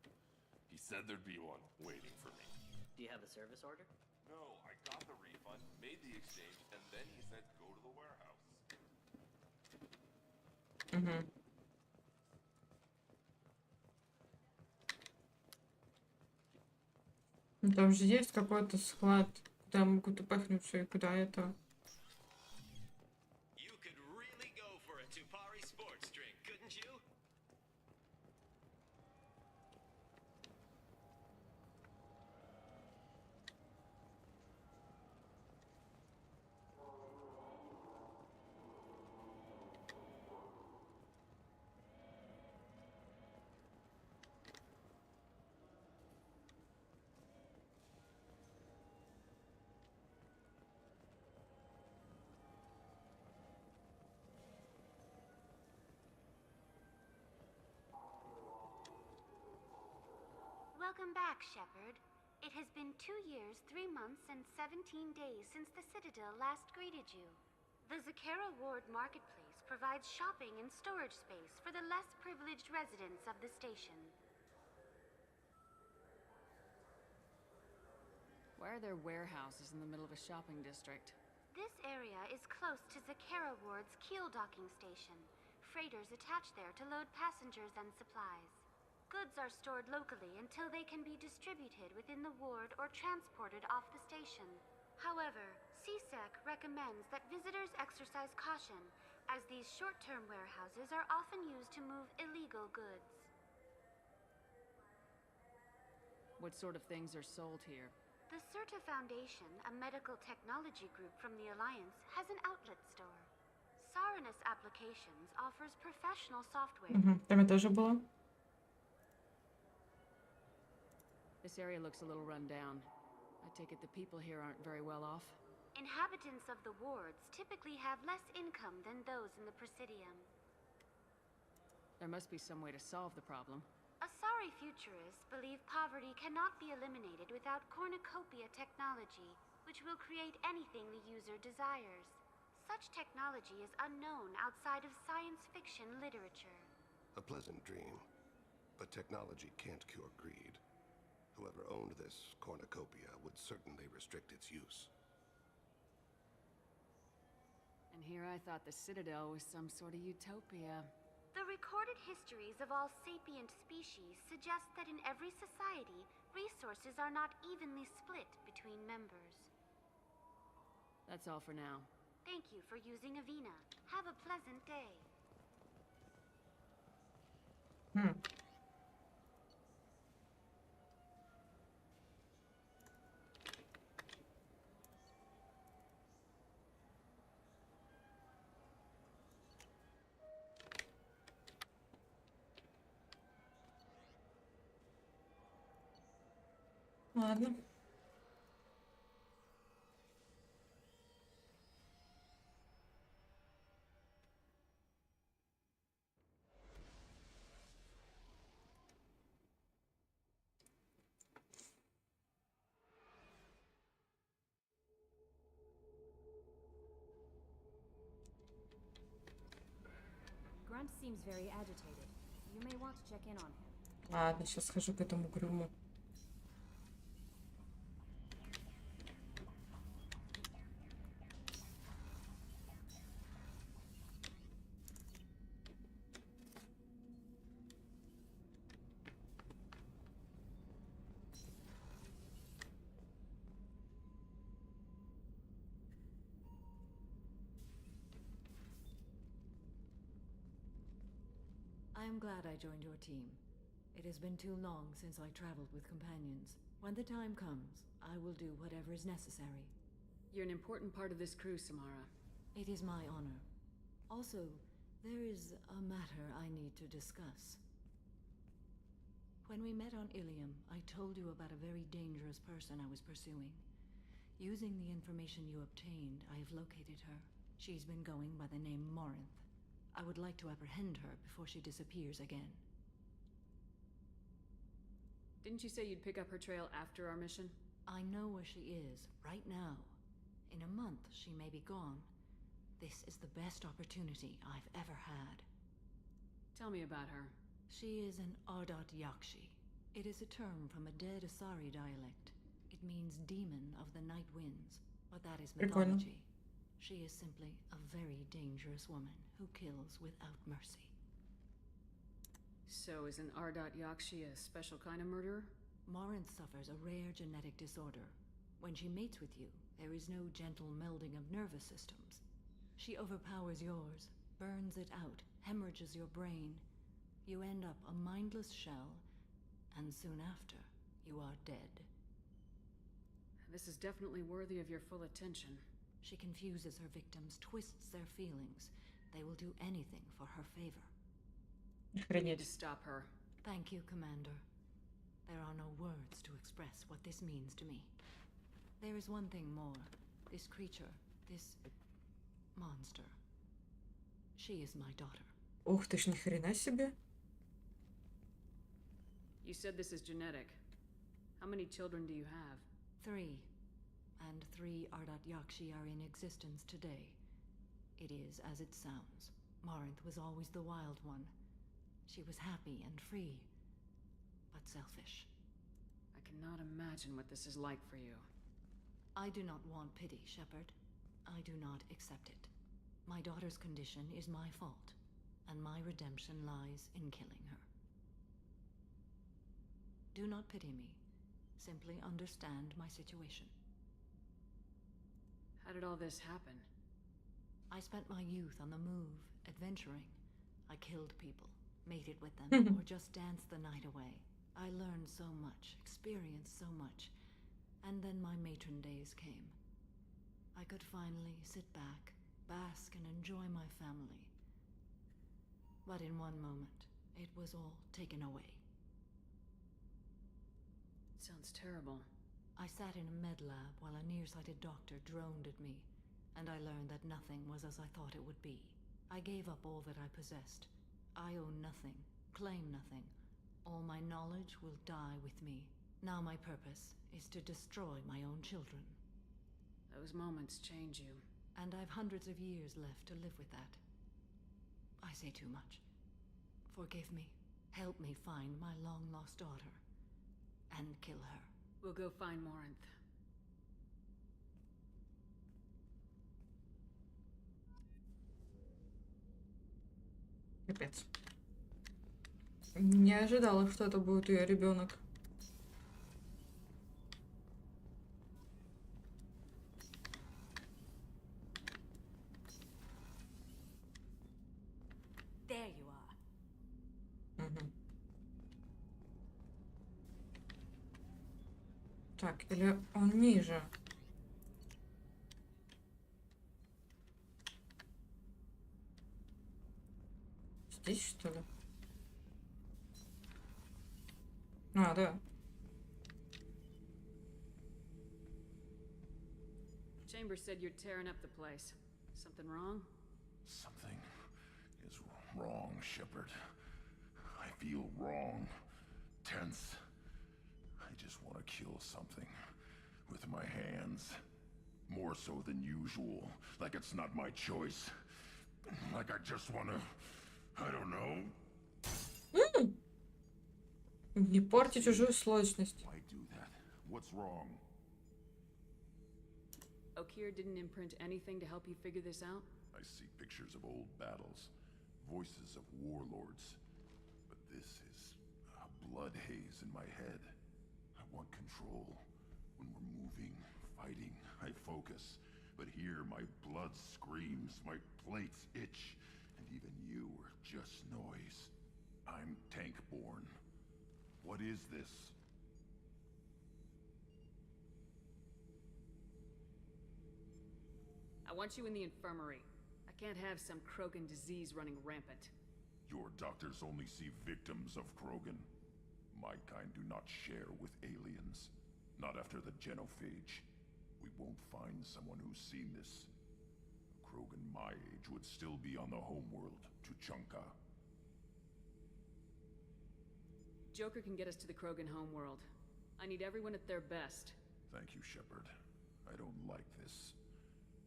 He said there'd be one waiting for me. Do you have a service order? No, I got the refund, made the exchange, and then he said go to the warehouse. Угу. Ну, там же есть какой-то склад, куда я могу тупахнуться и куда это? You could really go for a Tupari sports drink, couldn't you? Welcome back, Shepard. It has been 2 years, 3 months, and 17 days since the Citadel last greeted you. The Zakera Ward Marketplace provides shopping and storage space for the less privileged residents of the station. Why are there warehouses in the middle of a shopping district? This area is close to Zakera Ward's keel docking station. Freighters attach there to load passengers and supplies. Goods are stored locally until they can be distributed within the ward or transported off the station. However, CSEC recommends that visitors exercise caution, as these short-term warehouses are often used to move illegal goods. What sort of things are sold here? The Certa Foundation, a medical technology group from the Alliance, has an outlet store. Saranus Applications offers professional software. Там я тоже была. This area looks a little run down. I take it the people here aren't very well off? Inhabitants of the wards typically have less income than those in the Presidium. There must be some way to solve the problem. Asari futurists believe poverty cannot be eliminated without cornucopia technology, which will create anything the user desires. Such technology is unknown outside of science fiction literature. A pleasant dream, but technology can't cure greed. Whoever owned this cornucopia would certainly restrict its use. And here I thought the Citadel was some sort of utopia. The recorded histories of all sapient species suggest that in every society, resources are not evenly split between members. That's all for now. Thank you for using Avina. Have a pleasant day. Ладно. Grunt seems very agitated. You may want to check in on him. Ладно, сейчас схожу к этому грюму. I am glad I joined your team. It has been too long since I traveled with companions. When the time comes, I will do whatever is necessary. You're an important part of this crew, Samara. It is my honor. Also, there is a matter I need to discuss. When we met on Ilium, I told you about a very dangerous person I was pursuing. Using the information you obtained, I have located her. She's been going by the name Morinth. I would like to apprehend her before she disappears again. Didn't you say you'd pick up her trail after our mission? I know where she is, right now. In a month, she may be gone. This is the best opportunity I've ever had. Tell me about her. She is an Ardat Yakshi. It is a term from a dead Asari dialect. It means demon of the night winds, but that is mythology. She is simply a very dangerous woman who kills without mercy. So is an Ardat Yakshi a special kind of murderer? Morinth suffers a rare genetic disorder. When she mates with you, there is no gentle melding of nervous systems. She overpowers yours, burns it out, hemorrhages your brain. You end up a mindless shell, and soon after, you are dead. This is definitely worthy of your full attention. She confuses her victims, twists their feelings. They will do anything for her favor. We need to stop her. Thank you, Commander. There are no words to express what this means to me. There is one thing more. This creature, this monster. She is my daughter. Ух ты ж, ни хрена себе. You said this is genetic. How many children do you have? 3. And 3 Ardat Yakshi are in existence today. It is as it sounds. Marinth was always the wild one. She was happy and free, but selfish. I cannot imagine what this is like for you. I do not want pity, Shepard. I do not accept it. My daughter's condition is my fault, and my redemption lies in killing her. Do not pity me. Simply understand my situation. How did all this happen? I spent my youth on the move, adventuring. I killed people, mated with them, or just danced the night away. I learned so much, experienced so much, and then my matron days came. I could finally sit back, bask and enjoy my family. But in one moment, it was all taken away. Sounds terrible. I sat in a med lab while a nearsighted doctor droned at me, and I learned that nothing was as I thought it would be. I gave up all that I possessed. I own nothing, claim nothing. All my knowledge will die with me. Now my purpose is to destroy my own children. Those moments change you. And I've hundreds of years left to live with that. I say too much. Forgive me. Help me find my long-lost daughter. And kill her. We'll go find Morinth. Капец. Не ожидала, что это будет ее ребенок. There you are. Угу. Так, или он ниже? Здесь, что ли? А, да. Chambers said you're tearing up the place. Something wrong? Something is wrong, Shepard. I feel wrong. Tense. I just want to kill something. With my hands. More so than usual. Like it's not my choice. Like I just want to... I don't know. Не порти чужую сложность. Why do that? What's wrong? Okeer didn't imprint anything to help you figure this out? I see pictures of old battles, voices of warlords, but this is a blood haze in my head. I want control. When we're moving, fighting, I focus. But here my blood screams, my plates itch, and even you are just noise. I'm tank-born. What is this? I want you in the infirmary. I can't have some Krogan disease running rampant. Your doctors only see victims of Krogan. My kind do not share with aliens. Not after the genophage. We won't find someone who's seen this. A Krogan my age would still be on the homeworld, Tuchanka. Joker can get us to the Krogan homeworld. I need everyone at their best. Thank you, Shepard. I don't like this.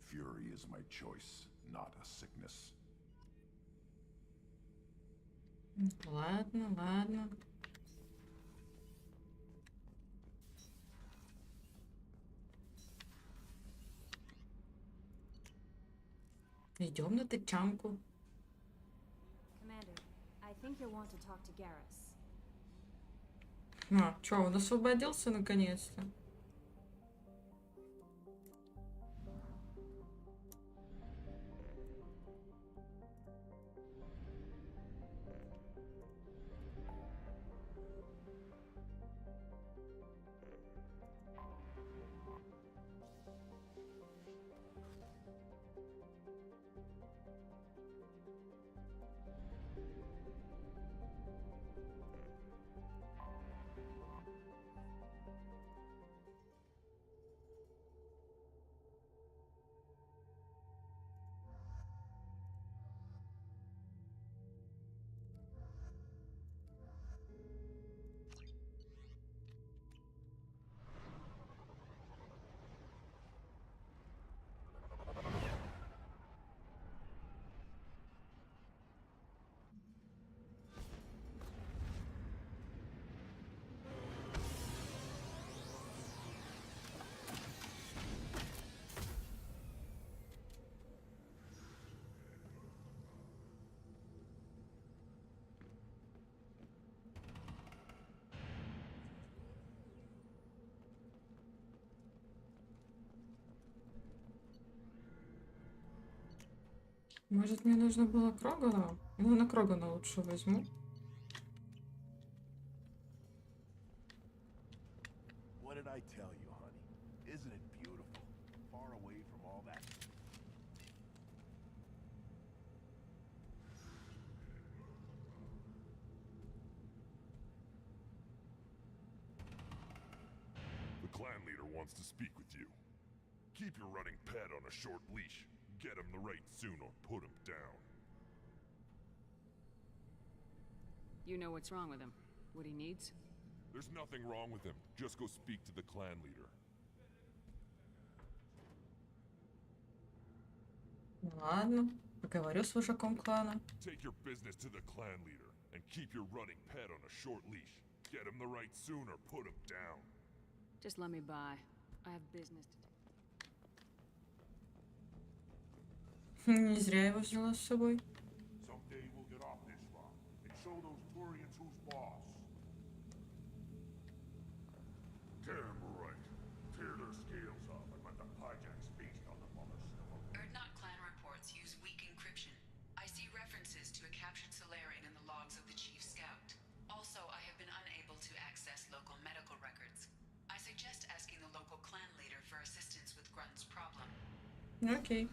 Fury is my choice, not a sickness. Ладно, ладно. Идем на тычанку. Commander, I think you'll want to talk to Garrus. А, чё, он освободился наконец-то? Может, мне нужно было Крогана? Ну, на Крогана лучше возьму. What did I tell you, honey? Isn't it beautiful? Far away from all that. The clan leader wants to speak with you. Keep your running pet on a short leash. Get him the right soon or put him down. You know what's wrong with him? What he needs? There's nothing wrong with him. Just go speak to the clan leader. Ну ладно, поговорю с вожаком клана. Take your business to the clan leader and keep your running pet on a short leash. Get him the right soon or put him down. Just let me by. I have business to do. Не зря его взяла с собой. Someday we'll get off this rock and show those Turians who's boss. Damn right. Tear their scales off and let the Pyjaks feast on the mother sniffer. Erdnot clan reports use weak encryption. I see references to a captured Solarian in the logs of the Chief Scout. Also, I have been unable to access local medical records. I suggest asking the local clan leader for assistance with Grunt's problem. Окей.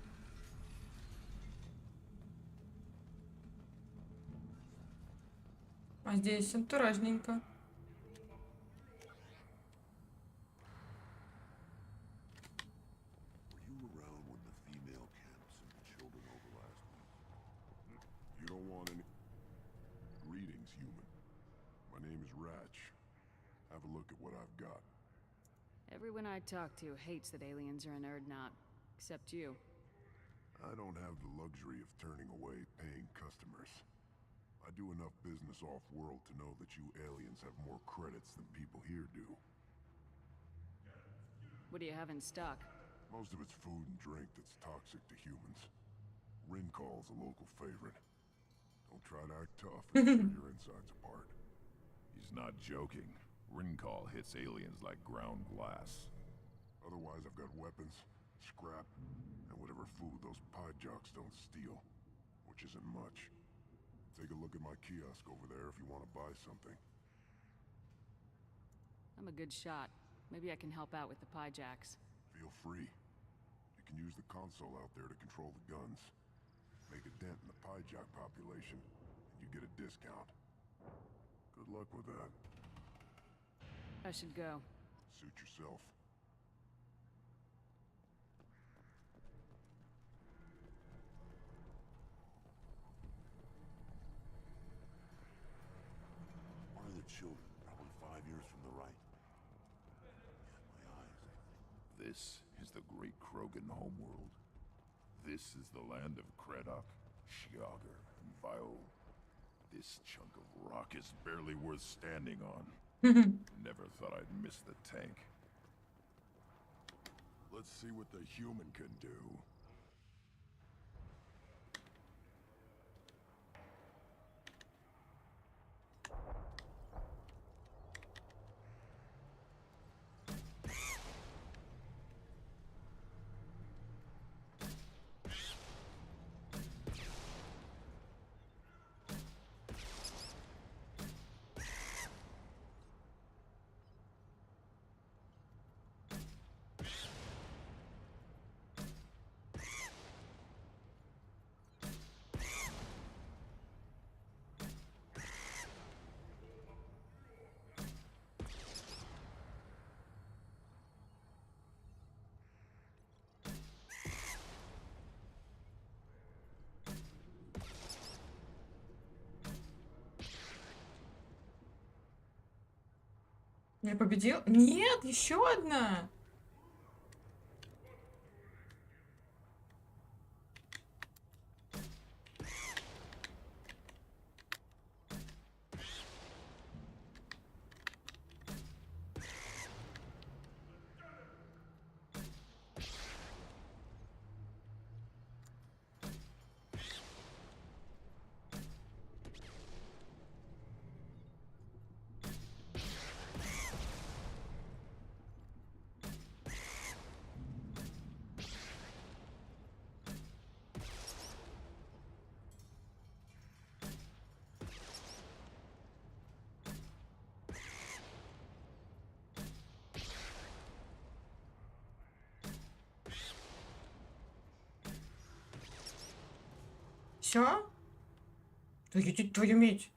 А здесь антуражненько. Were you around when the female camps and the children overlast me? You don't want any... Greetings, human. My name is Ratch. Have a look at what I've got. Everyone I talk to hates that aliens are an Erdnot. Except you. I don't have the luxury of turning away paying customers. I do enough business off-world to know that you aliens have more credits than people here do. What do you have in stock? Most of it's food and drink that's toxic to humans. Rincall's a local favorite. Don't try to act tough and tear your insides apart. He's not joking. Rincall hits aliens like ground glass. Otherwise, I've got weapons, scrap, and whatever food those Pyjaks don't steal. Which isn't much. Take a look at my kiosk over there if you want to buy something. I'm a good shot. Maybe I can help out with the Pyjaks. Feel free. You can use the console out there to control the guns. Make a dent in the Pyjak population, and you get a discount. Good luck with that. I should go. Suit yourself. One of the children, probably 5 years from the right. Yeah, my eyes. This is the great Krogan homeworld. This is the land of Kredok, Shiagar, and Viol. This chunk of rock is barely worth standing on. Never thought I'd miss the tank. Let's see what the human can do. Я победил? Нет, еще одна. Все? Твою медь.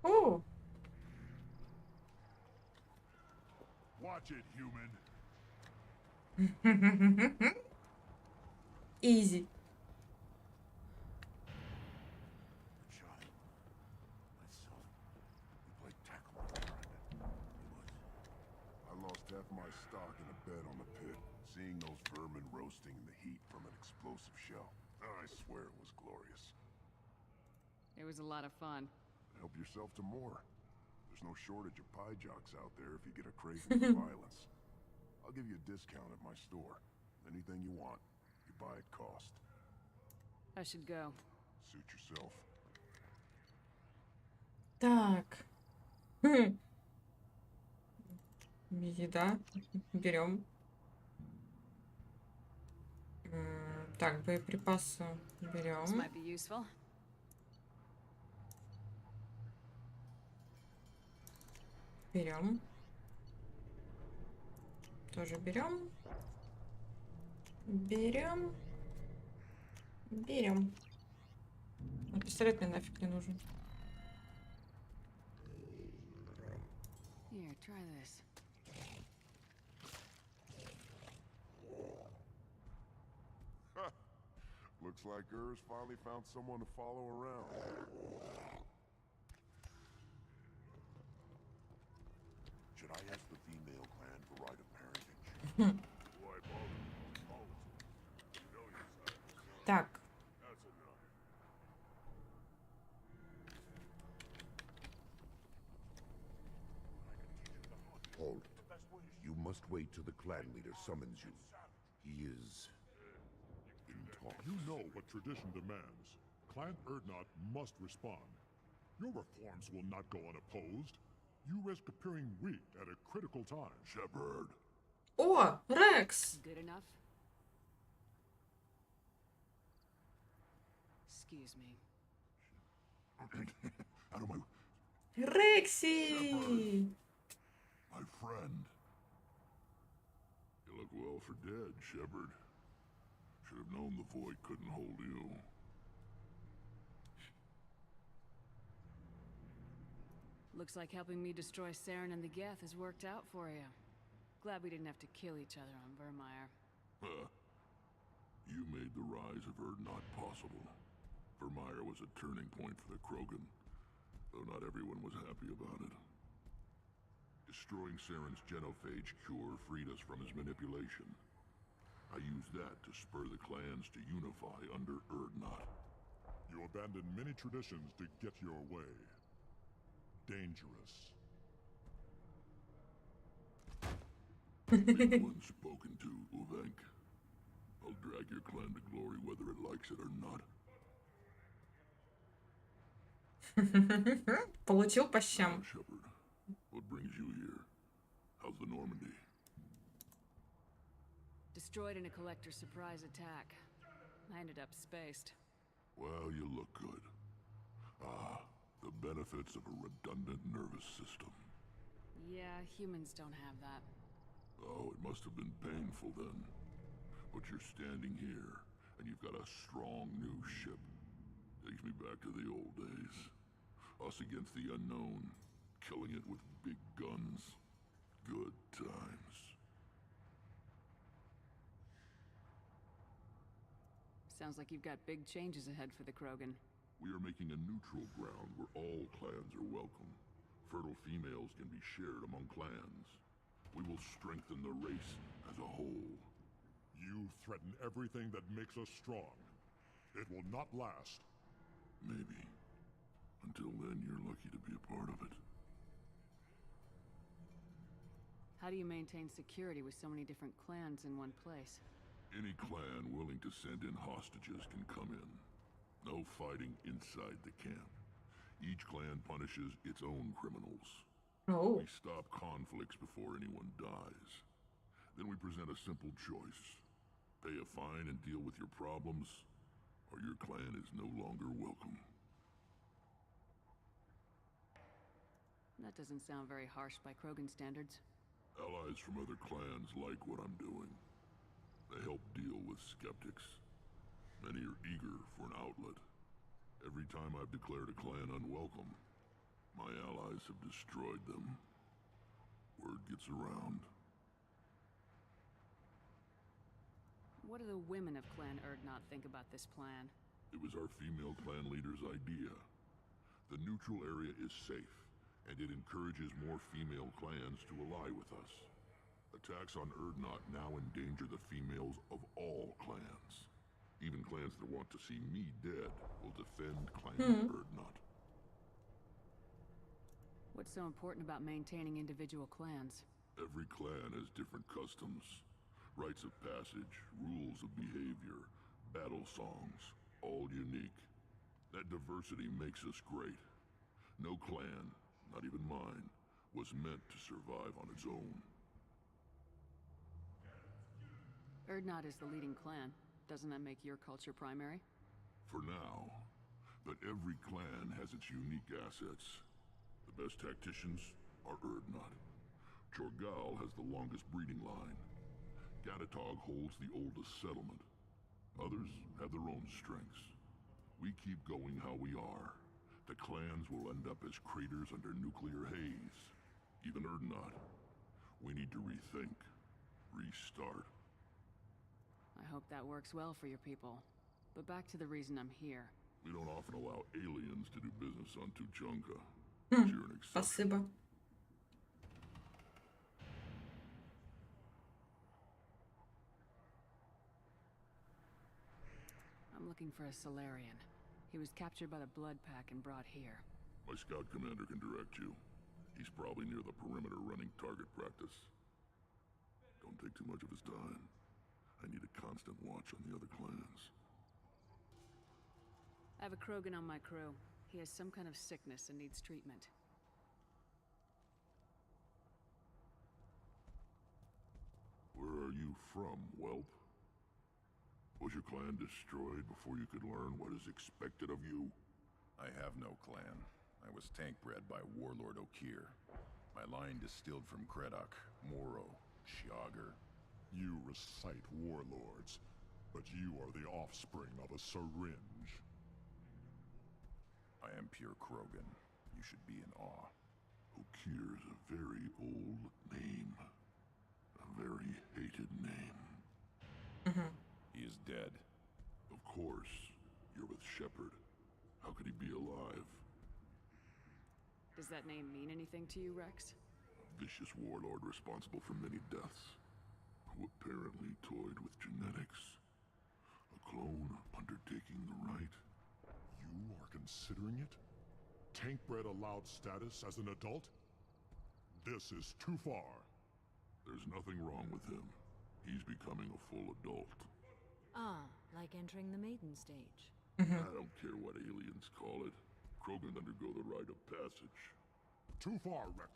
О! Watch it, human. Easy. I lost half my stock in a bet on the pit, seeing those vermin roasting in the heat from an explosive shell. I swear it was glorious. It was a lot of fun. Help yourself to more. There's no shortage of pie jocks out there if you get a craving for violence. I'll give you a discount at my store. Anything you want, you buy at cost. I should go. Suit yourself. Так. Еда. Берем. Так, боеприпасы This берем. might be useful. Берем. Тоже берем. Берем. Берем. А пистолет мне нафиг не нужен. Here, try this. Looks like Urs finally found someone to follow around. Should I ask the female clan for right of parentage? Так. Hold. You must wait till the clan leader summons you. He is in talk. You know what tradition demands. Clan Erdnot must respond. Your reforms will not go unopposed. You risk appearing weak at a critical time. Shepard. О, Рекс! Good enough? Excuse me. Out of my... Рекси! My friend. You look well for dead, Shepard. Should have known the void couldn't hold you. Looks like helping me destroy Saren and the Geth has worked out for you. Glad we didn't have to kill each other on Vermeer. You made the rise of Erdnot possible. Vermeer was a turning point for the Krogan, though not everyone was happy about it. Destroying Saren's genophage cure freed us from his manipulation. I used that to spur the clans to unify under Erdnot. You abandoned many traditions to get your way. Dangerous. Big one spoken to, Uvenk. I'll drag your clan to glory whether it likes it or not. Получил по щам. Shepard, what brings you here? How's the Normandy? Destroyed in a collector surprise attack. I ended up spaced. Well, you look good. Ah, the benefits of a redundant nervous system. Yeah, humans don't have that. Oh, it must have been painful then. But you're standing here, and you've got a strong new ship. Takes me back to the old days. Us against the unknown, killing it with big guns. Good times. Sounds like you've got big changes ahead for the Krogan. We are making a neutral ground where all clans are welcome. Fertile females can be shared among clans. We will strengthen the race as a whole. You threaten everything that makes us strong. It will not last. Maybe. Until then, you're lucky to be a part of it. How do you maintain security with so many different clans in one place? Any clan willing to send in hostages can come in. No fighting inside the camp. Each clan punishes its own criminals. Oh. We stop conflicts before anyone dies. Then we present a simple choice. Pay a fine and deal with your problems, or your clan is no longer welcome. That doesn't sound very harsh by Krogan standards. Allies from other clans like what I'm doing. They help deal with skeptics. Many are eager for an outlet. Every time I've declared a clan unwelcome, my allies have destroyed them. Word gets around. What do the women of Clan Erdnot think about this plan? It was our female clan leader's idea. The neutral area is safe, and it encourages more female clans to ally with us. Attacks on Erdnot now endanger the females of all clans. Even clans that want to see me dead will defend Clan Erdnot. What's so important about maintaining individual clans? Every clan has different customs, rites of passage, rules of behavior, battle songs, all unique. That diversity makes us great. No clan, not even mine, was meant to survive on its own. Erdnot is the leading clan. Doesn't that make your culture primary? For now. But every clan has its unique assets. The best tacticians are Erdnot. Chorgal has the longest breeding line. Gatatog holds the oldest settlement. Others have their own strengths. We keep going how we are. The clans will end up as craters under nuclear haze. Even Erdnot. We need to rethink. Restart. I hope that works well for your people. But back to the reason I'm here. We don't often allow aliens to do business on Tuchanka. Спасибо. I'm looking for a Solarian. He was captured by the Blood Pack and brought here. My scout commander can direct you. He's probably near the perimeter running target practice. Don't take too much of his time. I need a constant watch on the other clans. I have a Krogan on my crew. He has some kind of sickness and needs treatment. Where are you from, whelp? Was your clan destroyed before you could learn what is expected of you? I have no clan. I was tank bred by Warlord Okir. My line distilled from Kredok, Moro, Shiagar. You recite warlords, but you are the offspring of a syringe. I am pure Krogan. You should be in awe. Okir's a very old name. A very hated name. He is dead. Of course. You're with Shepard. How could he be alive? Does that name mean anything to you, Rex? A vicious warlord responsible for many deaths. Who apparently toyed with genetics. A clone undertaking the right. You are considering it? Tank-bred allowed status as an adult? This is too far. There's nothing wrong with him. He's becoming a full adult. Ah, like entering the maiden stage. I don't care what aliens call it. Krogan undergo the rite of passage. Too far, Rex.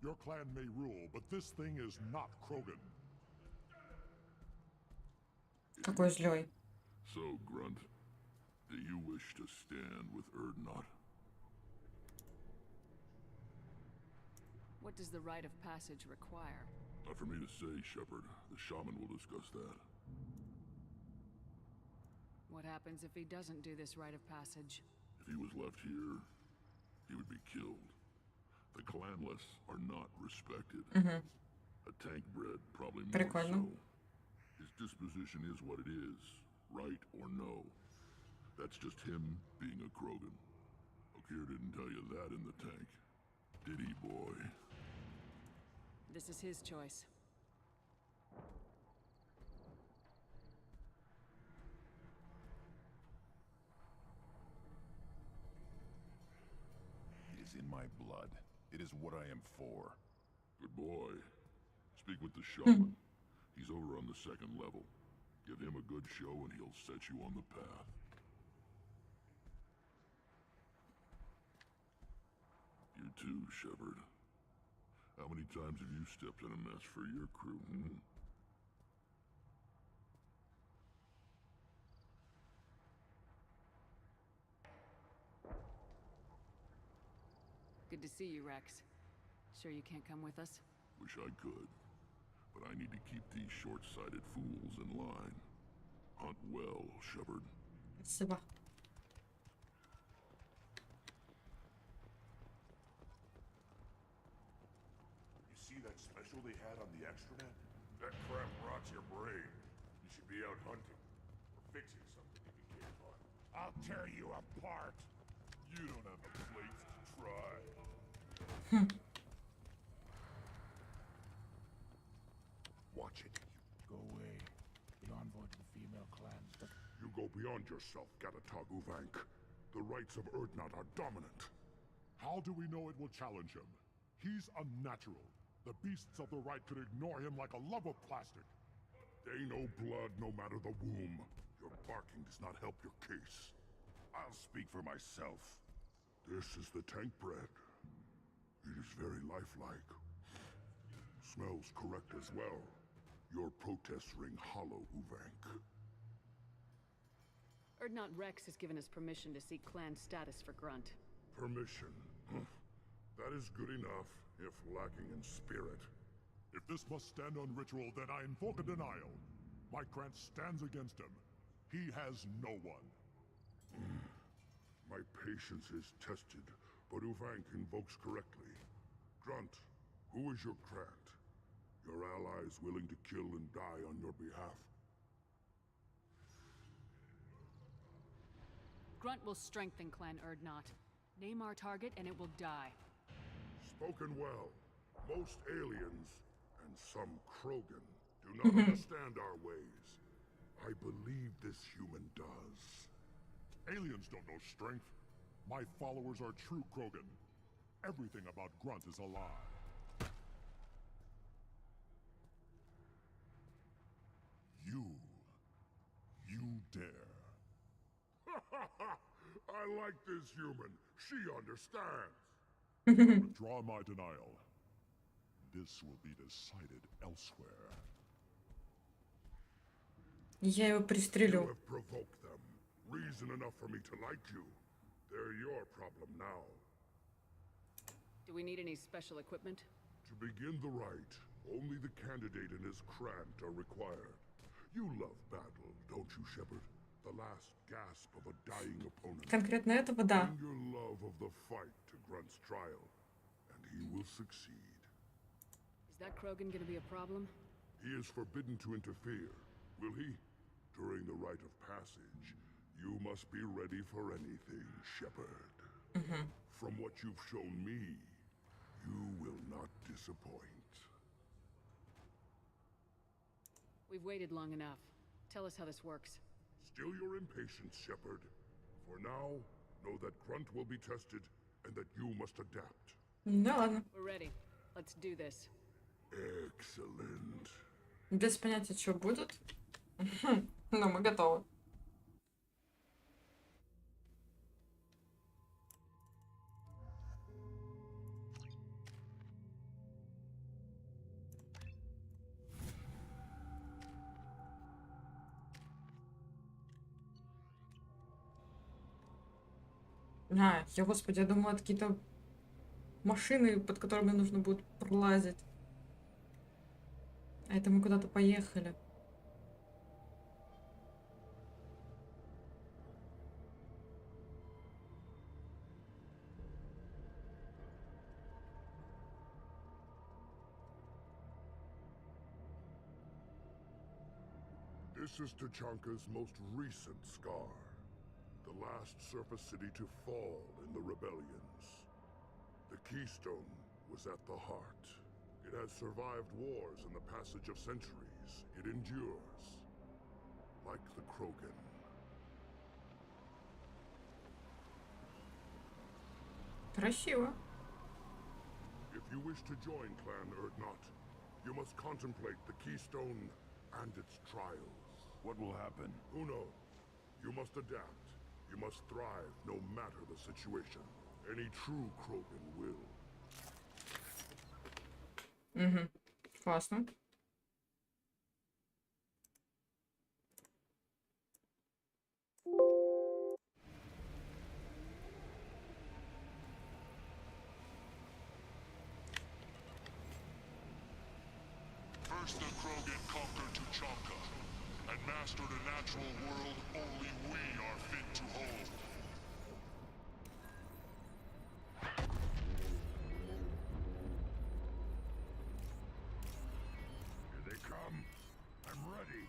Your clan may rule, but this thing is not Krogan. Какой злой. So, Grunt, do you wish to stand with Erdnot? What does the rite of passage require? Not for me to say, Shepard. The shaman will discuss that. What happens if he doesn't do this rite of passage? If he was left here, he would be killed. The clanless are not respected. A tank bred, probably more Прикольно. so. His disposition is what it is, right or no. That's just him being a Krogan. Okir didn't tell you that in the tank. Did he, boy? This is his choice. It is in my blood. It is what I am for. Good boy. Speak with the shaman. He's over on the second level. Give him a good show and he'll set you on the path. You too, Shepard. How many times have you stepped in a mess for your crew, hmm? Good to see you, Rex. Sure you can't come with us? Wish I could. But I need to keep these short-sighted fools in line. Hunt well, Shepard. Спасибо. You see that special they had on the extranet? That crap rots your brain. You should be out hunting. Or fixing something if you can't hunt. I'll tear you apart. You don't have the plates to try. Watch it. Go away. The envoy to the female clans. You go beyond yourself, Gatatog Uvank. The rights of Urdnot are dominant. How do we know it will challenge him? He's unnatural. The beasts of the right could ignore him like a lump of plastic. They know blood no matter the womb. Your barking does not help your case. I'll speak for myself. This is the tank bread. It is very lifelike. Smells correct as well. Your protests ring hollow, Uvank. Urdnot Rex has given us permission to seek clan status for Grunt. Permission. That is good enough, if lacking in spirit. If this must stand on ritual, then I invoke a denial. My Grant stands against him. He has no one. My patience is tested, but Uvank invokes correctly. Grunt, who is your Grant? Your allies willing to kill and die on your behalf? Grunt will strengthen Clan Urdnot. Name our target and it will die. Spoken well. Most aliens, and some Krogan, do not understand our ways. I believe this human does. Aliens don't know strength. My followers are true Krogan. Everything about Grunt is a lie. You dare. I like this human. She understands. Withdraw my denial. This will be decided elsewhere. Я его You пристрелю. have provoked them. Reason enough for me to like you. They're your problem now. Do we need any special equipment? To begin the rite, only the candidate and his Krant are required. You love battle, don't you, Shepard? The last gasp of a dying opponent. Конкретно этого, да. Bring your love of the fight to Grunt's trial, and he will succeed. Is that Krogan gonna be a problem? He is forbidden to interfere, will he? During the rite of passage, you must be ready for anything, Shepard. From what you've shown me, you will not disappoint. We've waited long enough. Tell us how this works. Still your impatience, Shepard. For now, know that Grunt will be tested, and that you must adapt. Да ладно. We're ready. Let's do this. Excellent. Без понятия, что будет. Но мы готовы. Я, господи, я думала, это какие-то машины, под которыми нужно будет пролазить. А это мы куда-то поехали. This is Tachanka's most recent scar. The last surface city to fall in the rebellions. The keystone was at the heart. It has survived wars and the passage of centuries. It endures. Like the Krogan. Красиво. If you wish to join Clan Erdnot, you must contemplate the Keystone and its trials. What will happen? Who knows? You must adapt. You must thrive no matter the situation. Any true Krogan will. Угу. Классно. First the Krogan conquered Tuchanka and mastered a natural world only we are fit to hold. Here they come. I'm ready.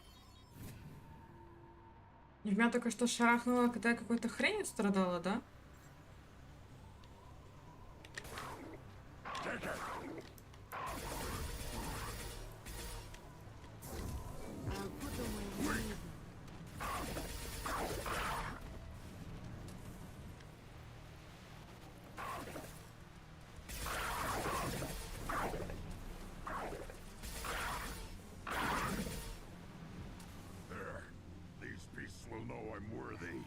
Меня только что шарахнуло, когда я какой-то хренью страдала, да? There. These beasts will know I'm worthy.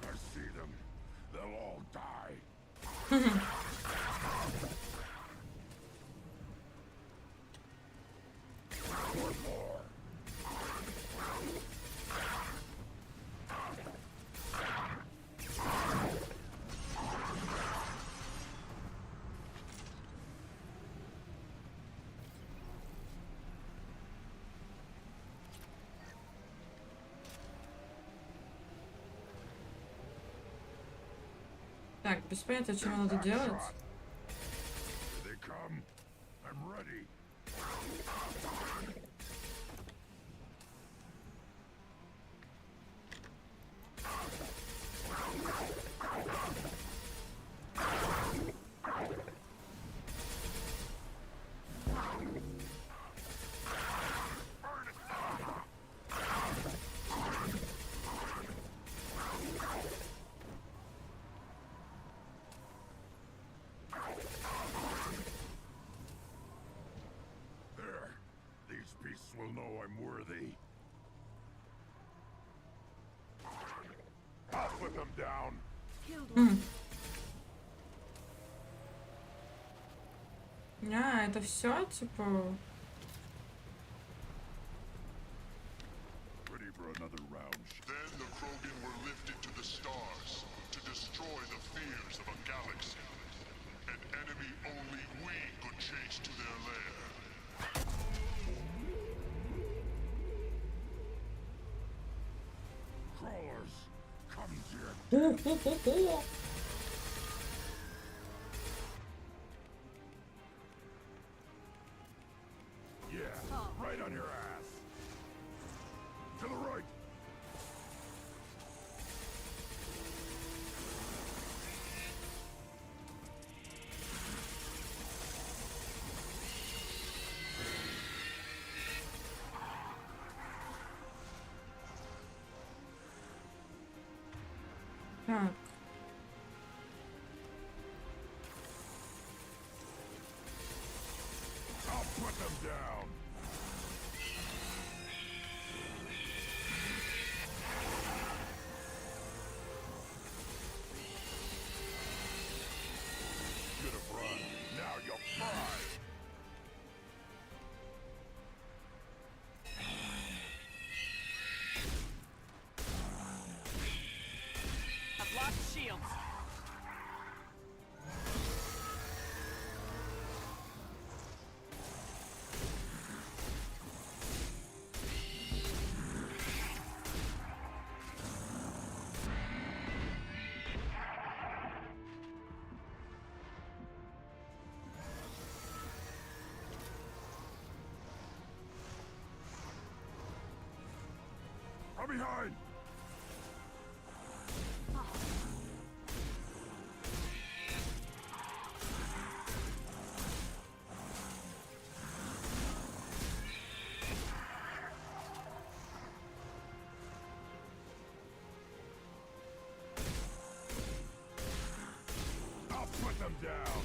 I see them. They'll all die. One more. Так, без понятия, что надо делать. Here they come. I'm ready. There. These beasts will know I'm worthy. I'll put them down. А, это все, типа... Ready for another round. Then the Krogan were lifted to the stars to destroy the fears of a galaxy. An enemy only we could chase to their lair. Crawlers, come to your О-хо-хо-хо! Yeah, right on your ass. To the right. Так. I'll put them down. Should have run. Now you'll fry. I've lost From behind! I'll put them down!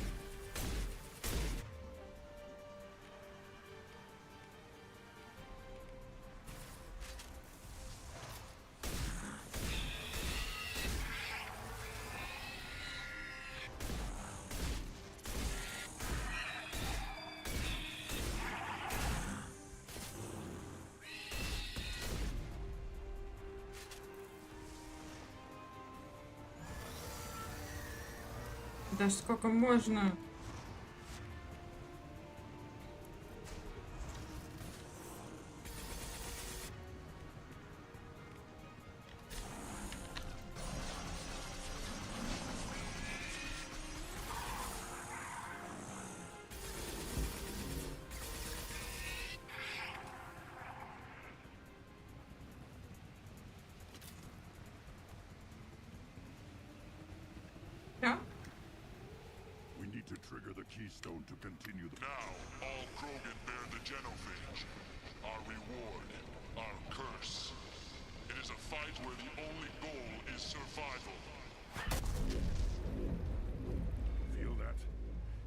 Да сколько можно? We need to trigger the keystone to continue the... Now, all Krogan bear the genophage. Our reward, our curse. It is a fight where the only goal is survival. Feel that?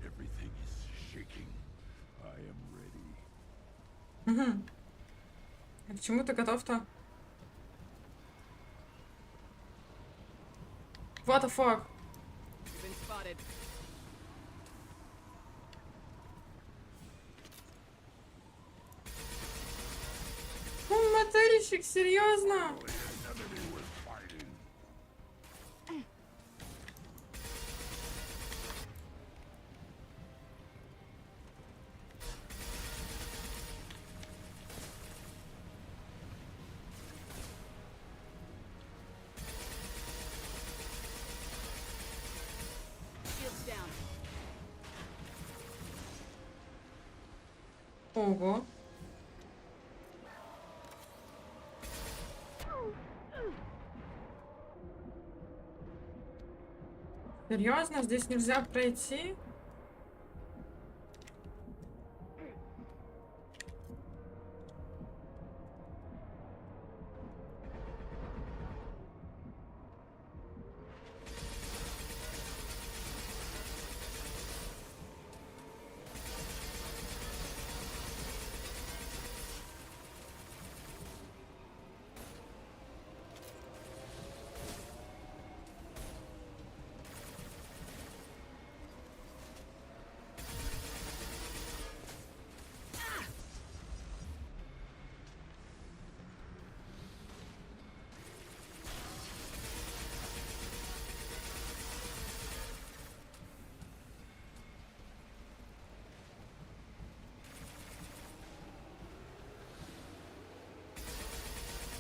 Everything is shaking. I am ready. Угу. А к чему ты готов-то? What the fuck? You've been spotted. Моторищик, серьезно? Shields down. Ого. Серьезно, здесь нельзя пройти?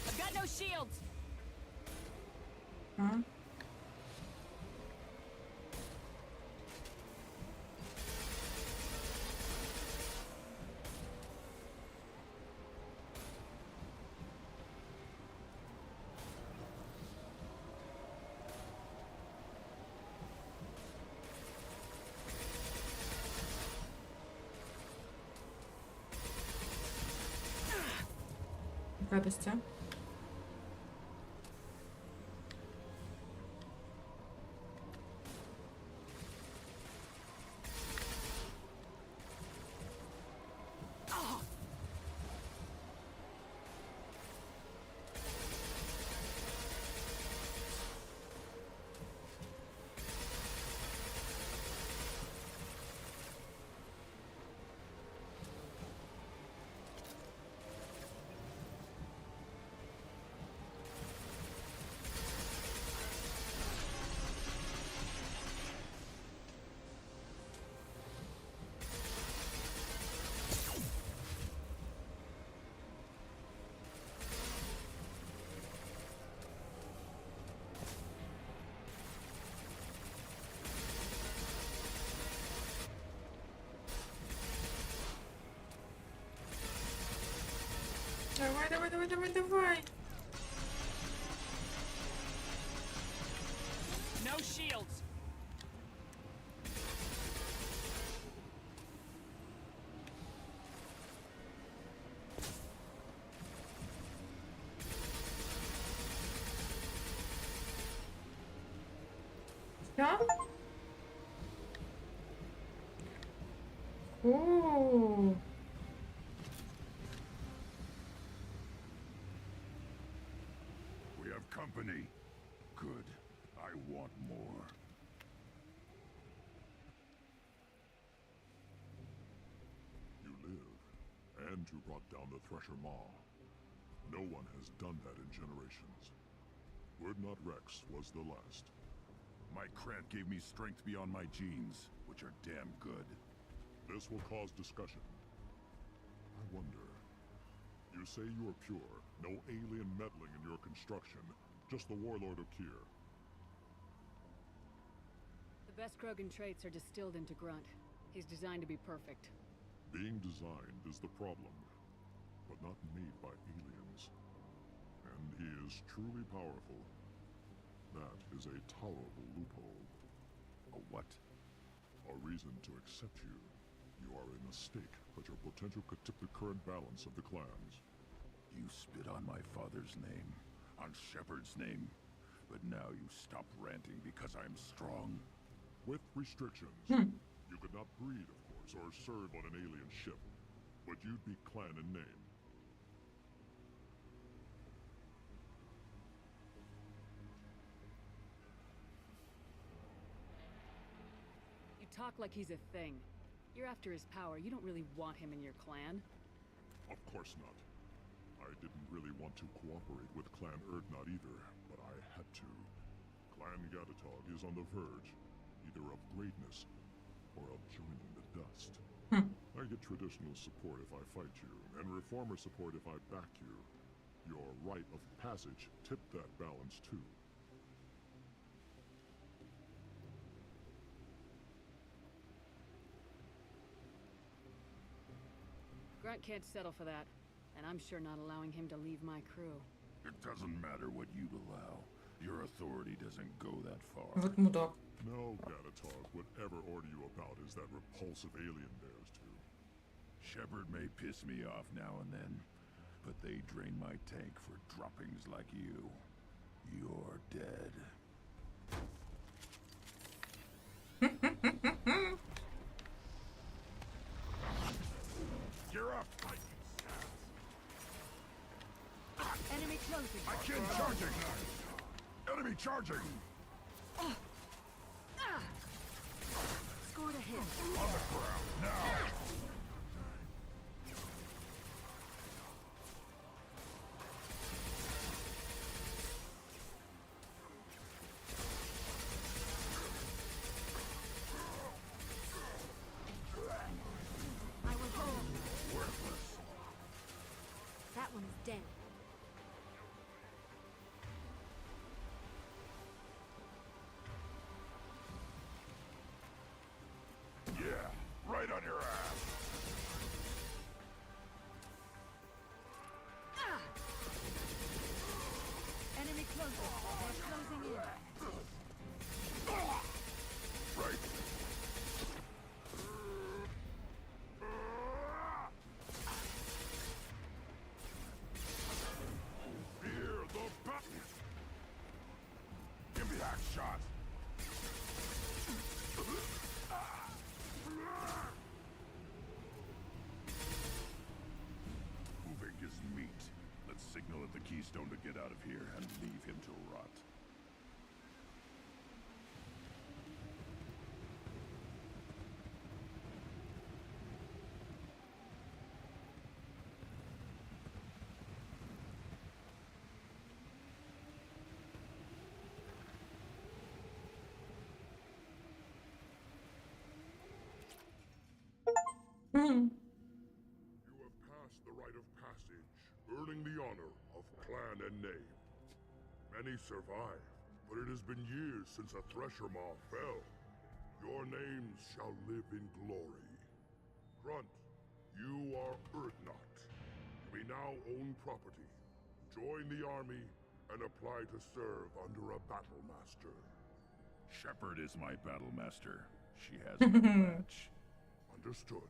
I've got no shields. А? Гадость, а? Давай, давай, давай, давай, давай. Ja? Oh. We have company. Good. I want more. You live, and you brought down the Thresher Maw. No one has done that in generations. Wordnot Rex was the last. My Krant gave me strength beyond my genes, which are damn good. This will cause discussion. I wonder. You say you are pure, no alien meddling in your construction, just the warlord of Kier. The best Krogan traits are distilled into Grunt. He's designed to be perfect. Being designed is the problem, but not made by aliens. And he is truly powerful. That is a tolerable loophole. A what? A reason to accept you. You are a mistake, but your potential could tip the current balance of the clans. You spit on my father's name, on Shepard's name, but now you stop ranting because I'm strong. With restrictions. You could not breed, of course, or serve on an alien ship, but you'd be clan in name. You talk like he's a thing. You're after his power. You don't really want him in your clan. Of course not. I didn't really want to cooperate with Clan Urdnot either, but I had to. Clan Gatatog is on the verge, either of greatness or of joining the dust. I get traditional support if I fight you, and reformer support if I back you. Your rite of passage tipped that balance too. Grunt can't settle for that, and I'm sure not allowing him to leave my crew. It doesn't matter what you'd allow. Your authority doesn't go that far. Вот мудак. No, Gatatog would ever order you about as that repulsive alien dares to. Shepard may piss me off now and then, but they drain my tank for droppings like you. You're dead. Gear up! Enemy closing. I can't charging! Enemy charging! Scored a hit. On the ground, now! I was home. Worthless. That one is dead. Yeah, right on your ass. Enemy closing. They're closing in. Right. Fear the battle. Give me that shot. Moving is meat. Let's signal at the Keystone to get out of here and leave him to rot. You have passed the rite of passage, earning the honor of clan and name. Many survive, but it has been years since a Thresher Maw fell. Your names shall live in glory. Grunt, you are Urdnot. We now own property. Join the army and apply to serve under a battle master. Shepard is my battle master. She has no match. Understood.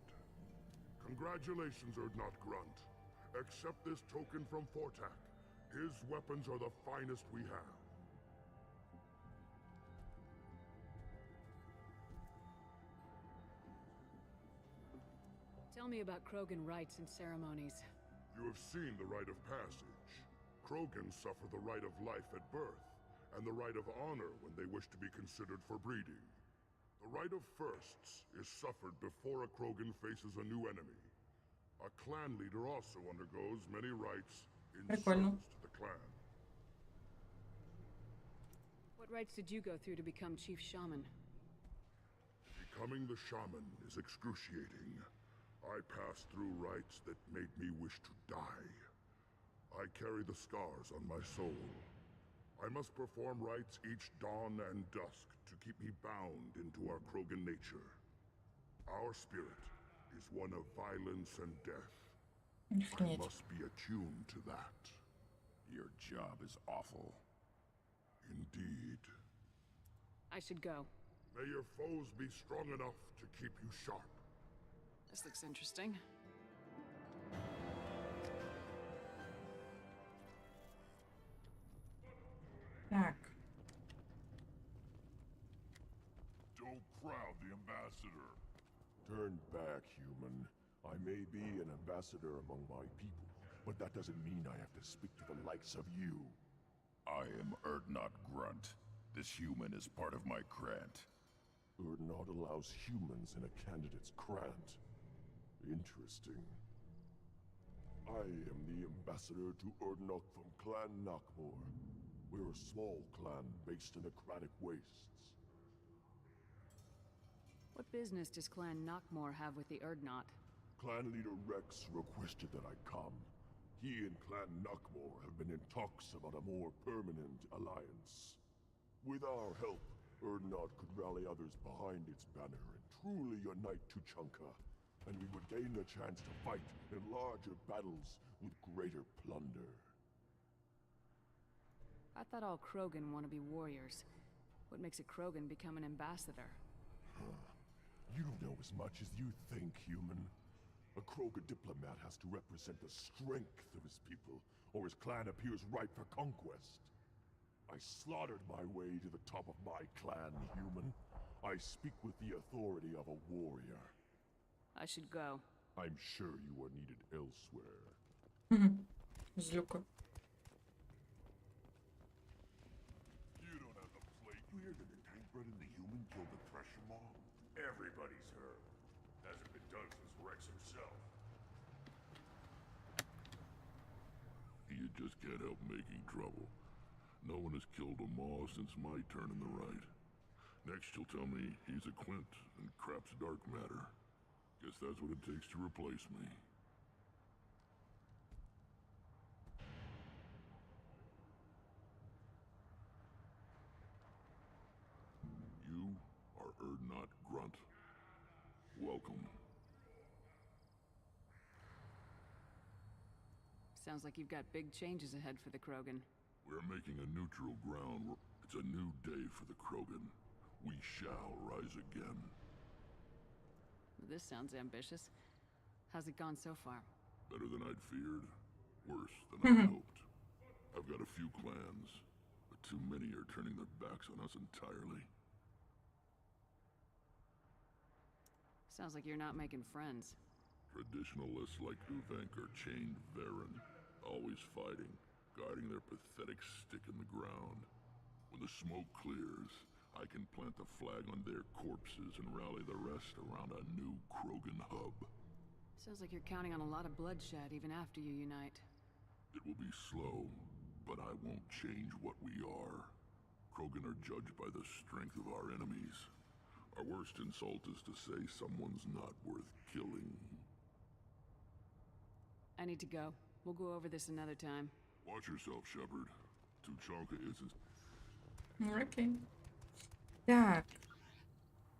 Congratulations, Urdnot Grunt. Accept this token from Fortak. His weapons are the finest we have. Tell me about Krogan rites and ceremonies. You have seen the rite of passage. Krogan suffer the rite of life at birth, and the rite of honor when they wish to be considered for breeding. The rite of firsts is suffered before a Krogan faces a new enemy. A clan leader also undergoes many rites in Прикольно. service to the clan. What rites did you go through to become Chief Shaman? Becoming the shaman is excruciating. I passed through rites that made me wish to die. I carry the scars on my soul. I must perform rites each dawn and dusk to keep me bound into our Krogan nature. Our spirit is one of violence and death. I must be attuned to that. Your job is awful. Indeed. I should go. May your foes be strong enough to keep you sharp. This looks interesting. Так. Don't crowd the ambassador. Turn back, human. I may be an ambassador among my people, but that doesn't mean I have to speak to the likes of you. I am Erdnot Grunt. This human is part of my Krant. Erdnot allows humans in a candidate's Krant. Interesting. I am the ambassador to Erdnot from Clan Nakmor. We're a small clan based in the Kratic Wastes. What business does Clan Nakmor have with the Erdnot? Clan leader Rex requested that I come. He and Clan Nakmor have been in talks about a more permanent alliance. With our help, Erdnot could rally others behind its banner and truly unite Tuchanka, and we would gain the chance to fight in larger battles with greater plunder. I thought all Krogan want to be warriors. What makes a Krogan become an ambassador? You don't know as much as you think, human. A Krogan diplomat has to represent the strength of his people, or his clan appears ripe for conquest. I slaughtered my way to the top of my clan, human. I speak with the authority of a warrior. I should go. I'm sure you are needed elsewhere. Злюка. You don't have the plate. You hear that the tank bred and the human killed the Thresher Maw? Everybody's heard. Hasn't been done since Rex himself. You just can't help making trouble. No one has killed a Maw since my turn in the right. Next you'll tell me he's a Quint and crap's dark matter. Guess that's what it takes to replace me. You are Erdnot Grunt. Welcome. Sounds like you've got big changes ahead for the Krogan. We're making a neutral ground. It's a new day for the Krogan. We shall rise again. This sounds ambitious. How's it gone so far? Better than I'd feared. Worse than I'd hoped. I've got a few clans, but too many are turning their backs on us entirely. Sounds like you're not making friends. Traditionalists like Uvenk are chained Varen, always fighting, guarding their pathetic stick in the ground. When the smoke clears, I can plant the flag on their corpses and rally the rest around a new Krogan hub. Sounds like you're counting on a lot of bloodshed even after you unite. It will be slow, but I won't change what we are. Krogan are judged by the strength of our enemies. Our worst insult is to say someone's not worth killing. I need to go. We'll go over this another time. Watch yourself, Shepard. Tuchanka isn't... Окей. Так.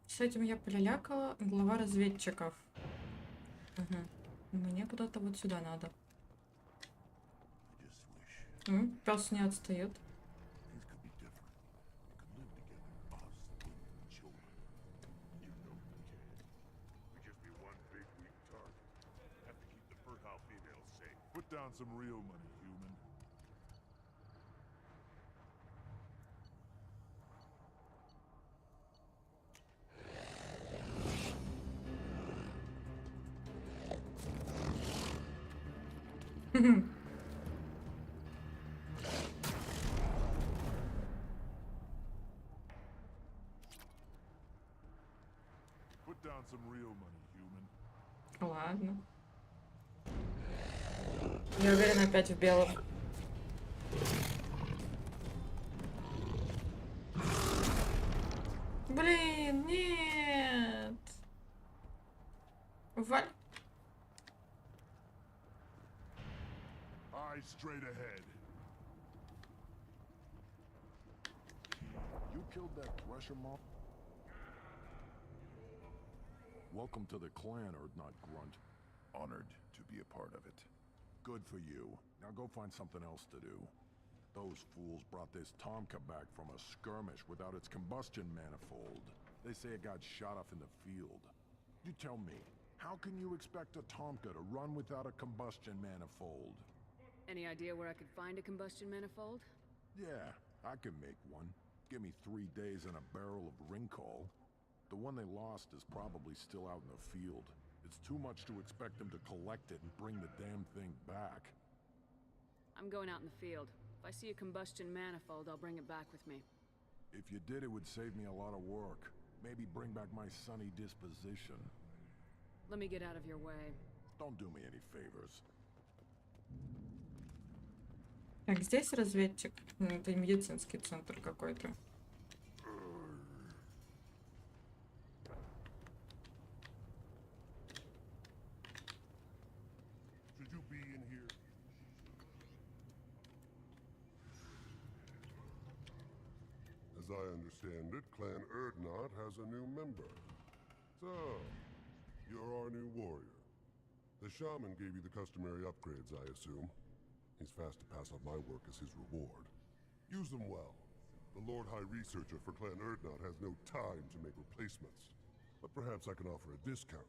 С этим я прилякала. Глава разведчиков. Угу. Мне куда-то вот сюда надо. Пес не отстает. Put down some real money, human. Put down some real money, human. Ладно. Я уверена, опять в белом. Блин, нет. Валь. Eyes straight ahead. You killed that Thresher mob? Welcome to the clan, Urdnot Grunt. Honored to be a part of it. Good for you. Now go find something else to do. Those fools brought this Tomka back from a skirmish without its combustion manifold. They say it got shot off in the field. You tell me, how can you expect a Tomka to run without a combustion manifold? Any idea where I could find a combustion manifold? Yeah, I can make one. Give me 3 days and a barrel of Rincol. The one they lost is probably still out in the field. It's too much to expect them to collect it and bring the damn thing back. I'm going out in the field. If I see a combustion manifold, I'll bring it back with me. If you did, it would save me a lot of work. Maybe bring back my sunny disposition. Let me get out of your way. Don't do me any favors. Так, здесь разведчик. Ну, это медицинский центр какой-то. Should you be in here? As I understand it, Clan Urdnot has a new member. So, you're our new warrior. The shaman gave you the customary upgrades, I assume. He's fast to pass on my work as his reward. Use them well. The Lord High Researcher for Clan Urdnot has no time to make replacements. But perhaps I can offer a discount.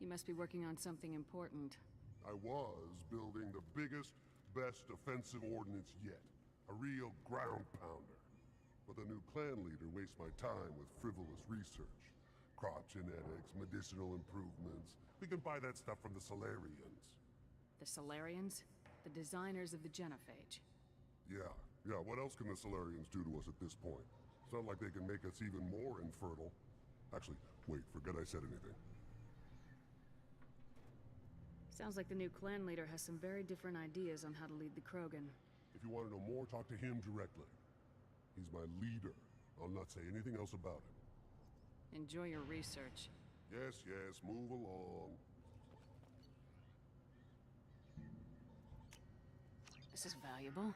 You must be working on something important. I was building the biggest, best offensive ordnance yet. A real ground pounder. But the new clan leader wastes my time with frivolous research. Crop genetics, medicinal improvements. We can buy that stuff from the Solarians. The Solarians? The designers of the Genophage. Yeah. What else can the Solarians do to us at this point? It's not like they can make us even more infertile. Actually, wait, forget I said anything. Sounds like the new clan leader has some very different ideas on how to lead the Krogan. If you want to know more, talk to him directly. He's my leader. I'll not say anything else about him. Enjoy your research. Yes, move along. This is valuable.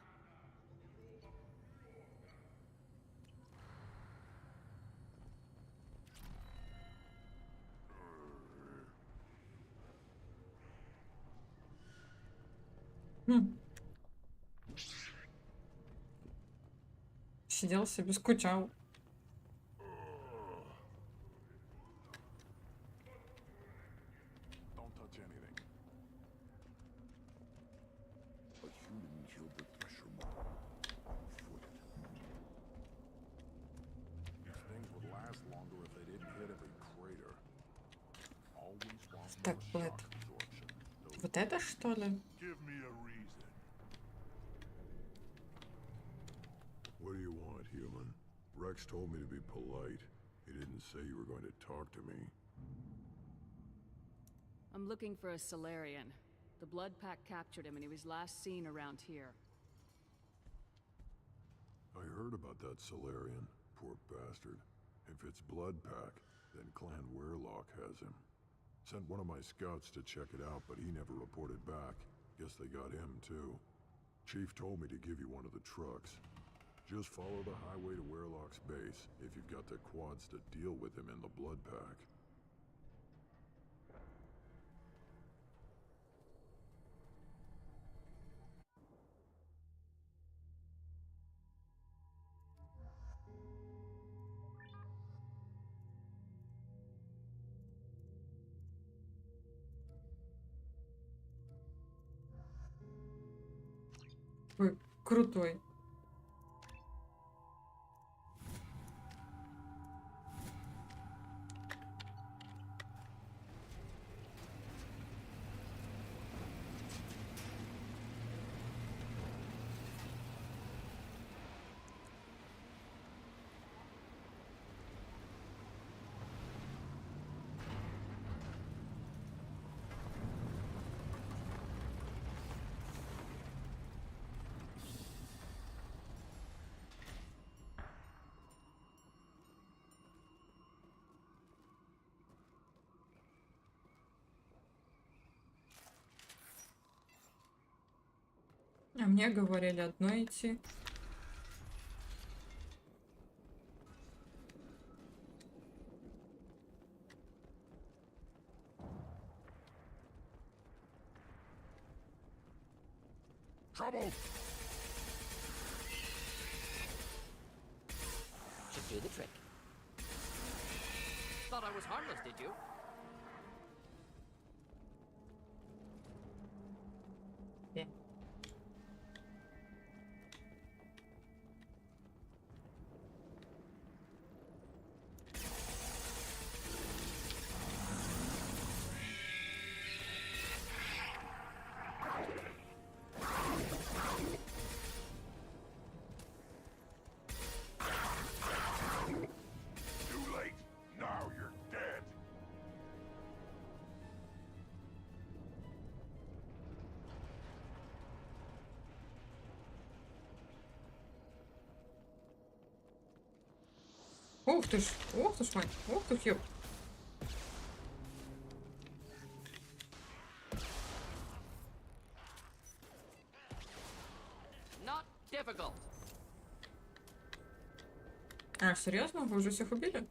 Сидел себе, скучал. Don't touch anything. A human killed the Thresher mob. Footed. These things would last longer if they didn't hit every crater. Always want Так, more Блэд. shock absorption. Вот это что ли? Give me a reason. What do you want, human? Rex told me to be polite. He didn't say you were going to talk to me. I'm looking for a Solarian. The Blood Pack captured him and he was last seen around here. I heard about that Solarian. Poor bastard. If it's Blood Pack, then Clan Weirlock has him. Sent one of my scouts to check it out, but he never reported back. Guess they got him, too. Chief told me to give you one of the trucks. Just follow the highway to Weirlock's base, if you've got the quads to deal with him in the Blood Pack. Ой, крутой. А мне говорили одно идти. Trouble! Should do the trick. Thought I was harmless, did you? Yeah. Too late! Now you're dead! Ух ты ж мать, ух ты ж, ёп. Not difficult. А, серьезно? Вы уже всех убили?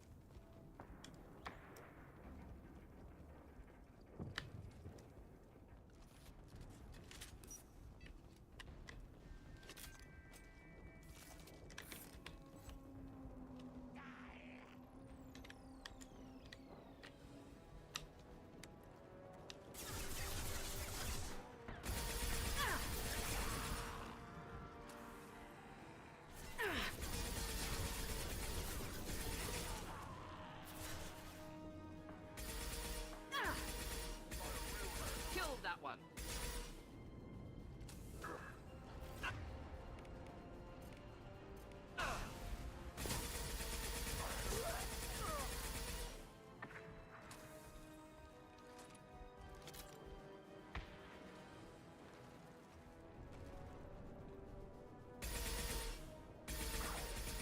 Killed that one.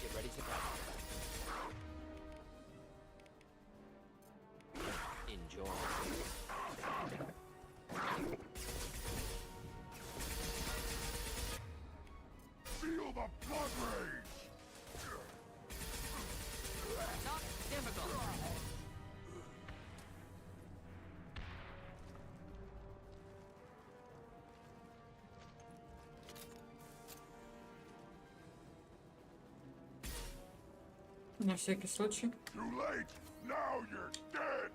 Get ready to practice. Enjoy. Feel the blood rage! Not difficult. На всякий случай. Too late! Now you're dead!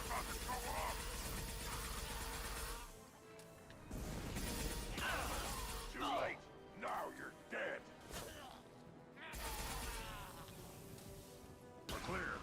About to go off! Too late! Now you're dead! We're clear.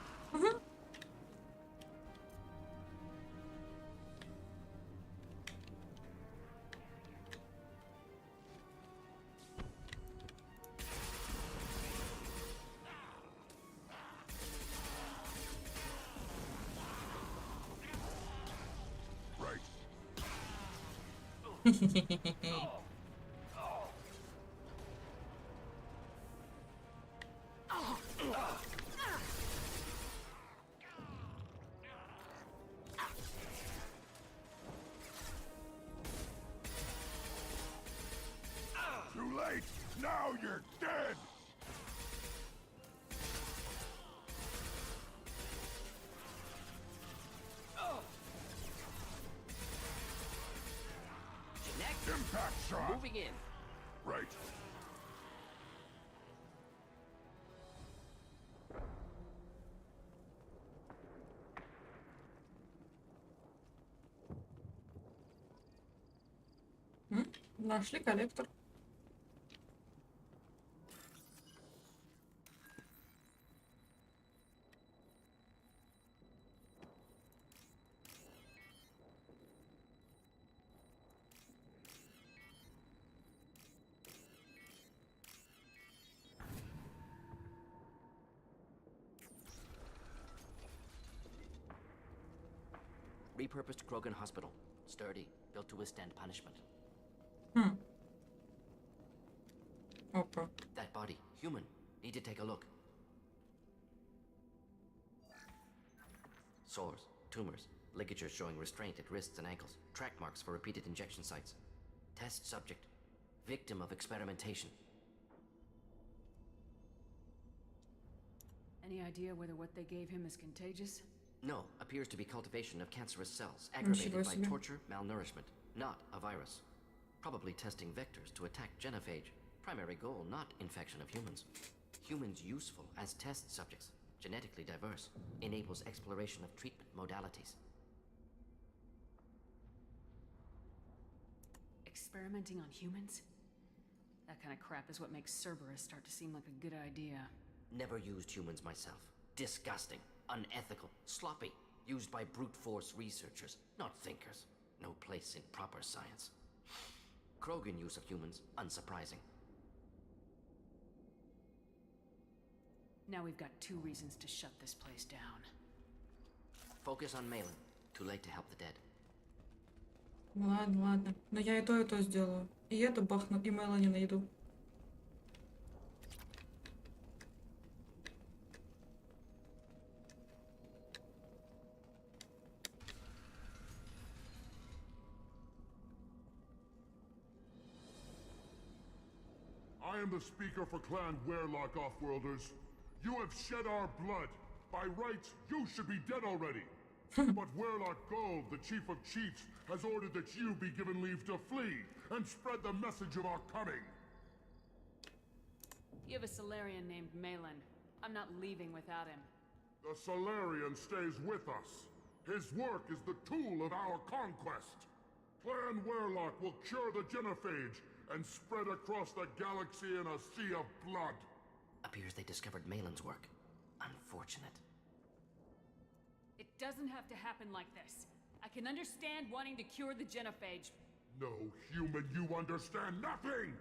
Right. Too late! Now you're dead! Next. Impact shot! Moving in. Right. Нашли коллектор. Repurposed Krogan Hospital. Sturdy, built to withstand punishment. Опа. That body, human. Need to take a look. Sores, tumors, ligatures showing restraint at wrists and ankles, track marks for repeated injection sites. Test subject, victim of experimentation. Any idea whether what they gave him is contagious? No, appears to be cultivation of cancerous cells, aggravated by себе. torture, malnourishment, not a virus. Probably testing vectors to attack genophage. Primary goal, not infection of humans. Humans useful as test subjects, genetically diverse, enables exploration of treatment modalities. Experimenting on humans? That kind of crap is what makes Cerberus start to seem like a good idea. Never used humans myself. Disgusting, unethical, sloppy. Used by brute force researchers, not thinkers. No place in proper science. Krogan use of humans, unsurprising. Now we've got 2 reasons to shut this place down. Focus on Malin. Too late to help the dead. Ладно, ладно. Но я и то сделаю. И это бахну, и Мелани найду. I am the speaker for Clan Werlock, Offworlders. You have shed our blood. By rights, you should be dead already. But Werlock Gold, the Chief of Chiefs, has ordered that you be given leave to flee and spread the message of our coming. You have a Solarian named Malin. I'm not leaving without him. The Solarian stays with us. His work is the tool of our conquest. Clan Werlock will cure the genophage and spread across the galaxy in a sea of blood. Appears they discovered Malin's work. Unfortunate. It doesn't have to happen like this. I can understand wanting to cure the genophage. No, human, you understand nothing!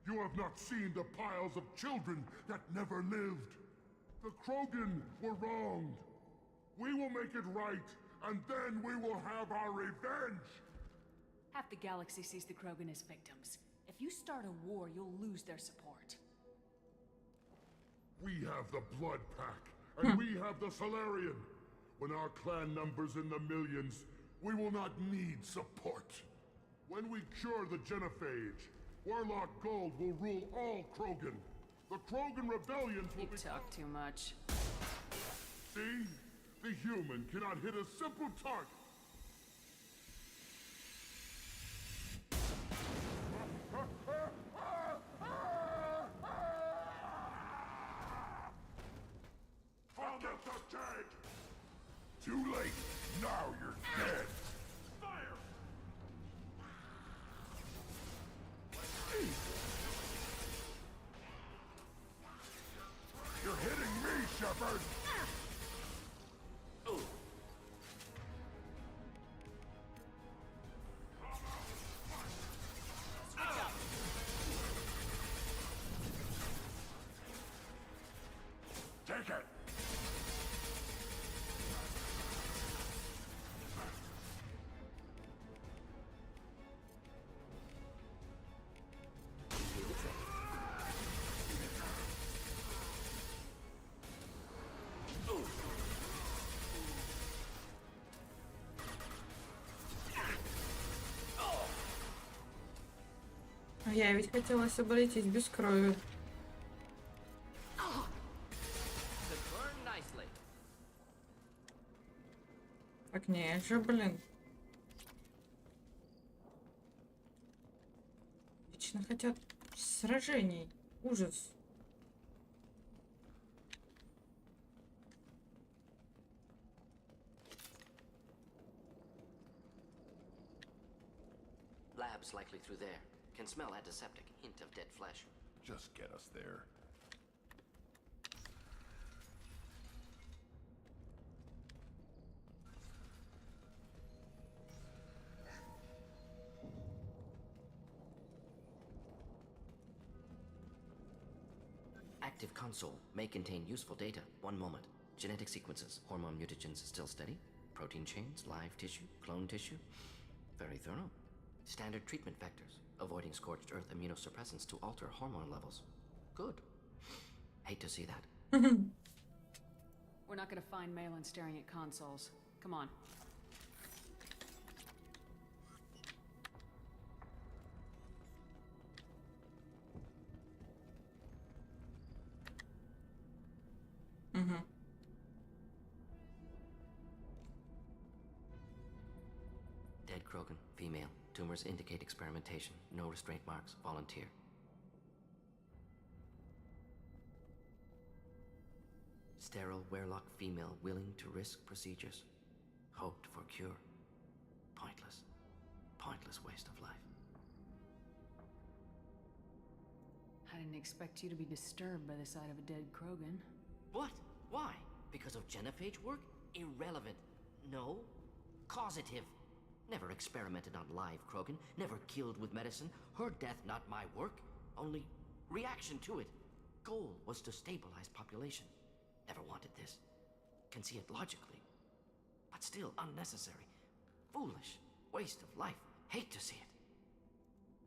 You have not seen the piles of children that never lived. The Krogan were wronged. We will make it right, and then we will have our revenge! Half the galaxy sees the Krogan as victims. If you start a war, you'll lose their support. We have the Blood Pack, and we have the Solarian. When our clan numbers in the millions, we will not need support. When we cure the genophage, Warlock Gold will rule all Krogan. The Krogan rebellions will be— You talk too much. See? The human cannot hit a simple target. Forget the tank! Too late. Now you're dead. Fire! You're hitting me, Shepard! Take it! А я ведь хотела обойтись без крови. Так нет же, блин. Вечно хотят сражений. Ужас. Labs likely through there. Can smell antiseptic, hint of dead flesh. Just get us there. Active console may contain useful data. One moment. Genetic sequences, hormone mutagens still steady. Protein chains, live tissue, clone tissue. Very thorough. Standard treatment vectors, avoiding scorched earth immunosuppressants to alter hormone levels. Good. Hate to see that. We're not gonna find Malin staring at consoles. Come on. Dead Krogan, female. Tumors indicate experimentation. No restraint marks. Volunteer. Sterile Werlock female willing to risk procedures. Hoped for cure. Pointless. Pointless waste of life. I didn't expect you to be disturbed by the sight of a dead Krogan. What? Why? Because of genophage work? Irrelevant. No. Causative. Never experimented on live Krogan. Never killed with medicine. Her death not my work. Only reaction to it. Goal was to stabilize population. Never wanted this. Can see it logically. But still unnecessary. Foolish. Waste of life. Hate to see it.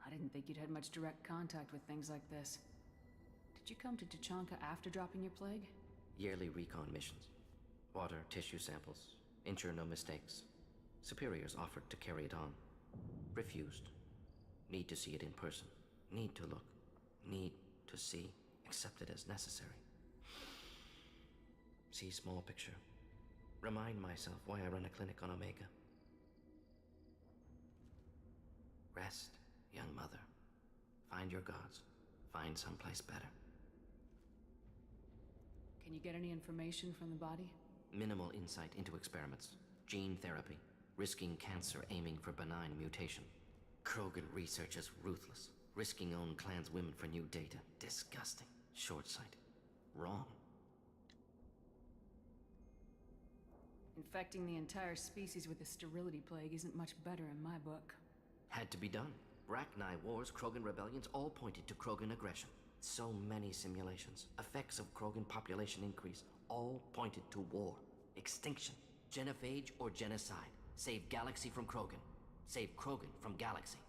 I didn't think you'd had much direct contact with things like this. Did you come to Tuchanka after dropping your plague? Yearly recon missions. Water, tissue samples. Ensure no mistakes. Superiors offered to carry it on. Refused. Need to see it in person. Need to look. Need to see. Accept it as necessary. See small picture. Remind myself why I run a clinic on Omega. Rest, young mother. Find your gods. Find someplace better. Can you get any information from the body? Minimal insight into experiments. Gene therapy. Risking cancer, aiming for benign mutation. Krogan research is ruthless. Risking own clan's women for new data. Disgusting. Short-sighted. Wrong. Infecting the entire species with the sterility plague isn't much better in my book. Had to be done. Rachni wars, Krogan rebellions, all pointed to Krogan aggression. So many simulations. Effects of Krogan population increase, all pointed to war. Extinction. Genophage or genocide. Save galaxy from Krogan. Save Krogan from galaxy.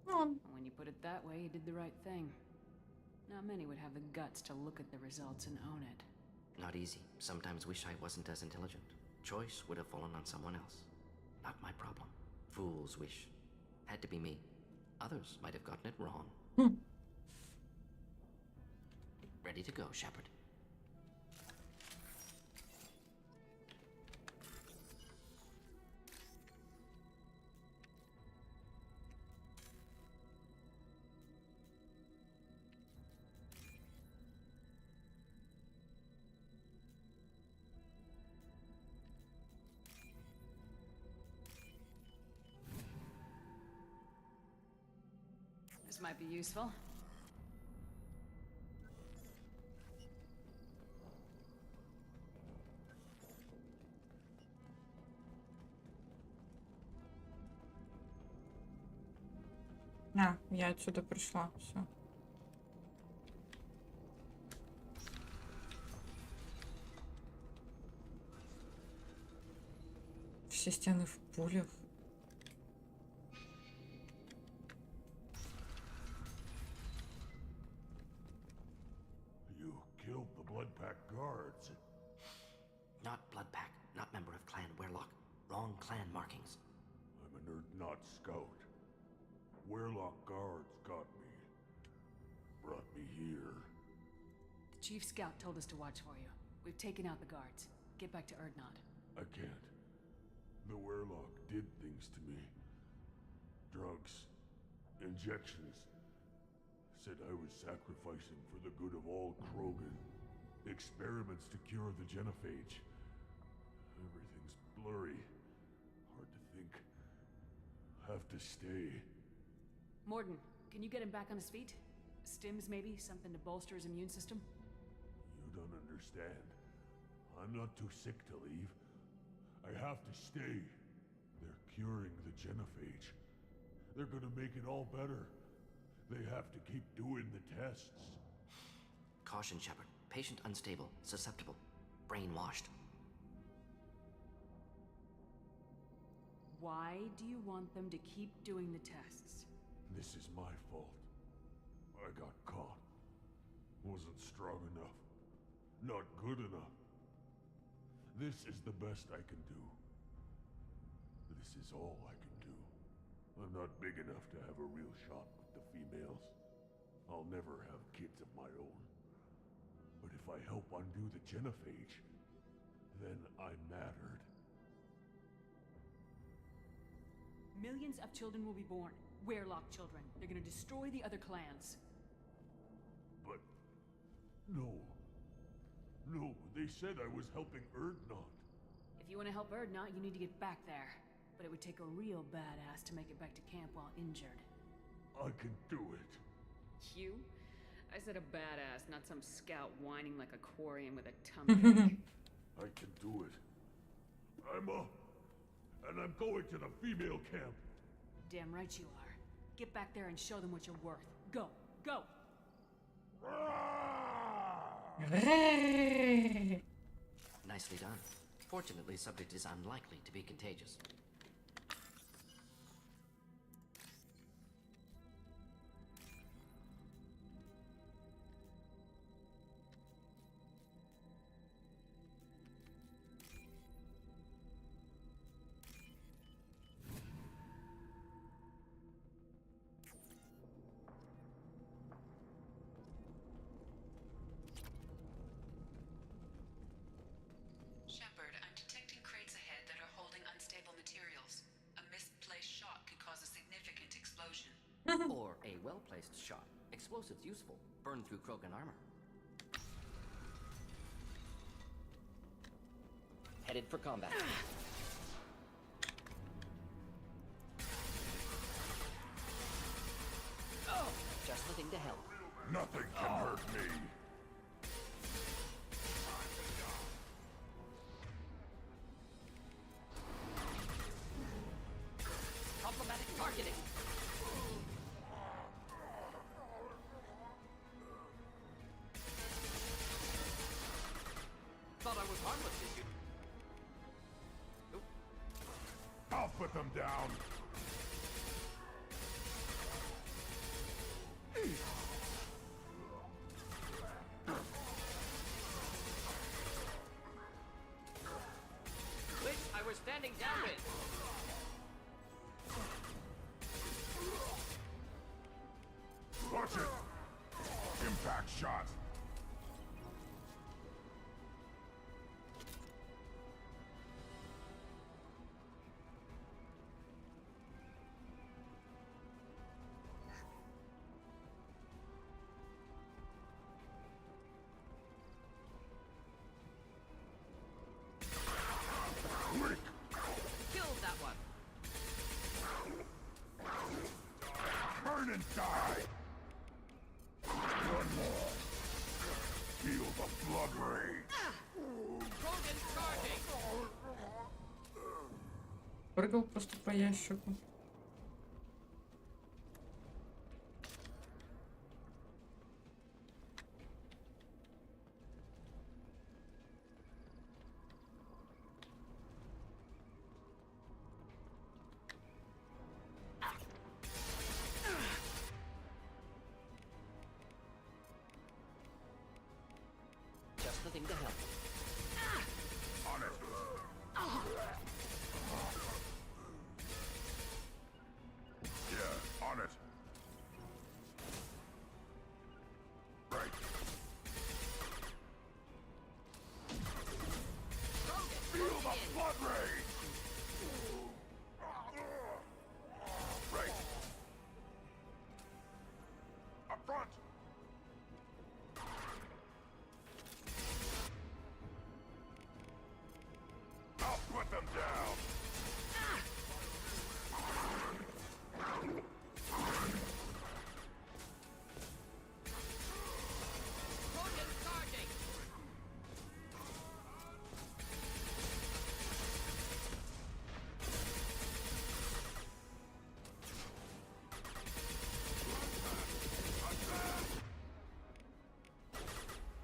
When you put it that way, you did the right thing. Not many would have the guts to look at the results and own it. Not easy. Sometimes wish I wasn't as intelligent. Choice would have fallen on someone else. Not my problem. Fool's wish. Had to be me. Others might have gotten it wrong. Ready to go, Shepard. This might be useful. А, я отсюда пришла. Все. Все стены в пулях. You killed the Blood Pack guards. Not Blood Pack, not member of Clan Werlock. Wrong clan markings. I'm a nerd, not scout. Werlock guards got me. Brought me here. The Chief Scout told us to watch for you. We've taken out the guards. Get back to Erdnot. I can't. The Werlock did things to me. Drugs. Injections. Said I was sacrificing for the good of all Krogan. Experiments to cure the genophage. Everything's blurry. Hard to think. Have to stay. Morden, can you get him back on his feet? Stims, maybe? Something to bolster his immune system? You don't understand. I'm not too sick to leave. I have to stay. They're curing the genophage. They're gonna make it all better. They have to keep doing the tests. Caution, Shepard. Patient unstable, susceptible, brainwashed. Why do you want them to keep doing the tests? This is my fault. I got caught. Not good enough. This is the best I can do. This is all I can do. I'm not big enough to have a real shot with the females. I'll never have kids of my own. But if I help undo the genophage, then I mattered. Millions of children will be born. Werelock children. They're gonna destroy the other clans. But... no. No, they said I was helping Erdnot. If you want to help Erdnot, you need to get back there. But it would take a real badass to make it back to camp while injured. I can do it. You? I said a badass, not some scout whining like a Quarian with a tummy ache. I can do it. I'm up. And I'm going to the female camp. Damn right you are. Get back there and show them what you're worth. Go! Go! Nicely done. Fortunately, subject is unlikely to be contagious. Shepard, I'm detecting crates ahead that are holding unstable materials. A misplaced shot could cause a significant explosion. Or a well-placed shot. Explosives useful. Burn through Krogan armor. Headed for combat. Oh, just the thing to help. Nothing can hurt me. Problematic targeting. Thought I was harmless, did you? I'll put them down. Wish I were standing downwind. Watch it. Impact shot. Quick. Killed that one. Burn and die. One more. Feel the blood rage. Krogan charging. Прыгал просто по ящику. Just the thing to help. On it. Yeah, on it. Right. Feel the blood rage. Right. Up front. I'll put them down. Krogan charging.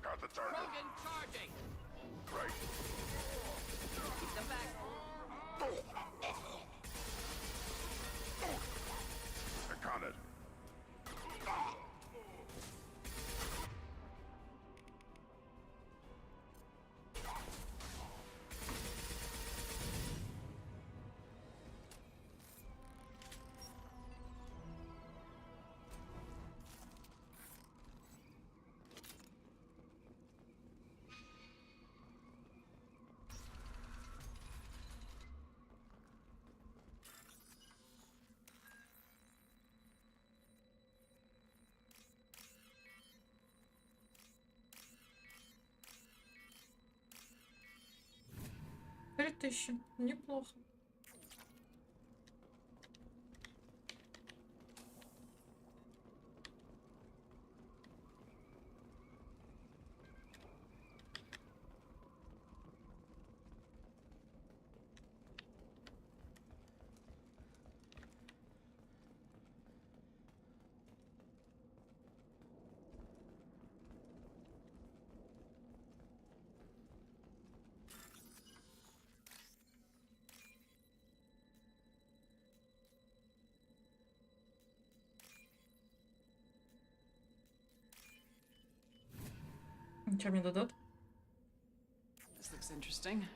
Got the target. Krogan charging. Right. Keep them back. 2000. Неплохо. Что мне дадут? This looks interesting.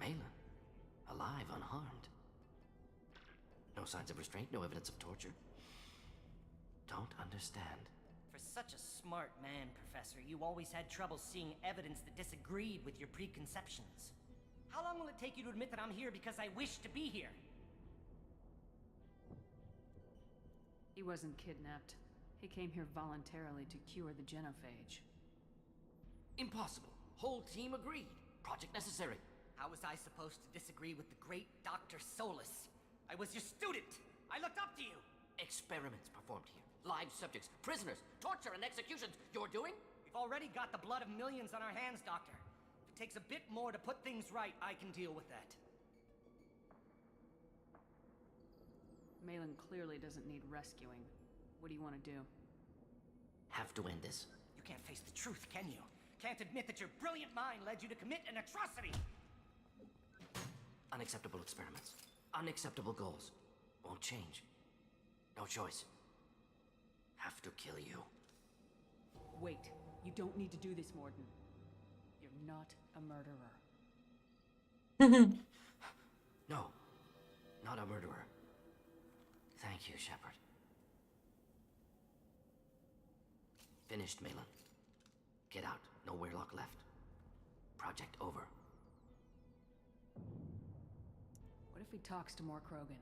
Malin, alive, unharmed. No signs of restraint, no evidence of torture. Don't understand. For such a smart man, Professor, you always had trouble seeing evidence that disagreed with your preconceptions. How long will it take you to admit that I'm here because I wish to be here? He wasn't kidnapped. He came here voluntarily to cure the genophage. Impossible. Whole team agreed. Project necessary. How was I supposed to disagree with the great Dr. Solus? I was your student! I looked up to you! Experiments performed here. Live subjects, prisoners, torture and executions. You're doing? We've already got the blood of millions on our hands, Doctor. If it takes a bit more to put things right, I can deal with that. Malin clearly doesn't need rescuing. What do you want to do? Have to end this. You can't face the truth, can you? Can't admit that your brilliant mind led you to commit an atrocity! Unacceptable experiments. Unacceptable goals. Won't change. No choice. Have to kill you. Wait. You don't need to do this, Morden. You're not a murderer. No. Not a murderer. Thank you, Shepard. Finished, Malin. Get out. No Weirlock left. Project over. What if he talks to more Krogan?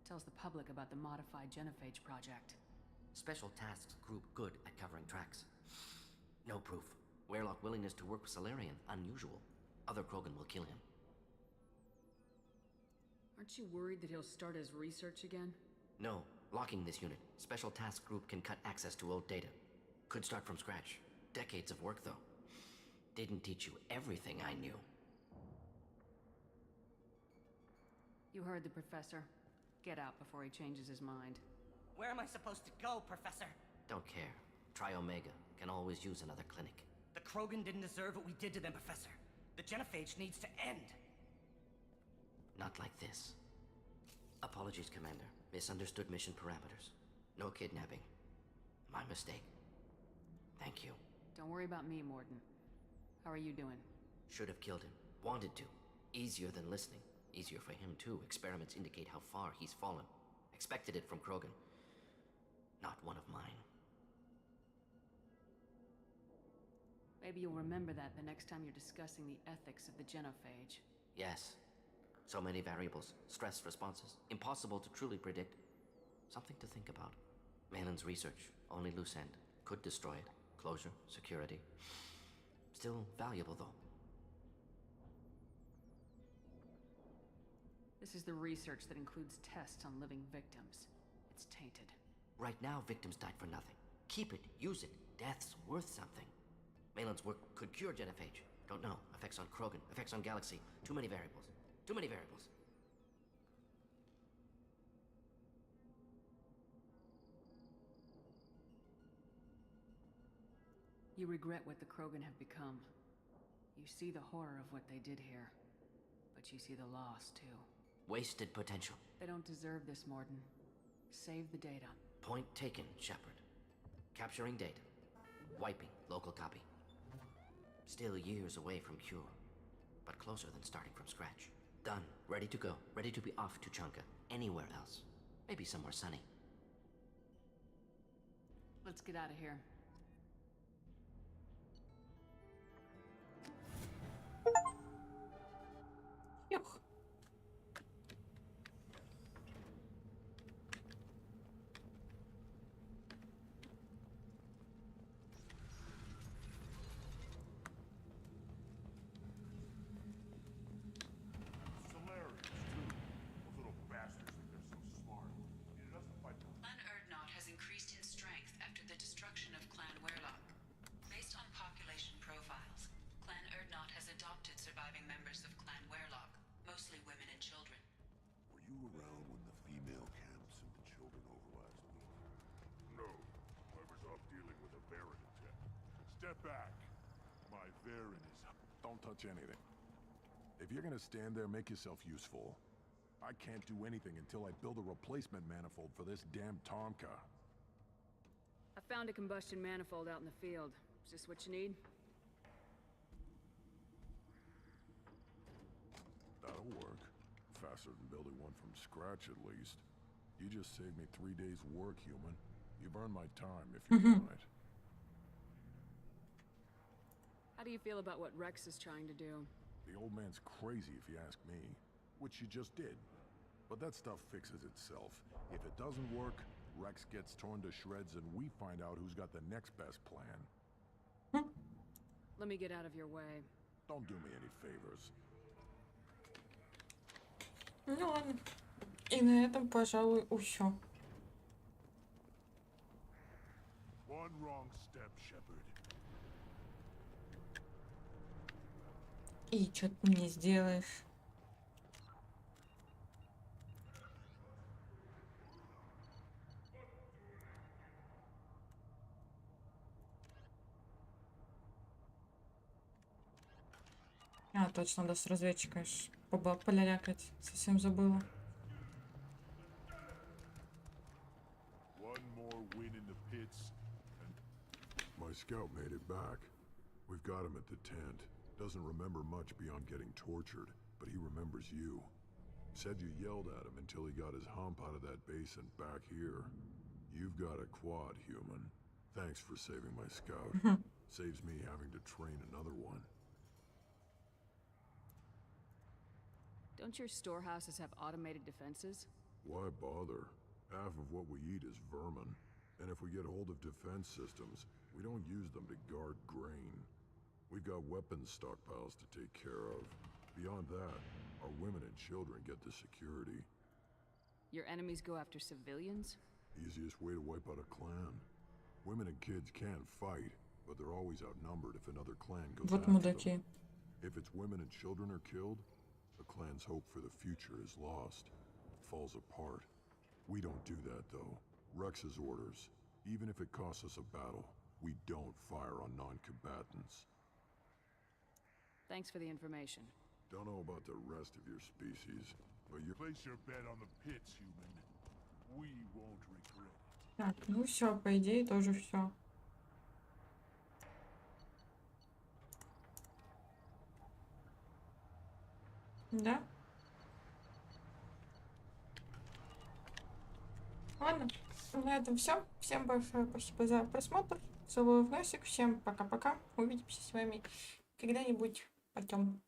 Tells the public about the modified genophage project? Special Tasks Group good at covering tracks. No proof. Weirlock willingness to work with Solarian, unusual. Other Krogan will kill him. Aren't you worried that he'll start his research again? No. Locking this unit. Special Task Group can cut access to old data. Could start from scratch. Decades of work, though. Didn't teach you everything I knew. You heard the professor. Get out before he changes his mind. Where am I supposed to go, Professor? Don't care. Try Omega. Can always use another clinic. The Krogan didn't deserve what we did to them, Professor. The genophage needs to end. Not like this. Apologies, Commander. Misunderstood mission parameters. No kidnapping. My mistake. Thank you. Don't worry about me, Morden. How are you doing? Should have killed him. Wanted to. Easier than listening. Easier for him, too. Experiments indicate how far he's fallen. Expected it from Krogan. Not one of mine. Maybe you'll remember that the next time you're discussing the ethics of the genophage. Yes. So many variables. Stress responses. Impossible to truly predict. Something to think about. Malin's research. Only loose end. Could destroy it. Closure. Security. Still valuable, though. This is the research that includes tests on living victims. It's tainted. Right now, victims died for nothing. Keep it. Use it. Death's worth something. Malin's work could cure genophage. Don't know. Effects on Krogan. Effects on Galaxy. Too many variables. Too many variables. You regret what the Krogan have become. You see the horror of what they did here. But you see the loss, too. Wasted potential. They don't deserve this, Morden. Save the data. Point taken, Shepard. Capturing data. Wiping local copy. Still years away from cure. But closer than starting from scratch. Done. Ready to go. Ready to be off to Chunka. Anywhere else. Maybe somewhere sunny. Let's get out of here. Yuck. surviving members of Clan Werelock, mostly women and children. Were you around when the female camps and the children over last week? No, I was off dealing with a Baron attack. Step back. My Baron is... Don't touch anything. If you're gonna stand there, make yourself useful. I can't do anything until I build a replacement manifold for this damn Tomka. I found a combustion manifold out in the field. Is this what you need? That'll work. Faster than building one from scratch, at least. You just saved me 3 days' work, human. You've earned my time, if you want it. How do you feel about what Rex is trying to do? The old man's crazy, if you ask me. Which you just did. But that stuff fixes itself. If it doesn't work, Rex gets torn to shreds and we find out who's got the next best plan. Let me get out of your way. Don't do me any favors. Ну ладно. И на этом, пожалуй, всё. One wrong step, Shepard. И что ты мне сделаешь? А, точно, надо с разведчиком полялякать. Совсем забыла. One more win in the pits, and... My scout made it back. We've got him at the tent. Doesn't remember much beyond getting tortured, but he remembers you. Said you yelled at him until he got his hump out of that basin back here. You've got a quad, human. Thanks for saving my scout. Saves me having to train another one. Don't your storehouses have automated defenses? Why bother? Half of what we eat is vermin. And if we get hold of defense systems, we don't use them to guard grain. We've got weapons stockpiles to take care of. Beyond that, our women and children get the security. Your enemies go after civilians? Easiest way to wipe out a clan. Women and kids can fight, but they're always outnumbered if another clan goes Вот after мудаки. them. If its women and children are killed, the clan's hope for the future is lost. It falls apart. We don't do that, though. Rex's orders. Even if it costs us a battle, we don't fire on non-combatants. Thanks for the information. Don't know about the rest of your species, but you Place your bet on the pits, human. We won't regret it. Так, ну все, по идее, тоже все. Да? Ладно, на этом все. Всем большое спасибо за просмотр. Целую в носик. Всем пока-пока. Увидимся с вами когда-нибудь потом.